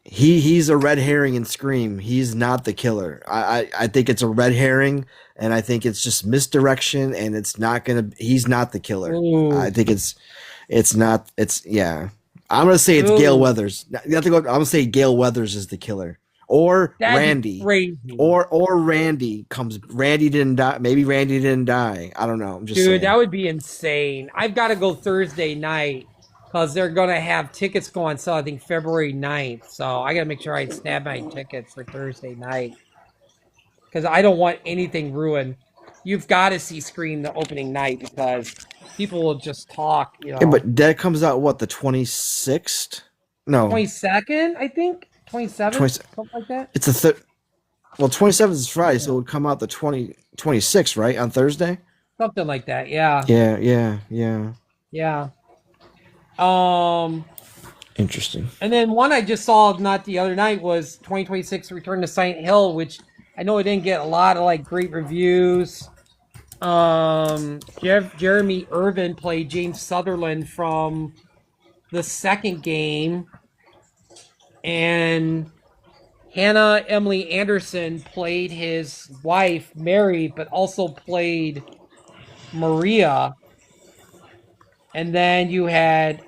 He's a red herring in Scream. He's not the killer. I think it's a red herring, and I think it's just misdirection, and it's not gonna. He's not the killer. I Ooh. think it's not. It's yeah. I'm gonna say it's Gale Ooh. Weathers. You have to go. I'm gonna say Gale Weathers is the killer, or That'd be Randy, crazy. or Randy comes. Randy didn't die. Maybe Randy didn't die. I don't know. I'm just Dude, that saying. would be insane. I've got to go Thursday night because they're going to have tickets go on sale, I think, February 9th. So I got to make sure I snap my tickets for Thursday night because I don't want anything ruined. You've got to see Scream the opening night because people will just talk, Yeah, but that comes out what, the 26th? No, 22nd, I think, 27th, 20. something like that. It's the third. Well, 27th is Friday, so Yeah. it would come out the 26th, right, on Thursday. Something like that. Yeah. Yeah, yeah, yeah. Yeah. Um, Interesting. and then one I just saw not the other night was 2026 Return to Silent Hill, which I know it didn't get a lot of like great reviews. Jeremy Irvin played James Sutherland from the second game, and Hannah Emily Anderson played his wife Mary, but also played Maria. And then you had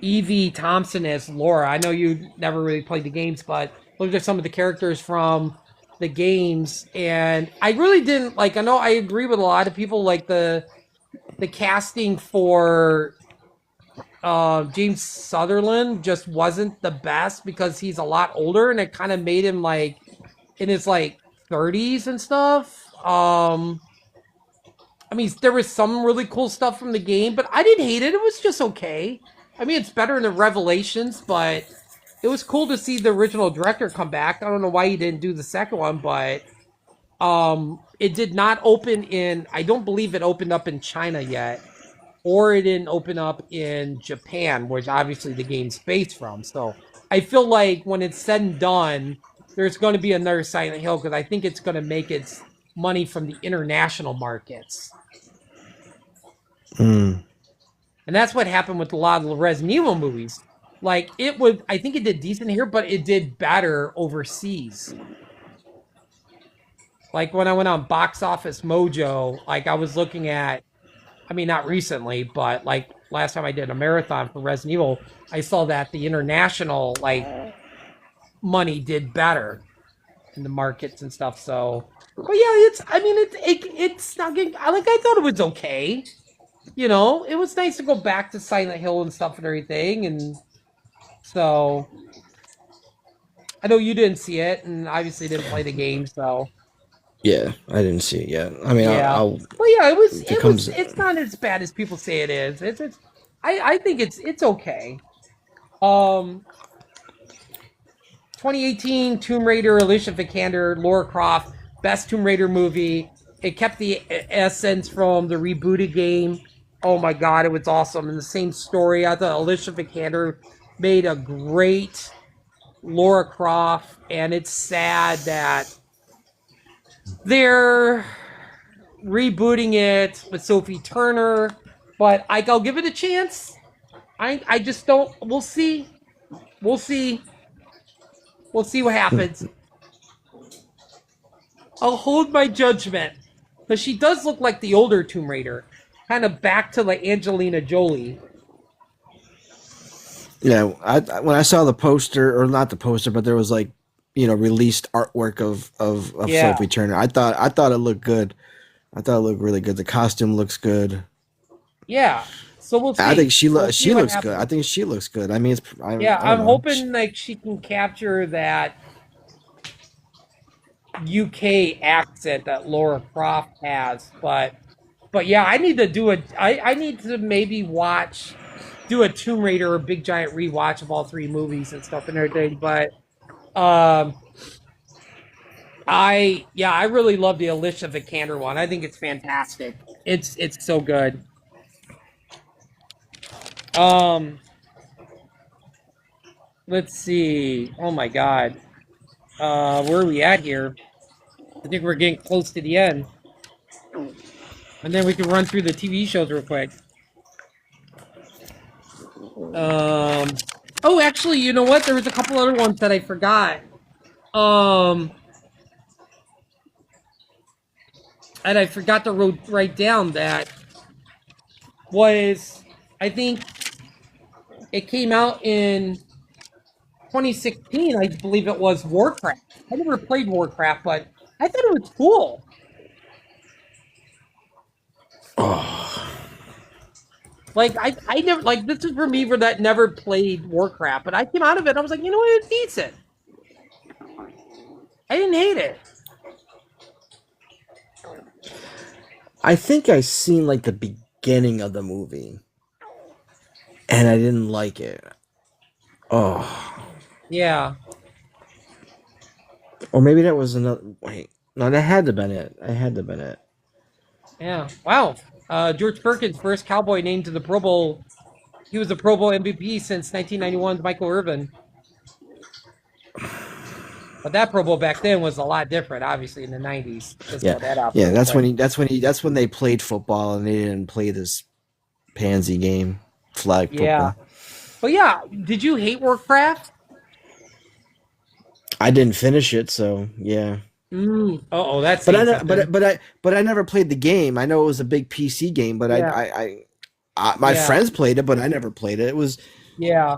Evie Thompson as Laura. I know you never really played the games, but those are some of the characters from the games. And I really didn't like. I know I agree with a lot of people. Like the casting for James Sutherland just wasn't the best because he's a lot older, and it kind of made him like in his like 30s and stuff. I mean, there was some really cool stuff from the game, but I didn't hate it. It was just okay. I mean, it's better than Revelations, but it was cool to see the original director come back. I don't know why he didn't do the second one, but it did not open in. I don't believe it opened up in China yet, or it didn't open up in Japan, which obviously the game's based from. So I feel like when it's said and done, there's going to be another Silent Hill because I think it's going to make its money from the international markets. Mm. And that's what happened with a lot of the Resident Evil movies. Like it would, I think it did decent here, but it did better overseas. Like when I went on Box Office Mojo, like I was looking at, I mean, not recently, but like last time I did a marathon for Resident Evil, I saw that the international like money did better in the markets and stuff. So, but yeah, I mean, it's not getting, like I thought it was okay. You know, it was nice to go back to Silent Hill and stuff and everything, and so I know you didn't see it, and obviously didn't play the game, so Yeah, I didn't see it yet. I mean, yeah. I'll But yeah, if it comes. it's not as bad as people say it is. I think it's okay. Um, 2018 Tomb Raider, Alicia Vikander, Lara Croft, best Tomb Raider movie. It kept the essence from the rebooted game. Oh my god, it was awesome. And the same story. I thought Alicia Vikander made a great Lara Croft, and it's sad that they're rebooting it with Sophie Turner, but I'll give it a chance. I just don't. We'll see. We'll see. We'll see what happens. I'll hold my judgment because she does look like the older Tomb Raider, kind of back to like Angelina Jolie. Yeah, when I saw the poster, or not the poster, but there was like, released artwork of Yeah. Sophie Turner. I thought it looked good. I thought it looked really good. The costume looks good. Yeah. So we'll see. I think We'll see she what looks good. happens. I think she looks good. I mean, Yeah, I I'm don't know. hoping like she can capture that UK accent that Laura Croft has, but yeah, I need to do it. I need to maybe do a Tomb Raider or Big Giant rewatch of all three movies and stuff and everything. But um, I really love the Alicia Vikander one. I think it's fantastic. It's so good. Um, let's see. Oh my God, where are we at here? I think we're getting close to the end, and then we can run through the TV shows real quick. Um, oh, actually, you know what? There was a couple other ones that I forgot. Um, and I forgot to write down that was, I think it came out in 2016. I believe it was Warcraft. I never played Warcraft, but I thought it was cool. Oh, Like I never like this is for me for that never played Warcraft, but I came out of it and I was like, you know what, it's decent. I didn't hate it. I think I seen like the beginning of the movie, and I didn't like it. Oh, Yeah. or maybe that was another. Wait, no, that had to have been it. I had to have been it. Yeah. Wow. George Perkins, first cowboy named to the Pro Bowl. He was a Pro Bowl MVP since 1991's Michael Irvin. But that Pro Bowl back then was a lot different, obviously, in the 90s. Just Yeah, throw that out yeah. there. But That's when they played football, and they didn't play this pansy game, flag yeah. football. But yeah, did you hate Warcraft? I didn't finish it, so yeah. Oh, that's But saying something. I never played the game. I know it was a big PC game, but Yeah. my Yeah. friends played it, but I never played it. It was Yeah.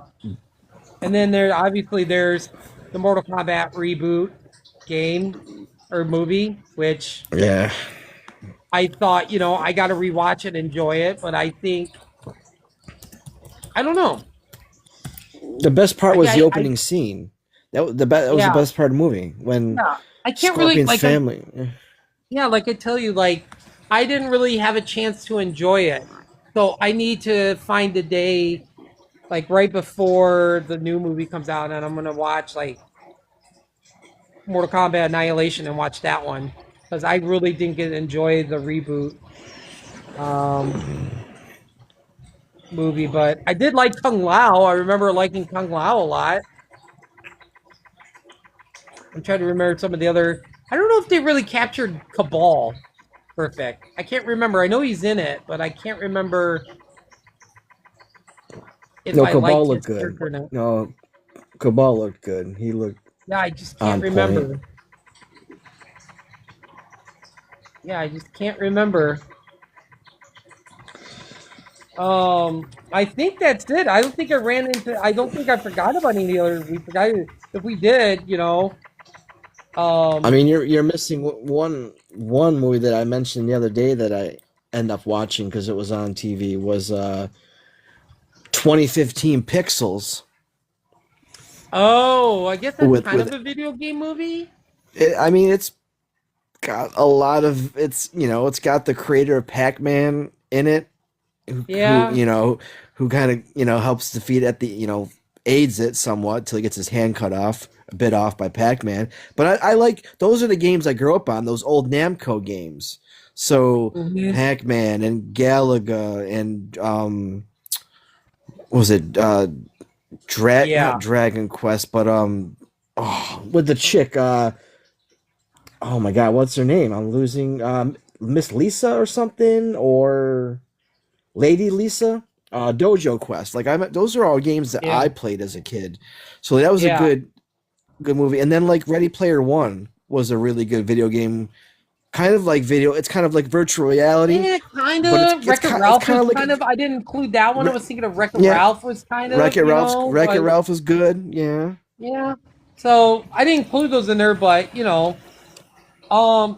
And then there's the Mortal Kombat reboot game or movie, which yeah. I thought, I got to rewatch it, enjoy it, but I don't know. The best part was the I opening scene. That was the yeah, best part of the movie when yeah. I can't really Scorpion's family. yeah, like I tell you, like I didn't really have a chance to enjoy it. So I need to find a day like right before the new movie comes out and I'm gonna watch like Mortal Kombat Annihilation and watch that one. because I really didn't enjoy the reboot um, movie, but I did like Kung Lao. I remember liking Kung Lao a lot. I'm trying to remember some of the other. I don't know if they really captured Cabal perfect. I can't remember. I know he's in it, but I can't remember if No, I liked Cabal his looked good. character or not. No, Cabal looked good. He looked Yeah, I just can't on point. remember. Yeah, I just can't remember. I think that's it. I don't think I ran into. I don't think I forgot about any others. We forgot if we did. I Um, mean, you're missing one movie that I mentioned the other day that I end up watching because it was on TV was 2015 Pixels oh, I guess that's kind with of a video game movie. I mean it's got a lot of it's got the creator of Pac-Man in it who Yeah. who kind of helps defeat at the aids it somewhat till he gets his hand cut off a bit off by Pac-Man. But I like those are the games I grew up on, those old Namco games. So Hmm. Pac-Man and Galaga and was it not Yeah. Dragon Quest but with the chick oh my god, what's her name? I'm losing Miss Lisa or something or Lady Lisa, Dojo Quest. Like those are all games that Yeah. I played as a kid. So that was a Yeah. good movie. And then like Ready Player One was a really good video game. Kind of like video. It's kind of like virtual reality, Yeah, kind but of. Wreck-It it's Ralph kind was of like kind of. I didn't include that one. I was thinking of Wreck-It yeah. Ralph was kind of, Wreck It but Ralph is good. Yeah. yeah. So I didn't include those in there, but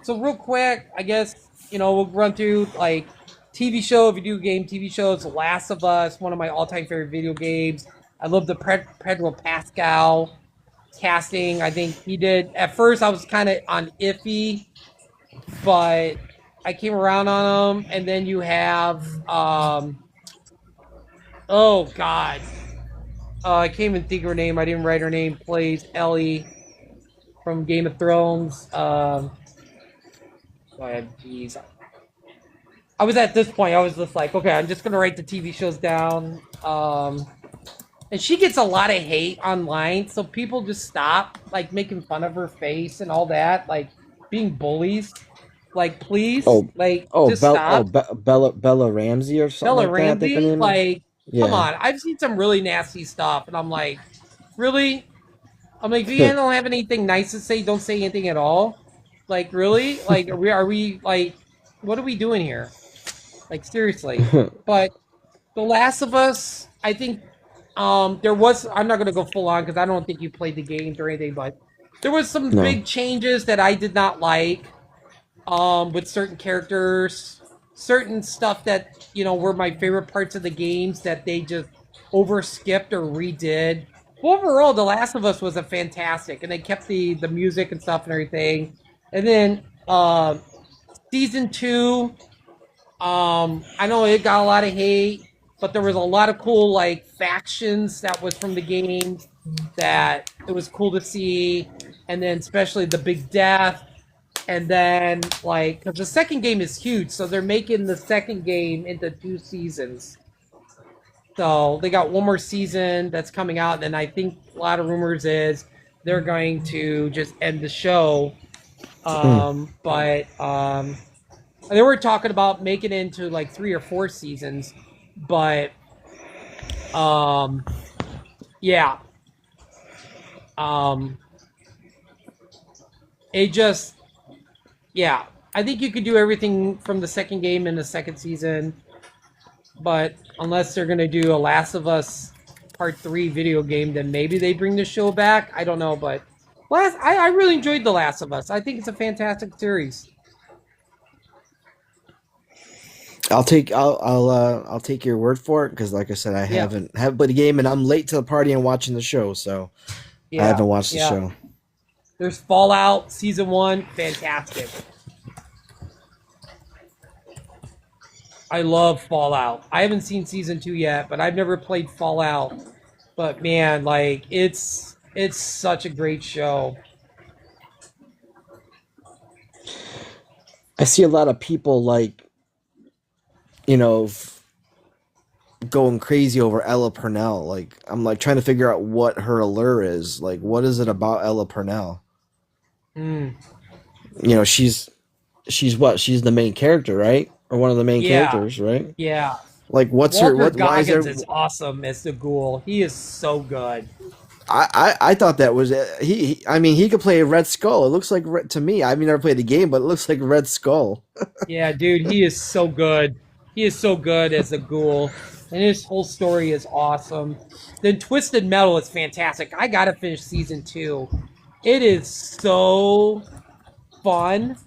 so real quick, I guess we'll run through like TV show, video game, TV shows. The Last of Us, one of my all-time favorite video games. I love the Pedro Pascal casting. I think he did. At first, I was kind of on iffy, but I came around on him. And then you have, oh God, I can't even think of her name. I didn't write her name. Plays Ellie from Game of Thrones. Go ahead, jeez. I was at this point. I was just like, okay, I'm just gonna write the TV shows down. And she gets a lot of hate online, so people just stop like making fun of her face and all that, like being bullies. Like, please, Oh, like, just stop. Bella Ramsey or something Bella like that. I think her Ramsey, name is. like, come Yeah. on. I've seen some really nasty stuff, and I'm like, really? I'm like, if you don't have anything nice to say, don't say anything at all. Like, really? Like, are we like, what are we doing here? Like, seriously. But The Last of Us, I think there was. I'm not going to go full on because I don't think you played the games or anything, but there was some No. big changes that I did not like with certain characters, certain stuff that were my favorite parts of the games that they just over skipped or redid. But overall, The Last of Us was a fantastic, and they kept the music and stuff and everything. And then season two, I know it got a lot of hate, but there was a lot of cool like factions that was from the games that it was cool to see, and then especially the big death, and then like because the second game is huge, so they're making the second game into 2 seasons. So they got one more season that's coming out, and I think a lot of rumors is they're going to just end the show. Hmm. But they were talking about making it into like 3 or 4 seasons, but um, yeah, um, it just yeah. I think you could do everything from the second game in the second season, but unless they're gonna do a Last of Us Part 3 video game, then maybe they bring the show back. I don't know, but I really enjoyed The Last of Us. I think it's a fantastic series. I'll take your word for it because like I said I Yeah, haven't played the game and I'm late to the party and watching the show, so I yeah, haven't watched the yeah. show. There's Fallout Season 1, fantastic. I love Fallout. I haven't seen Season 2 yet, but I've never played Fallout. But man, like it's such a great show. I see a lot of people like, you know, going crazy over Ella Purnell. Like I'm like trying to figure out what her allure is. Like what is it about Ella Purnell? Mm. You know, she's what? She's the main character, right? Or one of the main Yeah, characters, right? yeah. Like what's her Walter what why is there Goggins is awesome as the ghoul. He is so good. I thought that was I mean he could play a Red Skull. It looks like to me. I mean, I never played the game, but it looks like Red Skull. Yeah, dude, he is so good. He is so good as a ghoul, and his whole story is awesome. Then Twisted Metal is fantastic. I gotta finish season 2. It is so fun.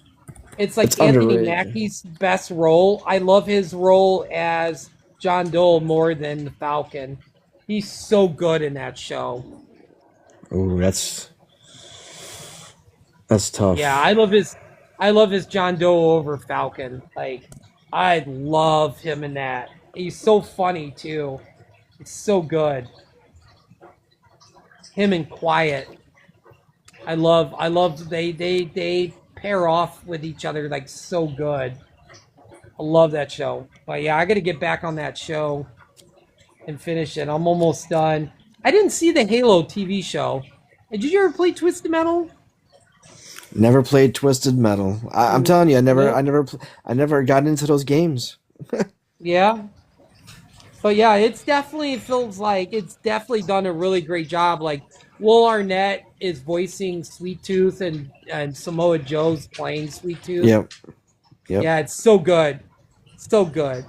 It's It's like Anthony underrated. Mackie's best role. I love his role as John Doe more than the Falcon. He's so good in that show. Ooh, that's Yeah, tough. I love his John Doe over Falcon. Like I love him in that. He's so funny too. It's so good. Him and Quiet. I love they pair off with each other like so good. I love that show. But yeah, I got to get back on that show and finish it. I'm almost done. I didn't see the Halo TV show. Did you ever play Twisted Metal? Never played Twisted Metal. I'm telling you, Nope. I never got into those games. Yeah. But yeah, it's definitely it feels like it's definitely done a really great job. Like Will Arnett is voicing Sweet Tooth and Samoa Joe's playing Sweet Tooth. Yep, yep. Yeah, it's so good. So good.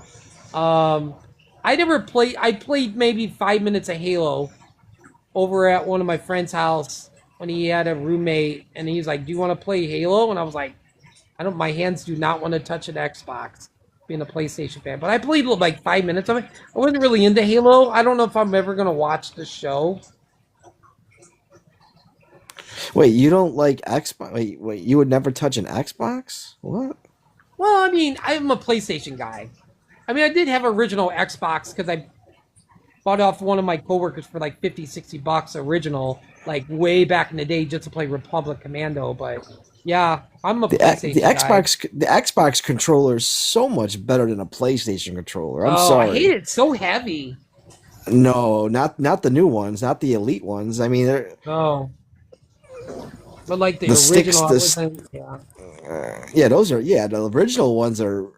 Um I never played I played maybe 5 minutes of Halo over at one of my friend's house when he had a roommate and he's like, "Do you want to play Halo?" And I was like, "I don't. My hands do not want to touch an Xbox." Being a PlayStation fan, but I played like 5 minutes of it. I wasn't really into Halo. I don't know if I'm ever gonna watch the show. Wait, you don't like Xbox? Wait, you would never touch an Xbox? What? Well, I mean, I'm a PlayStation guy. I mean, I did have original Xbox because I bought off one of my coworkers for like 50, $60 original, like way back in the day just to play Republic Commando. But yeah, I'm a The PlayStation guy. Xbox controller is so much better than a PlayStation controller. I'm Oh, I hate sorry. it. It's so heavy. No, not the new ones, not the elite ones. I mean, Oh, but like the the sticks, original, I wasn't. Yeah. yeah, those are yeah. The original ones are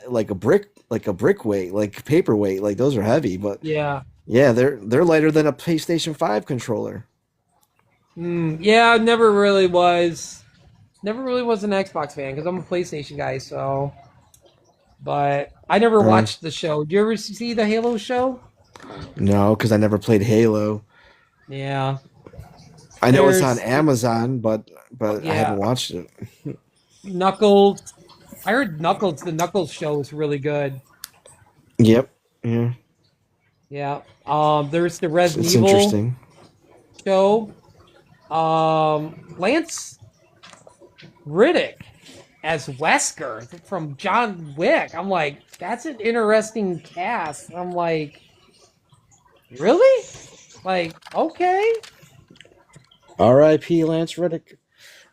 like a brick weight, like paperweight. Like those are heavy, but Yeah. yeah, they're lighter than a PlayStation 5 controller. Yeah, never really was. Never really was an Xbox fan because I'm a PlayStation guy. So, but I never Uh, watched the show. Did you ever see the Halo show? no, because I never played Halo. Yeah. I know it's on There's Amazon, but I haven't yeah watched it. Knuckles. I heard Knuckles. The Knuckles show is really good. Yep. Yeah. Yeah. There's the Resident It's Evil interesting. show. Lance Riddick as Wesker from John Wick. I'm like, that's an interesting cast. I'm like, really? Like, okay. R.I.P. Lance Reddick.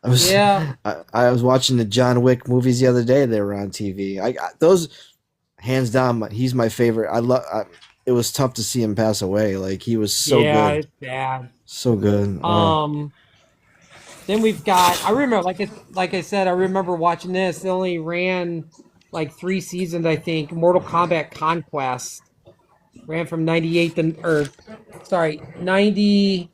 I was Yeah. I was watching the John Wick movies the other day. They were on TV. Those hands down. He's my favorite. I love. It was tough to see him pass away. Like he was so Yeah, good, it's bad. so good. Um, then we've got I remember like I said, I remember watching this. It only ran like 3 seasons, I think. Mortal Kombat Conquest ran from 98 to or sorry, 90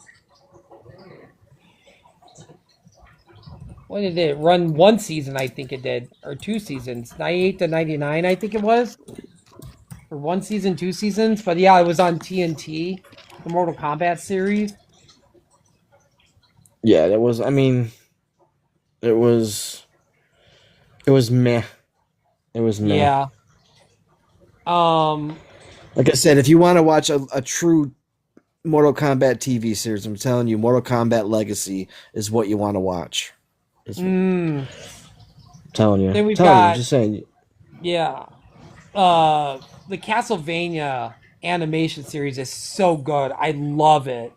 when did it run? One season, I think it did, or 2 seasons, 98 to 99, I think it was, or one season, 2 seasons. But yeah, it was on TNT, the Mortal Kombat series. Yeah, that was. I mean, it was. It was meh. It was meh. Yeah. Um. Like I said, if you want to watch a true Mortal Kombat TV series, I'm telling you, Mortal Kombat Legacy is what you want to watch. It's Mm, then we've telling you, got just saying. yeah. Uh, the Castlevania animation series is so good. I love it.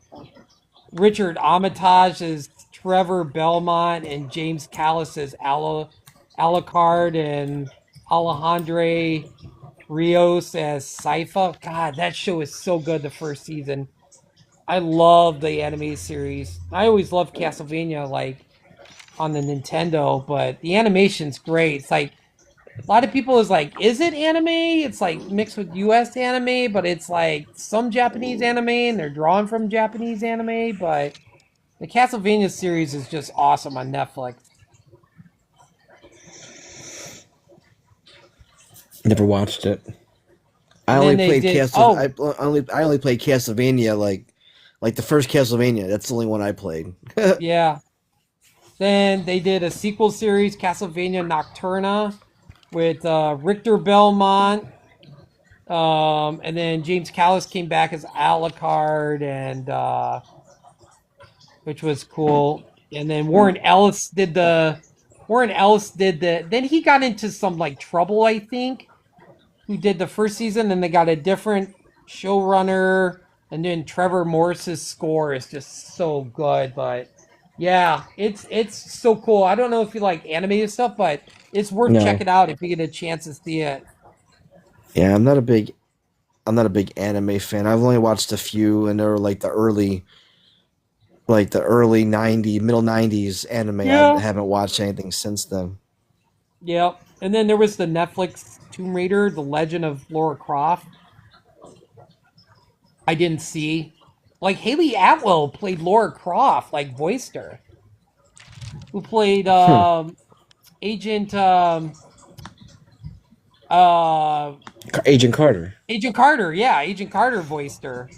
Richard Armitage is Trevor Belmont and James Callis as Alucard and Alejandro Rios as Sypha. God, that show is so good. The first season, I love the anime series. I always loved Castlevania, like on the Nintendo, but the animation's great. It's like a lot of people is like, is it anime? It's like mixed with US anime, but it's like some Japanese anime and they're drawn from Japanese anime, but the Castlevania series is just awesome on Netflix. Never watched it. I And only then they played did Castle. I only played Castlevania like the first Castlevania. That's the only one I played. yeah. Then they did a sequel series, Castlevania Nocturna, with Richter Belmont. And then James Callis came back as Alucard, and which was cool. And then Warren Ellis did the. Then he got into some like trouble, I think. Who did the first season, and they got a different showrunner. And then Trevor Morris's score is just so good, but yeah, it's so cool. I don't know if you like animated stuff, but it's worth No. checking out if you get a chance to see it. Yeah, I'm not a big anime fan. I've only watched a few, and they were like the early '90s, middle '90s anime. I Yeah. haven't watched anything since then. Yep. And then there was the Netflix Tomb Raider, The Legend of Lara Croft. I didn't see. Like Haley Atwell played Lara Croft, like voiced her. Who played Hmm. Agent uh Agent Carter. Agent Carter, yeah, Agent Carter voiced her.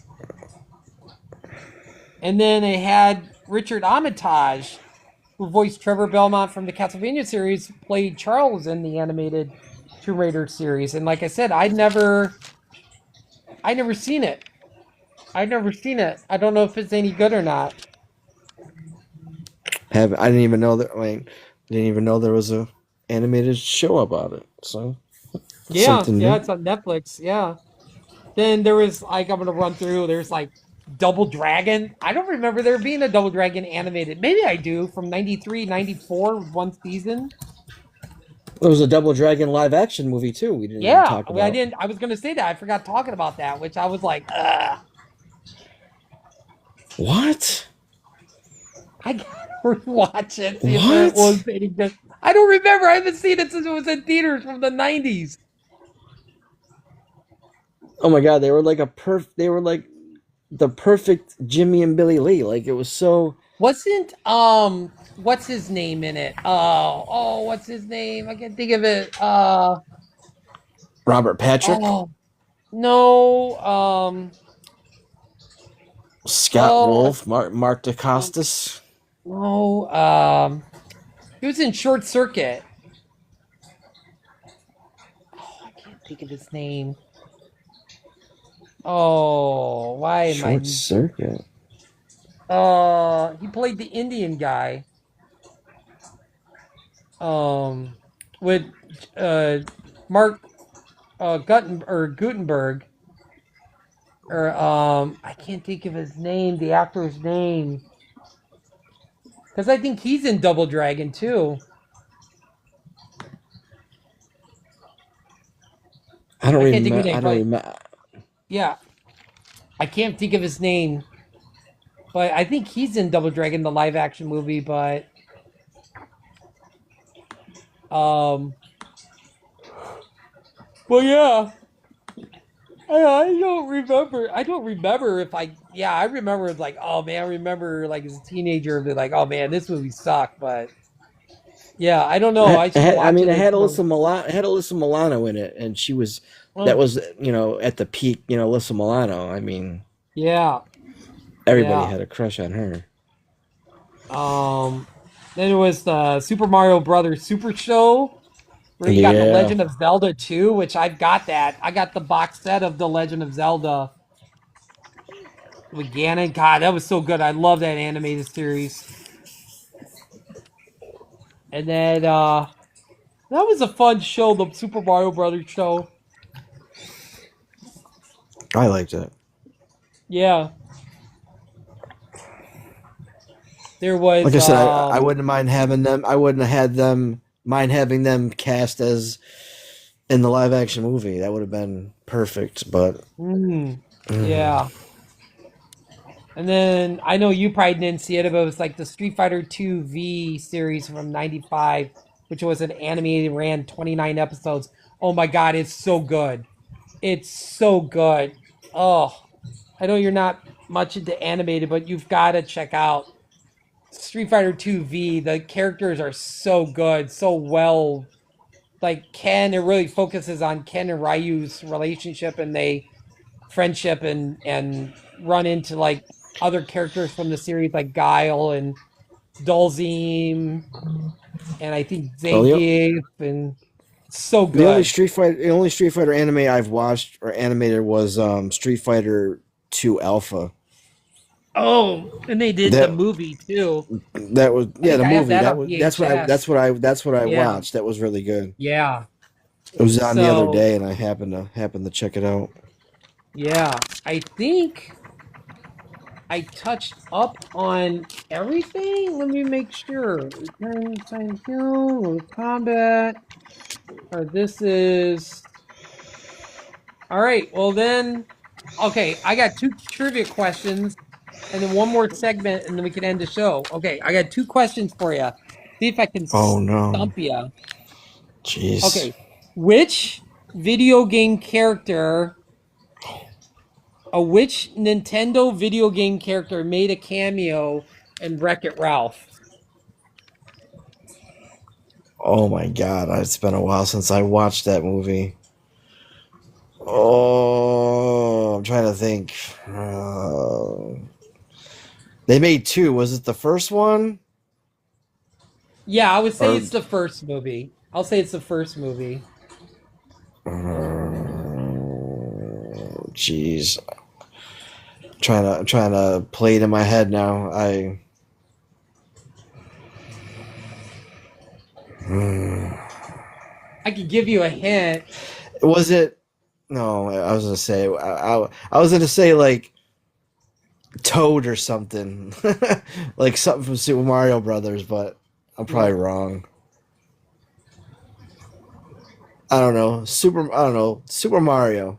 And then they had Richard Armitage, who voiced Trevor Belmont from the Castlevania series, played Charles in the animated Tomb Raider series. And like I said, I never seen it. I've never seen it. I don't know if it's any good or not. I didn't even know that. Didn't even know there was a animated show about it. So Yeah, something yeah, new. it's on Netflix. Yeah. Then there was like I'm gonna run through. There's like Double Dragon. I don't remember there being a Double Dragon animated. Maybe I do from 93, 94, one season. There was a Double Dragon live action movie too. We didn't even Yeah, talk I about. didn't. I was gonna say that. I forgot talking about that, which I was like, ugh. What? I gotta rewatch it. See if it What? was any good. I don't remember. I haven't seen it since it was in theaters from the 90s. Oh my God! They were like They were like the perfect Jimmy and Billy Lee. Like it was so. Wasn't what's his name in it? What's his name? I can't think of it. Robert Patrick, Oh no, Scott oh Wolf, Mark DeCostas. no, he was in Short Circuit. Oh, I can't think of his name. Oh, why am Short I? Circuit. He played the Indian guy. Um, with uh Mark Gutenberg, or I can't think of his name, the actor's name, because I think he's in Double Dragon too. I don't I can't think of remember. his I name, don't but remember. yeah, I can't think of his name, but I think he's in Double Dragon, the live action movie. But um, well, yeah, I don't remember. I don't remember if I. Yeah, I remember like, oh man, I remember like as a teenager, be like, oh man, this movie sucked. But yeah, I don't know. I should I watch mean, it. it It's had more. Alyssa Milano. It had Alyssa Milano in it, and she was. That Oh, was at the peak. Alyssa Milano. I mean, yeah, everybody yeah. had a crush on her. Um, then it was the Super Mario Brothers Super Show where you got the Yeah, Legend of Zelda 2, which I've got that. I got the box set of the Legend of Zelda with Ganon. God, that was so good. I love that animated series. And then that was a fun show, the Super Mario Brothers show. I liked it. Yeah. There Like was I said, I wouldn't mind having them. I wouldn't have had them mind having them cast as in the live action movie. That would have been perfect, but Yeah. And then I know you probably didn't see it, but it was like the Street Fighter 2 V series from '95, which was an animated, ran 29 episodes. Oh my God, it's so good. It's so good. Oh, I know you're not much into animated, but you've got to check out Street Fighter 2 V. The characters are so good, so well. Like Ken, it really focuses on Ken and Ryu's relationship, and they friendship and run into like other characters from the series like Guile and Dulzim and I think well, Zangief and so the good. only Street Fighter anime I've watched or animated was Street Fighter 2 Alpha. Oh, and they did the That movie too. that was I think the I have movie. that That on was VHS. that's what I Yeah, watched. That was really good. yeah. It was on the other So day, and I happened to check it out. yeah, I think I touched up on everything. Let me make sure. Return to Silent Hill, Mortal Kombat. This is all right. Well then, okay. I got two trivia questions, and then one more segment, and then we can end the show. Okay, I got two questions for you. See if I can Oh no, stump you. jeez. Okay, which video game character, which Nintendo video game character made a cameo in Wreck-It Ralph? Oh my God, it's been a while since I watched that movie. Oh, I'm trying to think. They made two. Was it the first one? Yeah, I would say Or it's the first movie. I'll say it's the first movie. jeez, trying to play it in my head now. I could give you a hint. Was it? No, I was gonna say like Toad or something, like something from Super Mario Brothers, but I'm probably No, wrong. I don't know. Super Mario.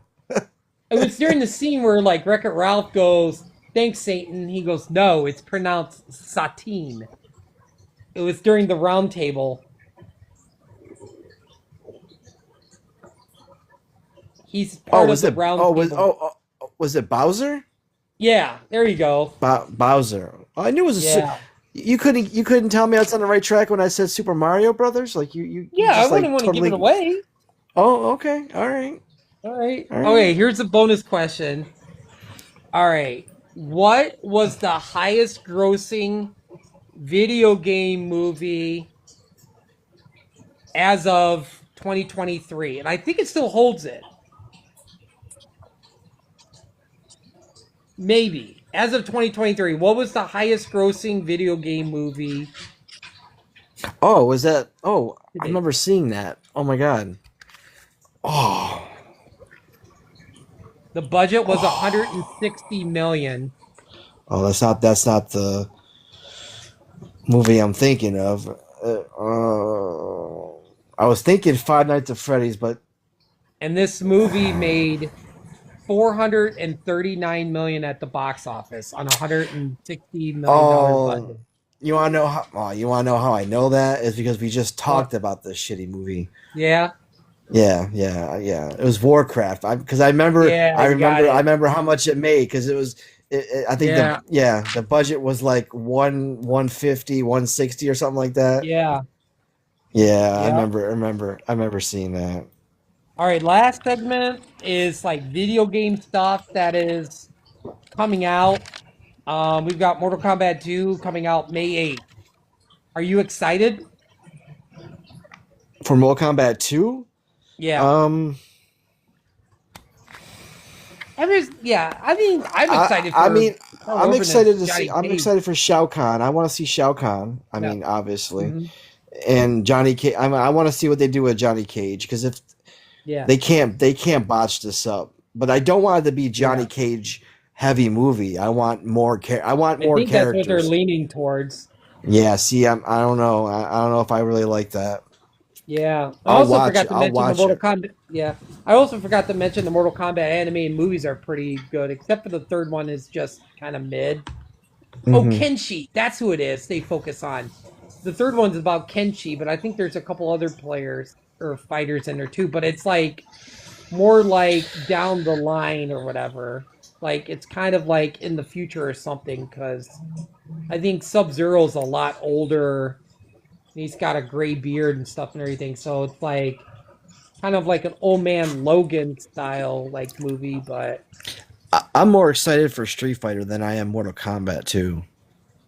it was during the scene where like Wreck-It Ralph goes, "Thanks, Satan." He goes, "No, it's pronounced Satine." It was during the round table. He's Oh, part of the round table. was it Bowser? Yeah, there you go. Bowser. Oh, I knew it was Yeah. you couldn't tell me I was on the right track when I said Super Mario Brothers. Like you Yeah, I just wouldn't like want to give it totally. away. Oh, okay, all right, All right. all right. Okay, here's a bonus question. All right. What was the highest grossing video game movie as of 2023? And I think it still holds it. Maybe. As of 2023, what was the highest grossing video game movie Oh, was that? Oh, to I date? remember seeing that. Oh my god. Oh, The budget was oh, 160 million. oh. That's not the movie I'm thinking of. I was thinking Five Nights at Freddy's, but And this movie made 439 million at the box office on a 160 million dollar oh, budget. you want to know how? Oh, you want to know how I know that is because we just What? talked about this shitty movie. Yeah. Yeah. It was Warcraft. Because Yeah, you got I it. remember how much it made because it was. I think Yeah. the budget was like 150, 160 or something like that. Yeah. Yeah, Yeah. I remember seeing that. All right, last segment is like video game stuff that is coming out. We've got Mortal Kombat 2 coming out May 8th. Are you excited? For Mortal Kombat 2, Yeah. um, Yeah, I mean, I'm excited for mean, Carl Urban as Johnny I'm Cage. excited for Shao Kahn. I want to see Shao Kahn. I Yeah. mean, obviously, Hmm. and Johnny Cage. I want to see what they do with Johnny Cage because if Yeah. they can't botch this up. But I don't want it to be Johnny Yeah. Cage heavy movie. I want I more think that's what they're characters. leaning towards. Yeah, see, I don't know. I don't know if I really like that. Yeah. I I'll also watch forgot it. to I'll mention the watch Mortal it. Kombat. Yeah. I also forgot to mention the Mortal Kombat anime and movies are pretty good, except for the third one is just kind of mid. Oh, Hmm. Kenshi. That's who it is they focus on. The third one's about Kenshi, but I think there's a couple other players or fighters in there too, but it's like more like down the line or whatever. Like it's kind of like in the future or something because I think Sub Zero's a lot older. He's got a gray beard and stuff and everything, so it's like kind of like an old man Logan style like movie, but I'm more excited for Street Fighter than I am Mortal Kombat 2.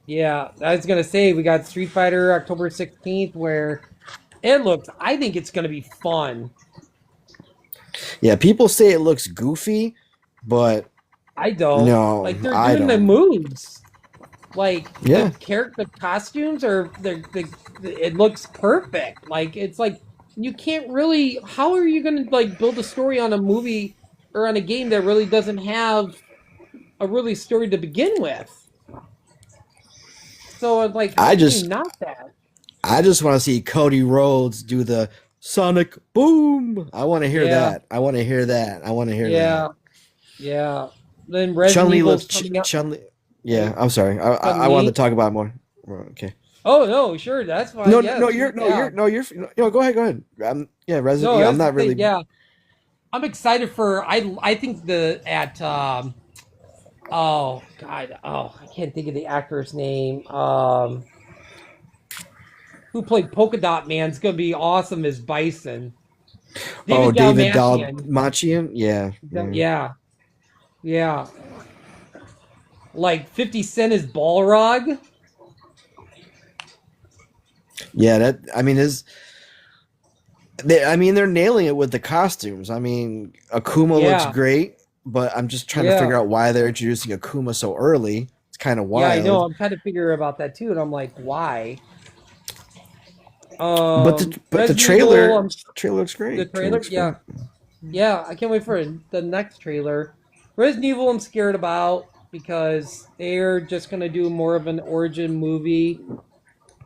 yeah, I was gonna say we got Street Fighter October 16th where it looks I think it's gonna be fun. Yeah, people say it looks goofy, but I don't. no, Like they're I doing the don't. moves. Like the Yeah, character the costumes are it looks perfect. Like it's like you can't really how are you gonna like build a story on a movie or on a game that really doesn't have a really story to begin with? So like how I can you just not that? I just want to see Cody Rhodes do the Sonic Boom. I want to hear Yeah, that. I want to hear that. I want to hear that. yeah, yeah. Then Resident Chun Li Evil's looks coming out. Chun Li. Oh, Yeah, I'm sorry. I Chun wanted to Li. talk about it more. Okay. Oh no, sure, that's No, fine. no, Yeah, no, she, yeah. Go ahead, go ahead. Yeah, Resident. No, Yeah, I'm that's the not thing. really. Yeah, I'm excited for. I think the at oh God, oh I can't think of the actor's name. Who played Polka Dot Man's gonna be awesome as Bison. Oh, David David Dalmatian. Dalmatian. Yeah, yeah, Yeah, yeah. Like 50 Cent is Balrog. yeah. That I mean is. I mean, they're nailing it with the costumes. I mean, Akuma looks Yeah, great, but I'm just trying to yeah, figure out why they're introducing Akuma so early. It's kind of yeah. I know. wild. I'm trying to figure about that too, and I'm like, why? But the Resident Evil. trailer looks The great. Trailer trailer. looks great. Yeah, yeah. I can't wait for the next trailer. Resident Evil. I'm scared about because they're just gonna do more of an origin movie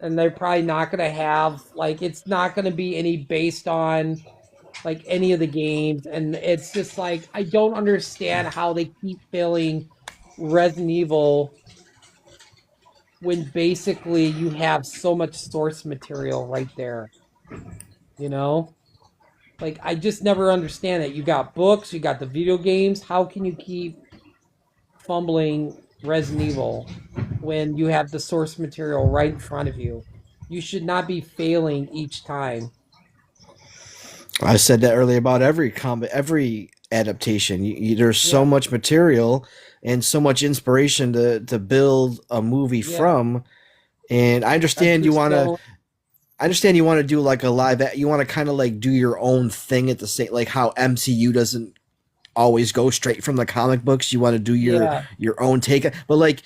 and they're probably not going to have like it's not going to be any based on like any of the games and it's just like I don't understand how they keep failing Resident Evil when basically you have so much source material right there, you know? Like I just never understand it. You got books, you got the video games, how can you keep fumbling Resident Evil when you have the source material right in front of you? You should not be failing each time. I said that earlier about every adaptation. There's so Yeah, much material and so much inspiration to build a movie yeah. from. And You're still, I understand you want to do like a you want to kind of like do your own thing at the same, like how MCU doesn't always go straight from the comic books. You want to do yeah, your own take, but like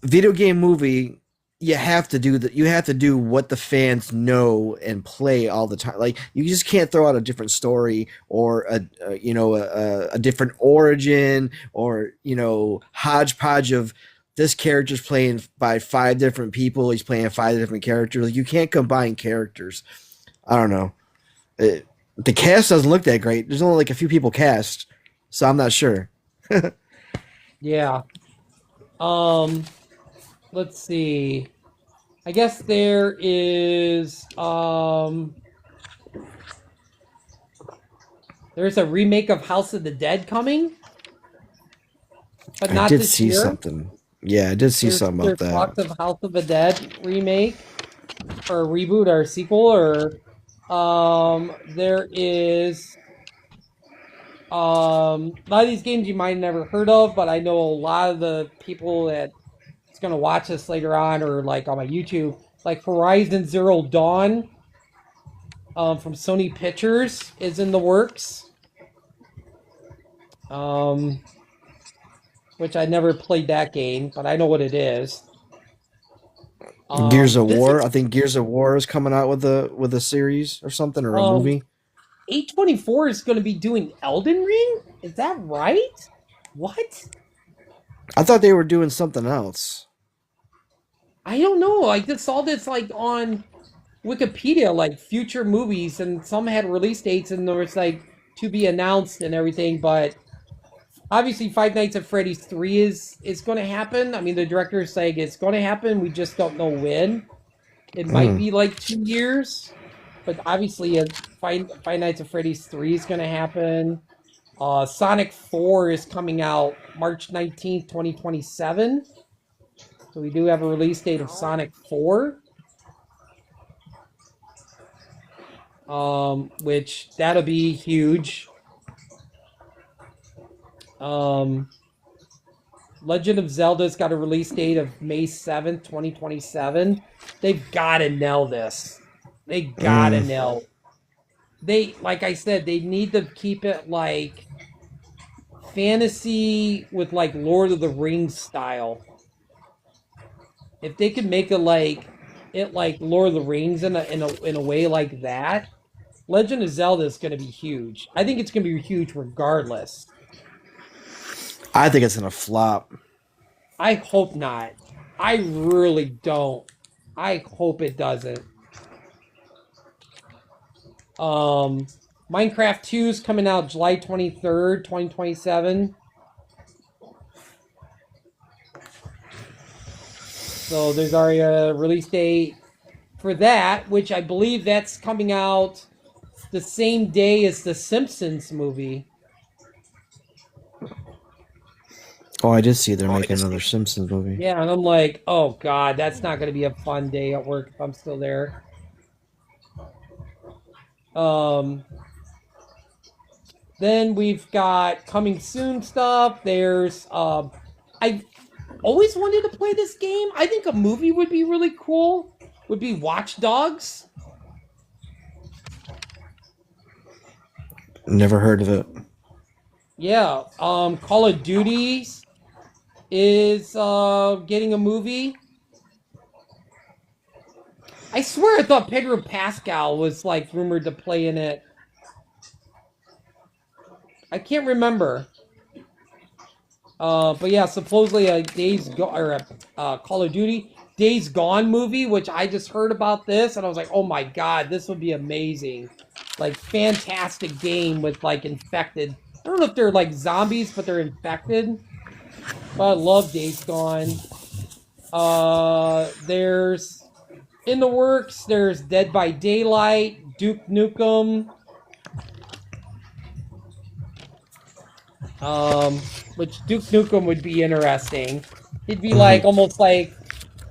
video game movie, you have to do that. You have to do what the fans know and play all the time. Like you just can't throw out a different story or a different origin or hodgepodge of this character's playing by five different people. He's playing five different characters. Like you can't combine characters. I don't know. The cast doesn't look that great. There's only like a few people cast, so I'm not sure. yeah. Um, let's see. I guess there is there's a remake of House of the Dead coming, but I not did this see year. something. Yeah, I did see something about There's that. talks of House of the Dead remake or reboot or sequel or there is a lot of these games you might have never heard of, but I know a lot of the people that is gonna watch this later on or like on my YouTube, like Horizon Zero Dawn from Sony Pictures is in the works. Um, which I never played that game, but I know what it is. Gears of This War. is I think Gears of War is coming out with a series or something or a um movie. A24 is going to be doing Elden Ring. Is that right? What? I thought they were doing something else. I don't know. Like this, all that's like on Wikipedia like future movies, and some had release dates, and there was like to be announced and everything. But obviously, Five Nights at Freddy's 3 is going to happen. I mean, the director is saying it's going to happen. We just don't know when. It might be like 2 years, but obviously, Five Nights at Freddy's 3 is going to happen. Sonic 4 is coming out March 19th, 2027. So we do have a release date of Sonic 4. Which that'll be huge. Legend of Zelda's got a release date of May 7th, 2027. They've got to nail this. They got to nail. Like I said, they need to keep it like fantasy with like Lord of the Rings style. If they could make it like Lord of the Rings in a way like that, Legend of Zelda is going to be huge. I think it's going to be huge regardless. I think it's going to flop. I hope not. I really don't. I hope it doesn't. Minecraft 2 is coming out July 23rd, 2027. So there's already a release date for that, which I believe that's coming out the same day as the Simpsons movie. Oh, I did see they're making another Simpsons movie. Yeah, and I'm like, oh god, that's not going to be a fun day at work if I'm still there. Then we've got coming soon stuff. There's I always wanted to play this game. I think a movie would be really cool. Would be Watch Dogs. Never heard of it. Yeah, Call of Duty is getting a movie. I swear I thought Pedro Pascal was like rumored to play in it. I can't remember. But yeah, supposedly a Call of Duty Days Gone movie, which I just heard about this, and I was like, oh my god, this would be amazing. Like, fantastic game with, like, infected. I don't know if they're, like, zombies, but they're infected. But I love Days Gone. There's, in the works, there's Dead by Daylight, Duke Nukem. Which Duke Nukem would be interesting. It'd be like almost like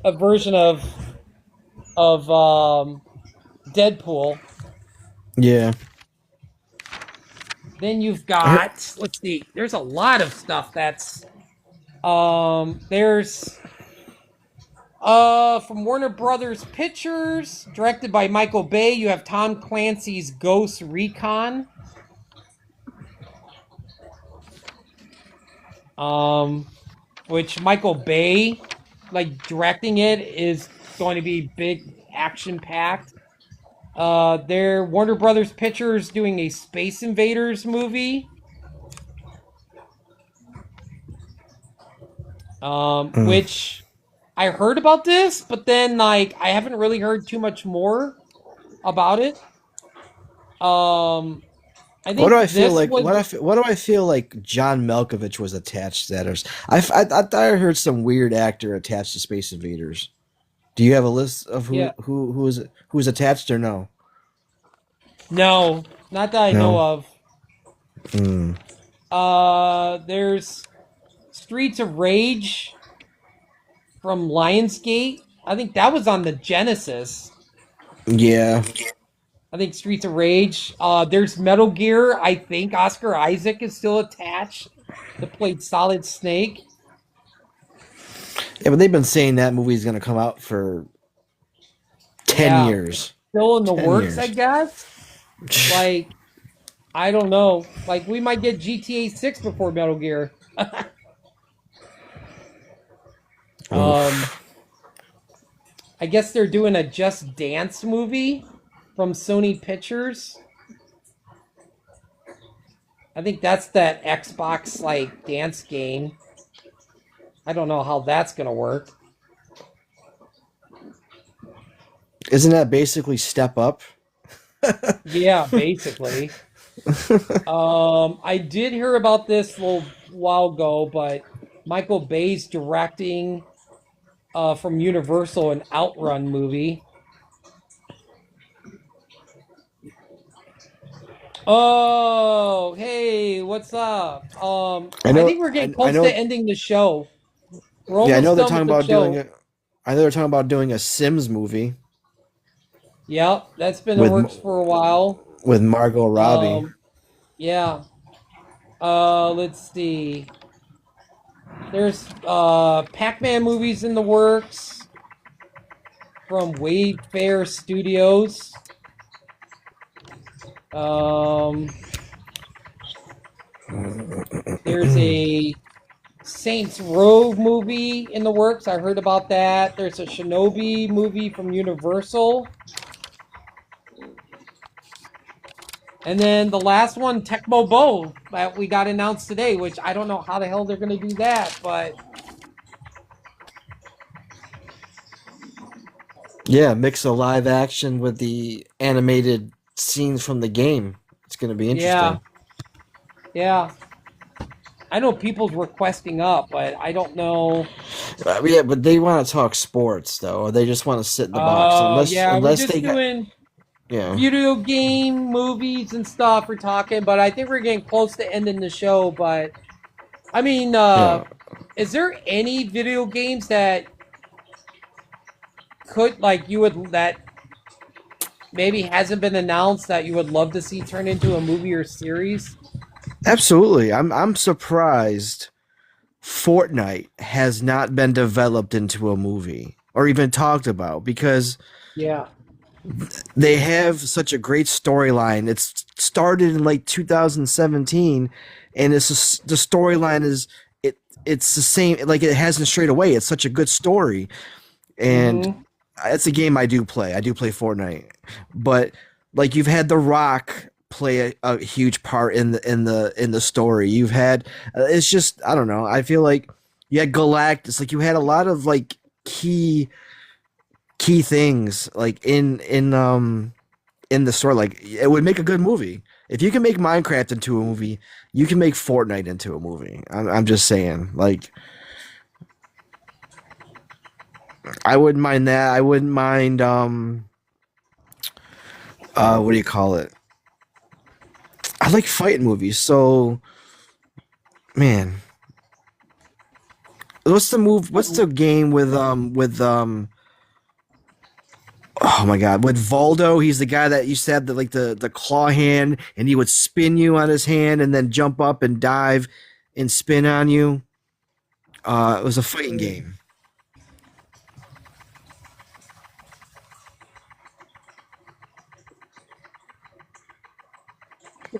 a version of Deadpool. Yeah. Then you've got, let's see, there's a lot of stuff that's there's from Warner Brothers Pictures, directed by Michael Bay, you have Tom Clancy's Ghost Recon. Which Michael Bay, like, directing it is going to be big, action-packed. They're Warner Brothers Pictures doing a Space Invaders movie. Which I heard about this, but then, like, I haven't really heard too much more about it. I think what do I feel like? was, what do I feel like John Malkovich was attached to that? I thought I heard some weird actor attached to Space Invaders. Do you have a list of who's attached or no? No, not that I know of. There's Streets of Rage from Lionsgate. I think that was on the Genesis. Yeah. I think Streets of Rage. There's Metal Gear. I think Oscar Isaac is still attached to play Solid Snake. Yeah, but they've been saying that movie is going to come out for 10 years. Still in the works, I guess. Like, I don't know. Like, we might get GTA 6 before Metal Gear. I guess they're doing a Just Dance movie from Sony Pictures. I think that's that Xbox, like, dance game. I don't know how that's gonna work. Isn't that basically Step Up? Yeah, basically. I did hear about this a little while ago, but Michael Bay's directing from Universal an Outrun movie. Oh, hey, what's up? I I know, think we're getting I close to know. ending the show. We're Yeah, I know almost they're done talking with the about doing show. it. I know they're talking about doing a Sims movie Yep, that's been in the with works for a while. with Margot Robbie. Um, yeah. Let's see. There's Pac-Man movies in the works from Wayfair Studios. Um, there's a Saints Row movie in the works. I heard about that. There's a Shinobi movie from Universal. And then the last one, Tecmo Bowl, that we got announced today, which I don't know how the hell they're going to do that, but Yeah, mix a live action with the animated scenes from the game. It's going to be yeah, interesting. yeah. I know people's requesting up, but I don't know. Yeah, but they want to talk sports though, or they just want to sit in the box. Yeah, we're Unless just they got doing yeah. video game movies and stuff. We're talking, but I think we're getting close to ending the show. But I mean, Yeah. is there any video games that could like you would that maybe hasn't been announced that you would love to see turn into a movie or series? Absolutely. I'm surprised Fortnite has not been developed into a movie or even talked about because Yeah. they have such a great storyline. It's started in like 2017 and the storyline is it's the same, like it hasn't strayed away. It's such a good story, and Mm-hmm. it's a game I do play. I do play Fortnite, but like you've had The Rock play a huge part in the story. You've had it's just I don't know. I feel like you had Galactus. Like you had a lot of like key things like in the story. Like it would make a good movie. If you can make Minecraft into a movie, you can make Fortnite into a movie. I'm just saying. Like I wouldn't mind that. I wouldn't mind what do you call it? I like fighting movies. So, man, what's the game with oh my god, with Voldo, he's the guy that used to have the claw hand and he would spin you on his hand and then jump up and dive and spin on you. It was a fighting game.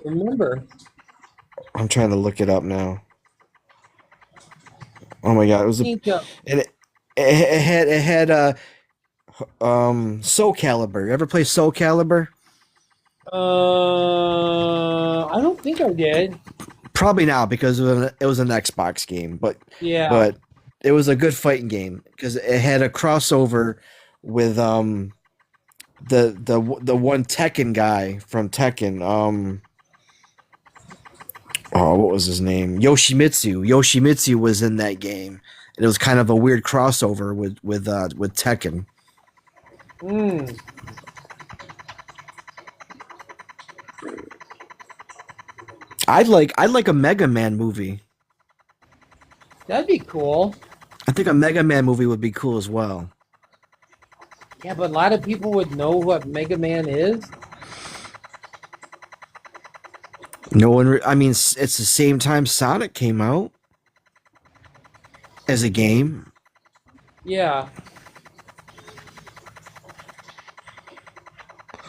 Remember, I'm trying to look it up now. Oh my god, it was a think and it had Soul Calibur. You ever play Soul Calibur? I don't think I did. Probably not because it was an Xbox game, Yeah. but it was a good fighting game because it had a crossover with the one Tekken guy from Tekken. Oh, what was his name? Yoshimitsu. Yoshimitsu was in that game, and it was kind of a weird crossover with Tekken. Mm, I'd like a Mega Man movie. that'd be cool. I think a Mega Man movie would be cool as well. Yeah, but a lot of people would know what Mega Man is. No one. I mean, it's the same time Sonic came out as a game. Yeah.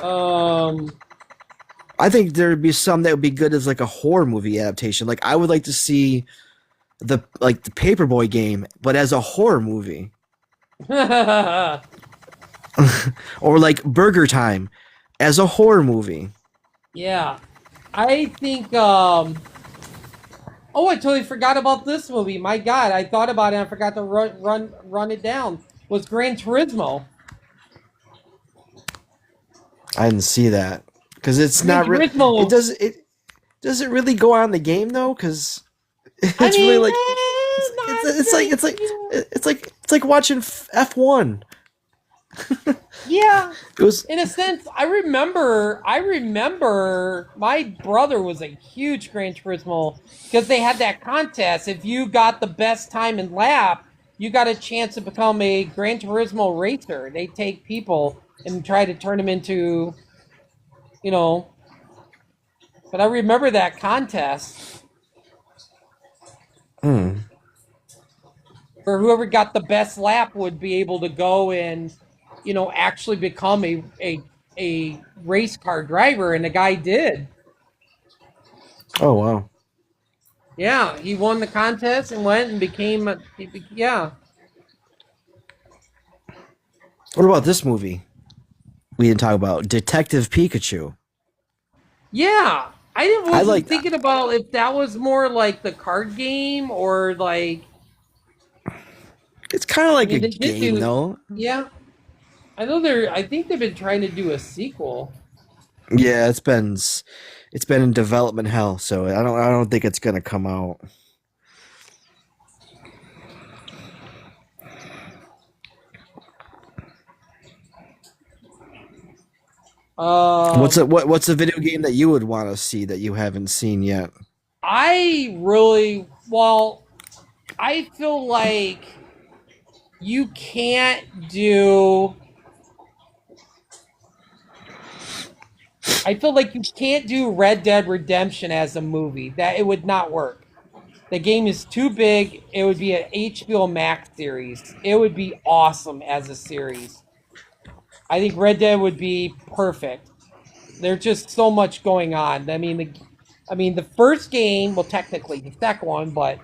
Um. I think there'd be some that would be good as like a horror movie adaptation. Like I would like to see the Paperboy game, but as a horror movie, or like Burger Time as a horror movie. Yeah. I think. Oh, I totally forgot about this movie. My God, I thought about it. And I forgot to run it down. Was Gran Turismo? I didn't see that because it's Gran not real. Turismo. It does it really go on the game though? Because I it's really mean, like not very. it's like watching F1. Yeah, It was in a sense, I remember my brother was a huge Gran Turismo because they had that contest. If you got the best time in lap, you got a chance to become a Gran Turismo racer. They take people and try to turn them into, you know. But I remember that contest hmm. where whoever got the best lap would be able to go and, actually become a race car driver, and the guy did. Oh wow. Yeah, he won the contest and went and became. Yeah, What about this movie? We didn't talk about Detective Pikachu. yeah. I didn't I wasn't like. thinking about if that was more like the card game or like. It's kind of I like a mean, they did game do. though. Yeah, I know they're. I think they've been trying to do a sequel. Yeah, it's been in development hell, so I don't think it's gonna come out. Um, What's a video game that you would want to see that you haven't seen yet? I really well. I feel like you can't do. I feel like you can't do Red Dead Redemption as a movie. That it would not work. The game is too big. It would be an HBO Max series. It would be awesome as a series. I think Red Dead would be perfect. There's just so much going on. I mean, the first game, well, technically the second one, but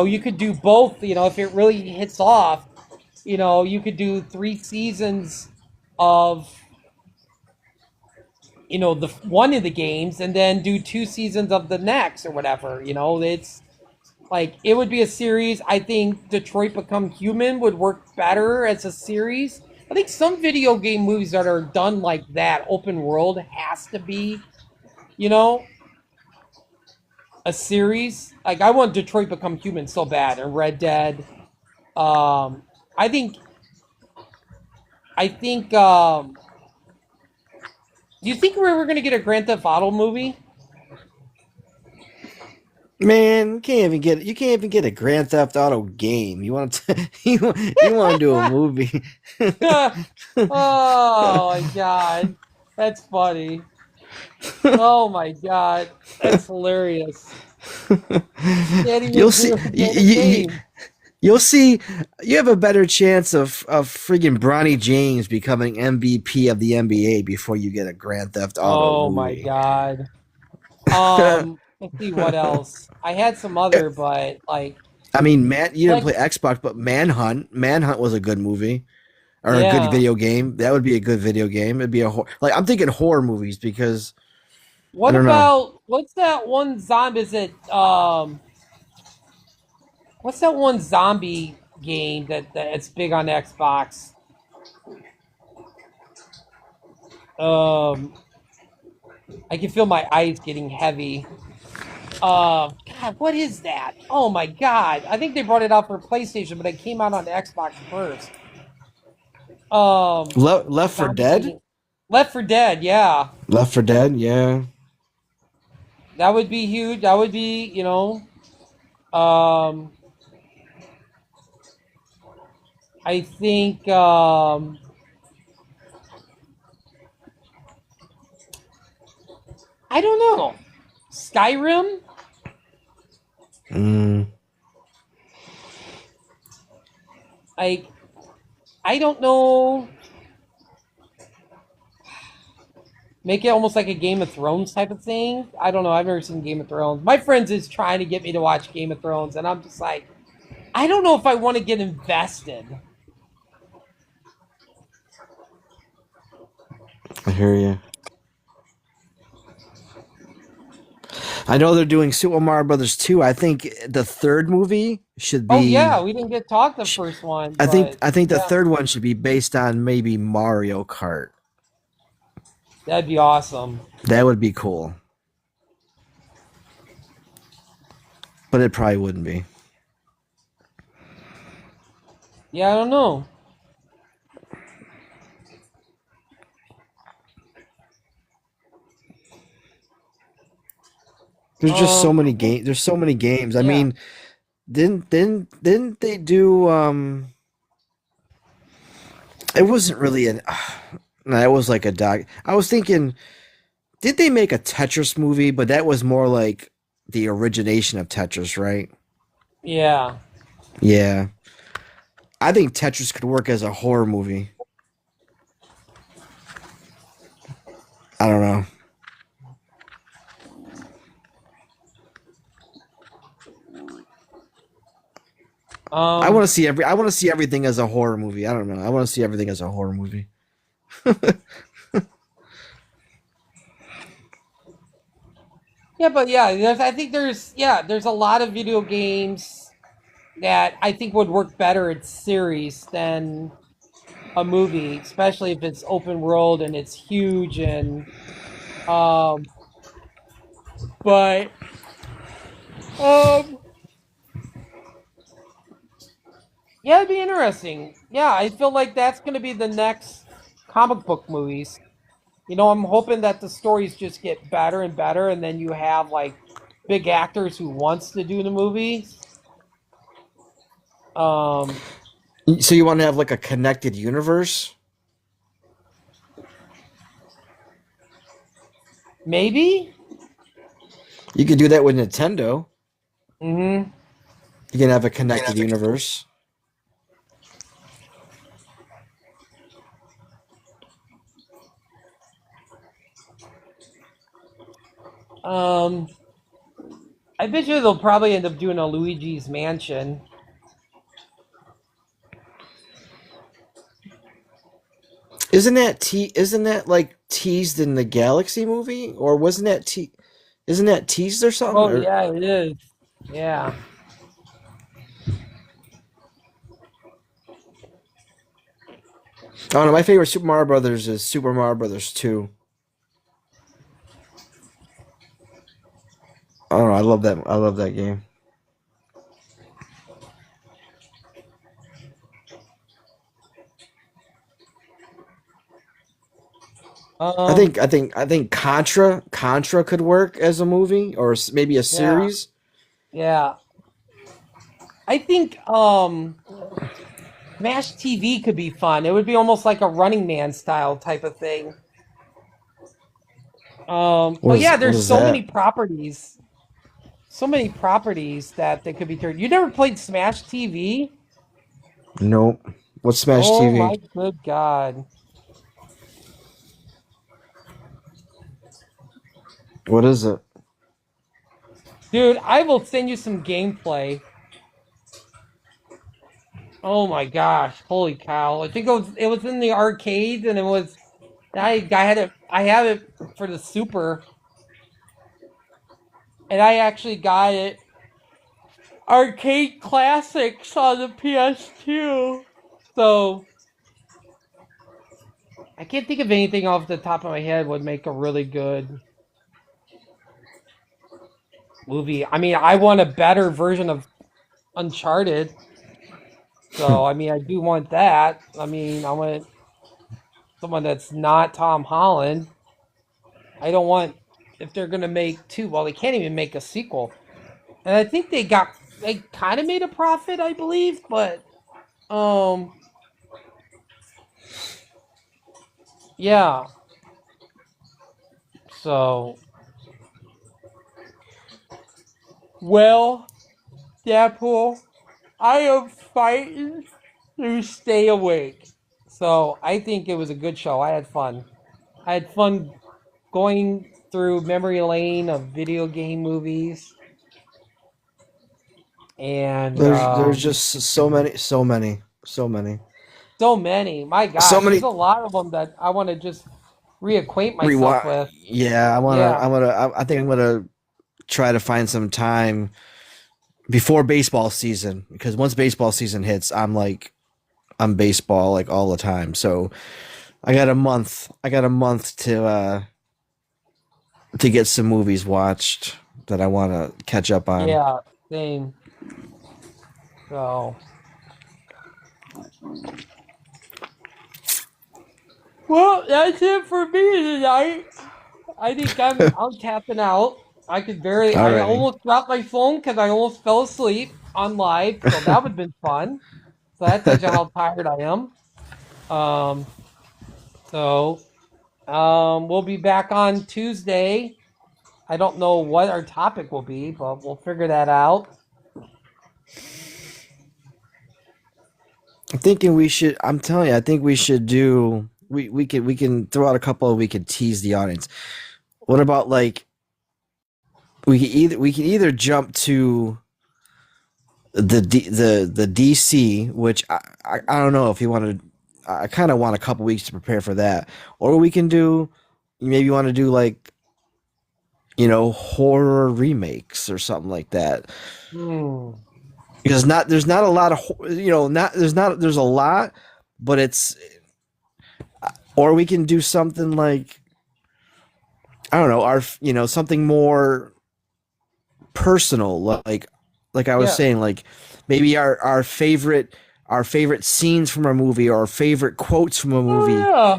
you could do both. If it really hits off, you could do 3 seasons of the one of the games, and then do 2 seasons of the next or whatever. It's like it would be a series. I think Detroit Become Human would work better as a series. I think some video game movies that are done like that, open world, has to be, you know, a series. Like I want Detroit Become Human so bad, and Red Dead. Um, I think. I think. Do you think we're ever gonna get a Grand Theft Auto movie? Man, you can't even get a Grand Theft Auto game. You want to you want to do a movie? Oh my god, that's funny. Oh my god, that's hilarious. Can't You'll even see. do a game. You'll see. You have a better chance of friggin' Bronny James becoming MVP of the NBA before you get a Grand Theft Auto Oh my movie. god. Let's see what else. I had some other, but I mean, man, you didn't like, play Xbox, but Manhunt. Manhunt was a good movie or a good yeah. video game. That would be a good video game. It'd be like I'm thinking horror movies because I What don't know. about what's that one zombie? Is it what's that one zombie game that's big on Xbox? Um, I can feel my eyes getting heavy. God, what is that? Oh my God! I think they brought it out for PlayStation, but it came out on Xbox first. Left for Zombie Dead. game. Left for Dead, yeah, Left for Dead. Yeah. that would be huge. That would be, um, I think, I don't know, Skyrim. Mm. Like, I don't know. Make it almost like a Game of Thrones type of thing. I don't know. I've never seen Game of Thrones. My friends is trying to get me to watch Game of Thrones, and I'm just like, I don't know if I want to get invested. I hear you. I know they're doing Super Mario Brothers 2. I think the third movie should Oh yeah, be. we didn't get talk the first one, I but think the yeah. third one should be based on maybe Mario Kart. That'd be awesome. That would be cool, but it probably wouldn't be. Yeah, I don't know. There's just so many I think games. There's so many games. I yeah, mean, didn't they do it wasn't really an no, it was like a doc. I was thinking, did they make a Tetris movie? But that was more like the origination of Tetris, right? yeah. Yeah. I think Tetris could work as a horror movie. I don't know. Um, I want to see everything as a horror movie. I don't know. I want to see everything as a horror movie. yeah, but yeah, I think there's a lot of video games that I think would work better in series than a movie, especially if it's open world and it's huge and um but um yeah, it'd be interesting. Yeah, I feel like that's gonna be the next comic book movies. I'm hoping that the stories just get better and better and then you have like big actors who wants to do the movies. Um So you want to have like a connected universe? Maybe? You could do that with Nintendo. Mm-hmm. You can have a connected universe. Um I bet you they'll probably end up doing a Luigi's Mansion. Isn't that like teased in the Galaxy movie? Or wasn't that isn't that teased or something? Oh Or yeah, it is. Yeah. I don't know, my favorite Super Mario Brothers is Super Mario Brothers 2. I don't know, I love that game. Um. I think Contra could work as a movie or maybe a Yeah. series. Yeah. I think Smash TV could be fun. It would be almost like a Running Man style type of thing. But yeah, What there's is so many that? properties. So many properties that they could be turned. You never played Smash TV? Nope. What's Smash Oh TV? my good God. What is it? Dude, I will send you some gameplay. Oh my gosh. Holy cow. I think it was in the arcades and I had it I have it for the Super and I actually got it arcade classics on the PS2. So I can't think of anything off the top of my head would make a really good movie. I mean, I want a better version of Uncharted. So I mean, I do want that. I mean, I want someone that's not Tom Holland. I don't want if they're gonna make two. Well, they can't even make a sequel. And I think they kind of made a profit, I believe, but um, yeah. So well, Deadpool, I am fighting to stay awake. So I think it was a good show. I had fun. I had fun going through memory lane of video game movies, and There's just so many. so many. My So gosh, there's many a lot of them that I want to just reacquaint myself rewind. with. Yeah, Yeah. I think I'm gonna try to find some time before baseball season because once baseball season hits, I'm baseball like all the time. So I got a month. I got a month to get some movies watched that I want to catch up on. Yeah, same. So, well, that's it for me tonight. I think I'm tapping out. I Alrighty. almost dropped my phone because I almost fell asleep on live, so that would have been fun. So that tells you how tired I am. Um, so we'll be back on Tuesday. I don't know what our topic will be, but we'll figure that out. I'm thinking we should. I'm telling you, I think we should do. We can throw out a couple. We could tease the audience. What about like we can either jump to the DC, which I don't know if you want to. I kind of want a couple weeks to prepare for that, or we can do. Maybe you want to do like horror remakes or something like that. Hmm. Because not there's not a lot of not there's a lot, but it's or we can do something like I don't know our something more personal like I was Yeah. saying like maybe our favorite scenes from a movie or our favorite quotes from a Oh movie, yeah.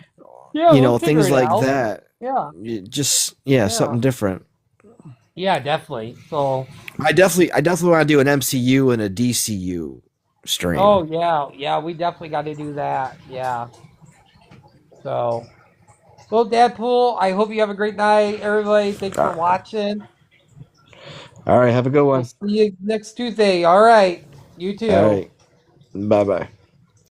Yeah, we'll figure things it like out. that. Yeah. Just yeah, Yeah. something different. Yeah, definitely. So, I definitely want to do an MCU and a DCU stream. oh yeah, yeah, we definitely got to do that. Yeah. So, well, Deadpool, I hope you have a great night, everybody. Thanks for Uh, watching. all right, have a good We'll one. see you next Tuesday. All right. You All too. right, bye bye.